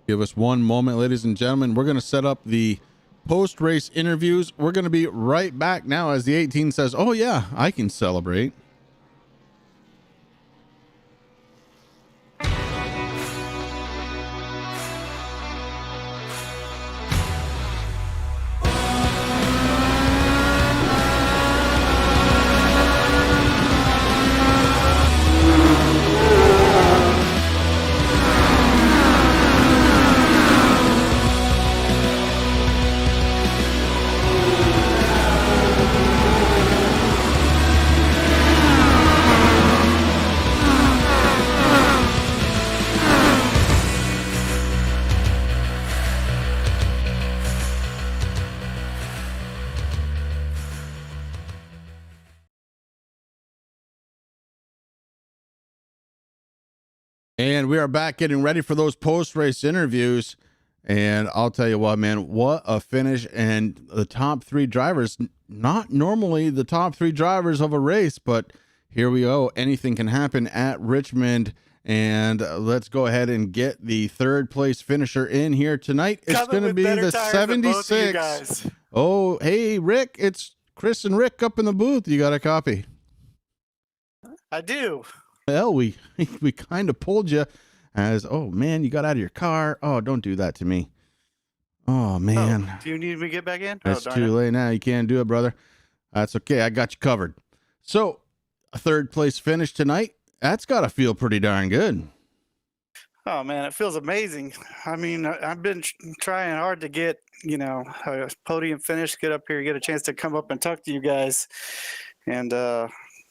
Give us one moment, ladies and gentlemen. We're going to set up the post-race interviews. We're going to be right back now as the 18 says, "Oh yeah, I can celebrate." And we are back getting ready for those post-race interviews. And I'll tell you what, man, what a finish. And the top 3 drivers, not normally the top 3 drivers of a race, but here we go. Anything can happen at Richmond. And let's go ahead and get the 3rd place finisher in here tonight. It's going to be the 76. Oh, hey, Rick, it's Chris and Rick up in the booth. You got a copy? I do. Well, we kind of pulled you as, oh, man, you got out of your car. Oh, don't do that to me. Oh, man. Oh, do you need me to get back in? It's too late now. You can't do it, brother. That's okay. I got you covered. So, a 3rd place finish tonight. That's got to feel pretty darn good. Oh, man, it feels amazing. I mean, I've been trying hard to get, a podium finish, get up here, get a chance to come up and talk to you guys. And,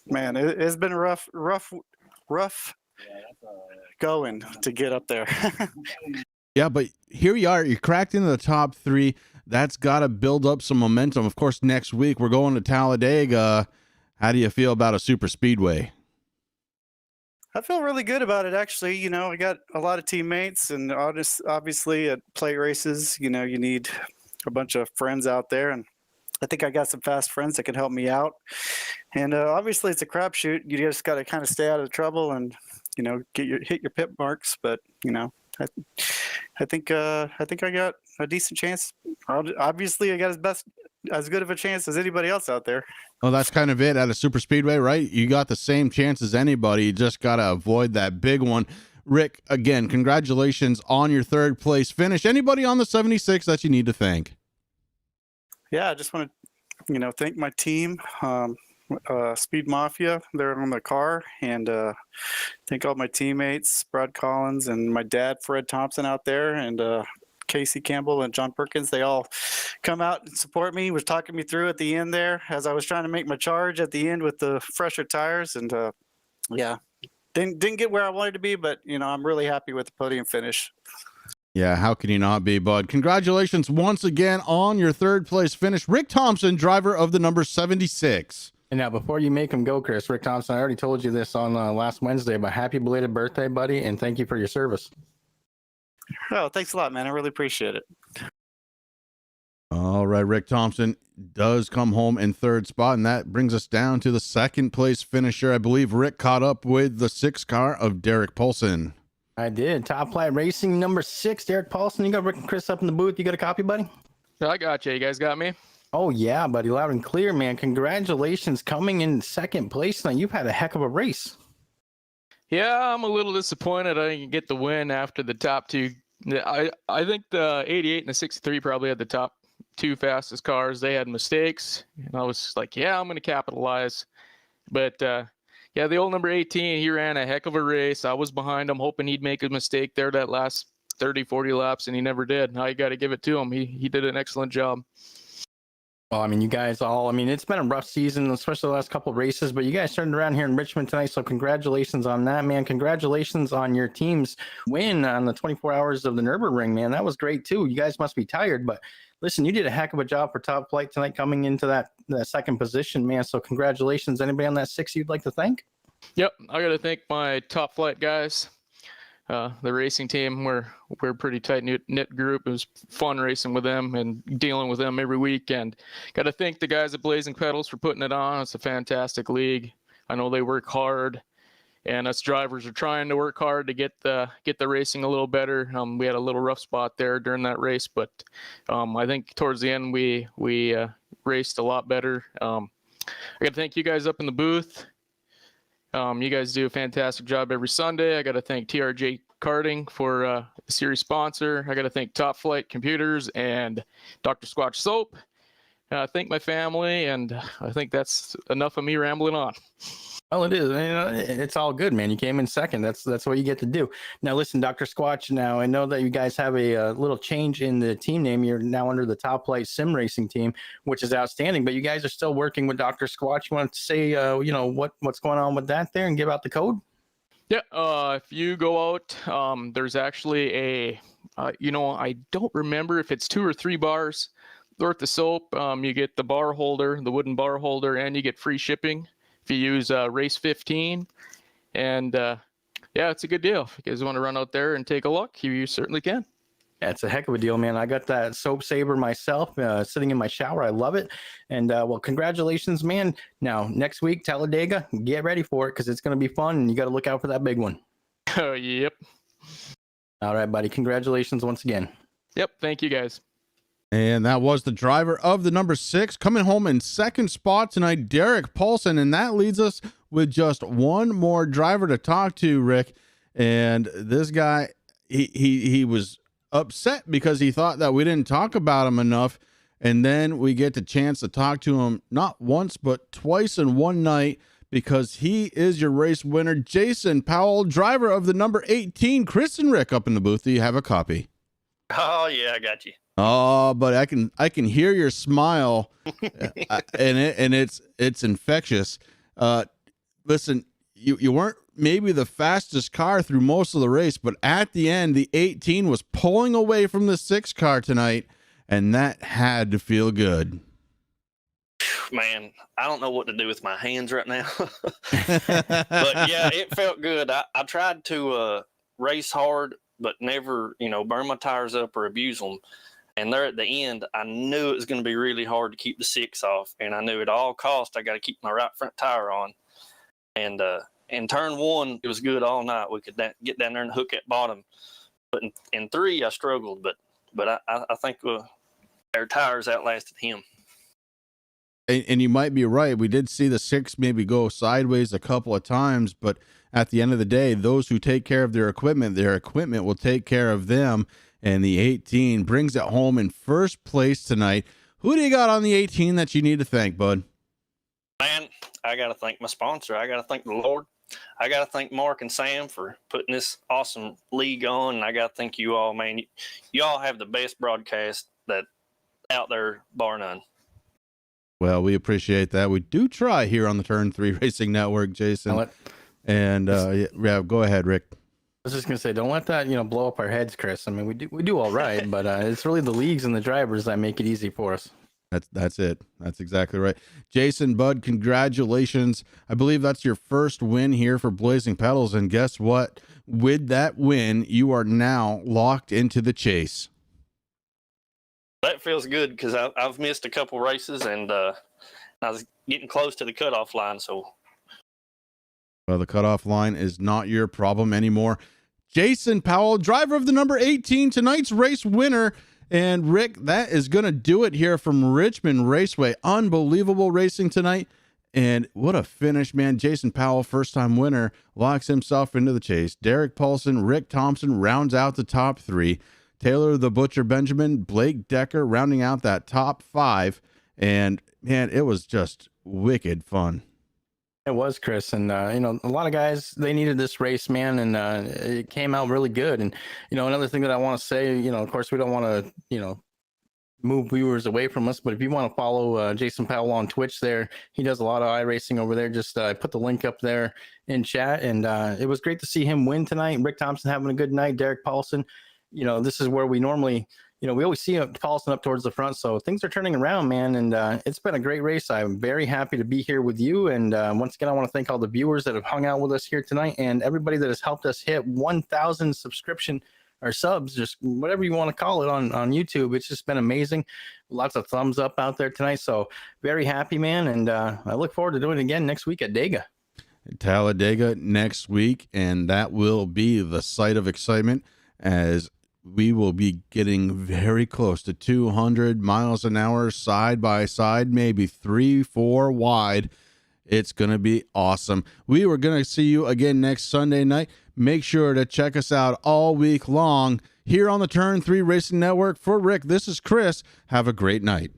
man, it's been rough going to get up there. Yeah, but here you are. You cracked into the top 3. That's got to build up some momentum. Of course, next week we're going to Talladega. How do you feel about a super speedway? I feel really good about it, actually. I got a lot of teammates, and obviously at plate races, you need a bunch of friends out there, and I think I got some fast friends that can help me out. And obviously, it's a crapshoot. You just got to kind of stay out of trouble and hit your pit marks. But I think I got a decent chance. Obviously, I got as good of a chance as anybody else out there. Well, that's kind of it at a super speedway, right? You got the same chance as anybody. You just got to avoid that big one. Rick, again, congratulations on your 3rd place finish. Anybody on the 76 that you need to thank? Yeah, I just want to, thank my team, Speed Mafia. They're on the car, and thank all my teammates, Brad Collins and my dad, Fred Thompson, out there, and Casey Campbell and John Perkins. They all come out and support me, was talking me through at the end there as I was trying to make my charge at the end with the fresher tires. And yeah, didn't get where I wanted to be, but I'm really happy with the podium finish. Yeah, how can you not be, bud? Congratulations once again on your 3rd place finish. Rick Thompson, driver of the number 76. And now, before you make him go, Chris, Rick Thompson, I already told you this on last Wednesday, but happy belated birthday, buddy, and thank you for your service. Oh, thanks a lot, man. I really appreciate it. All right, Rick Thompson does come home in 3rd spot, and that brings us down to the 2nd place finisher. I believe Rick caught up with the 6 car of Derek Paulson. I did. Top Flight Racing number 6, Derek Paulson. You got Rick and Chris up in the booth. You got a copy, buddy? I got you. You guys got me? Oh, yeah, buddy. Loud and clear, man. Congratulations coming in 2nd place tonight. You've had a heck of a race. Yeah, I'm a little disappointed I didn't get the win after the top 2. I think the 88 and the 63 probably had the top 2 fastest cars. They had mistakes, and I was like, yeah, I'm going to capitalize. But yeah, the old number 18, he ran a heck of a race. I was behind him, hoping he'd make a mistake there that last 30, 40 laps, and he never did. Now you got to give it to him. He did an excellent job. Well, I mean, you guys all, it's been a rough season, especially the last couple of races, but you guys turned around here in Richmond tonight, so congratulations on that, man. Congratulations on your team's win on the 24 hours of the Nürburgring, man. That was great, too. You guys must be tired, but listen, you did a heck of a job for Top Flight tonight coming into that 2nd position, man, so congratulations. Anybody on that 6 you'd like to thank? Yep, I got to thank my Top Flight guys. The racing team, we're a pretty tight knit group. It was fun racing with them and dealing with them every week. And got to thank the guys at Blazing Pedals for putting it on. It's a fantastic league. I know they work hard, and us drivers are trying to work hard to get the racing a little better. We had a little rough spot there during that race, but I think towards the end we raced a lot better. I got to thank you guys up in the booth. You guys do a fantastic job every Sunday. I got to thank TRJ Karting for the series sponsor. I got to thank Top Flight Computers and Dr. Squatch Soap. Thank my family, and I think that's enough of me rambling on. Well, it is. It's all good, man. You came in 2nd. That's what you get to do. Now, listen, Dr. Squatch, now I know that you guys have a little change in the team name. You're now under the Top Flight Sim Racing team, which is outstanding, but you guys are still working with Dr. Squatch. You want to say, what's going on with that there and give out the code? Yeah, if you go out, there's actually I don't remember if it's 2 or 3 bars worth of soap. You get the bar holder, the wooden bar holder, and you get free shipping if you use Race 15. And yeah, it's a good deal. If you guys want to run out there and take a look, you certainly can. Yeah, it's a heck of a deal, man. I got that soap saber myself sitting in my shower. I love it. And well, congratulations, man. Now, next week, Talladega, get ready for it because it's going to be fun. And you got to look out for that big one. Oh, yep. All right, buddy. Congratulations once again. Yep. Thank you, guys. And that was the driver of the number 6 coming home in second spot tonight, Derek Paulson. And that leads us with just one more driver to talk to, Rick. And this guy, he was upset because he thought that we didn't talk about him enough. And then we get the chance to talk to him not once, but twice in one night because he is your race winner, Jason Powell, driver of the number 18. Chris and Rick up in the booth. Do you have a copy? Oh yeah, I got you. Oh, but I can hear your smile, and it's infectious. Listen, you weren't maybe the fastest car through most of the race, but at the end, the 18 was pulling away from the 6 car tonight, and that had to feel good. Man, I don't know what to do with my hands right now. But yeah, it felt good. I tried to race hard, but never, burn my tires up or abuse them. And there at the end, I knew it was going to be really hard to keep the 6 off. And I knew at all costs, I got to keep my right front tire on. And in turn 1, it was good all night. We could get down there and hook at bottom. But in 3, I struggled. But I think our tires outlasted him. And you might be right. We did see the 6 maybe go sideways a couple of times. But at the end of the day, those who take care of their equipment will take care of them. And the 18 brings it home in first place tonight. Who do you got on the 18 that you need to thank, bud? Man, I got to thank my sponsor. I got to thank the Lord. I got to thank Mark and Sam for putting this awesome league on. And I got to thank you all, man. You all have the best broadcast that out there, bar none. Well, we appreciate that. We do try here on the Turn 3 Racing Network, Jason. And yeah, go ahead, Rick. I was just gonna say, don't let that blow up our heads, Chris. I mean, we do all right, but it's really the leagues and the drivers that make it easy for us. That's it. That's exactly right. Jason, bud, congratulations. I believe that's your first win here for Blazing Pedals, and guess what? With that win, you are now locked into the chase. That feels good because I've missed a couple races and I was getting close to the cutoff line. So, well, the cutoff line is not your problem anymore. Jason Powell, driver of the number 18, tonight's race winner. And Rick, that is going to do it here from Richmond Raceway. Unbelievable racing tonight. And what a finish, man. Jason Powell, first-time winner, locks himself into the chase. Derek Paulson, Rick Thompson rounds out the top 3. Taylor the Butcher Benjamin, Blake Decker rounding out that top 5. And, man, it was just wicked fun. It was, Chris, and a lot of guys, they needed this race, man, and it came out really good. And another thing that I want to say, of course, we don't want to move viewers away from us, but if you want to follow Jason Powell on Twitch, there he does a lot of iRacing over there. Just put the link up there in chat, and it was great to see him win tonight. Rick Thompson having a good night. Derek Paulson, this is where we normally. We always see Paulson up towards the front, so things are turning around, man, and it's been a great race. I'm very happy to be here with you, and once again, I want to thank all the viewers that have hung out with us here tonight, and everybody that has helped us hit 1,000 subscription or subs, just whatever you want to call it on YouTube. It's just been amazing. Lots of thumbs up out there tonight, so very happy, man, and I look forward to doing it again next week at Dega. Talladega next week, and that will be the site of excitement as we will be getting very close to 200 miles an hour side by side, maybe 3-4 wide. It's going to be awesome. We were going to see you again next Sunday night. Make sure to check us out all week long here on the Turn 3 Racing Network. For Rick, this is Chris. Have a great night.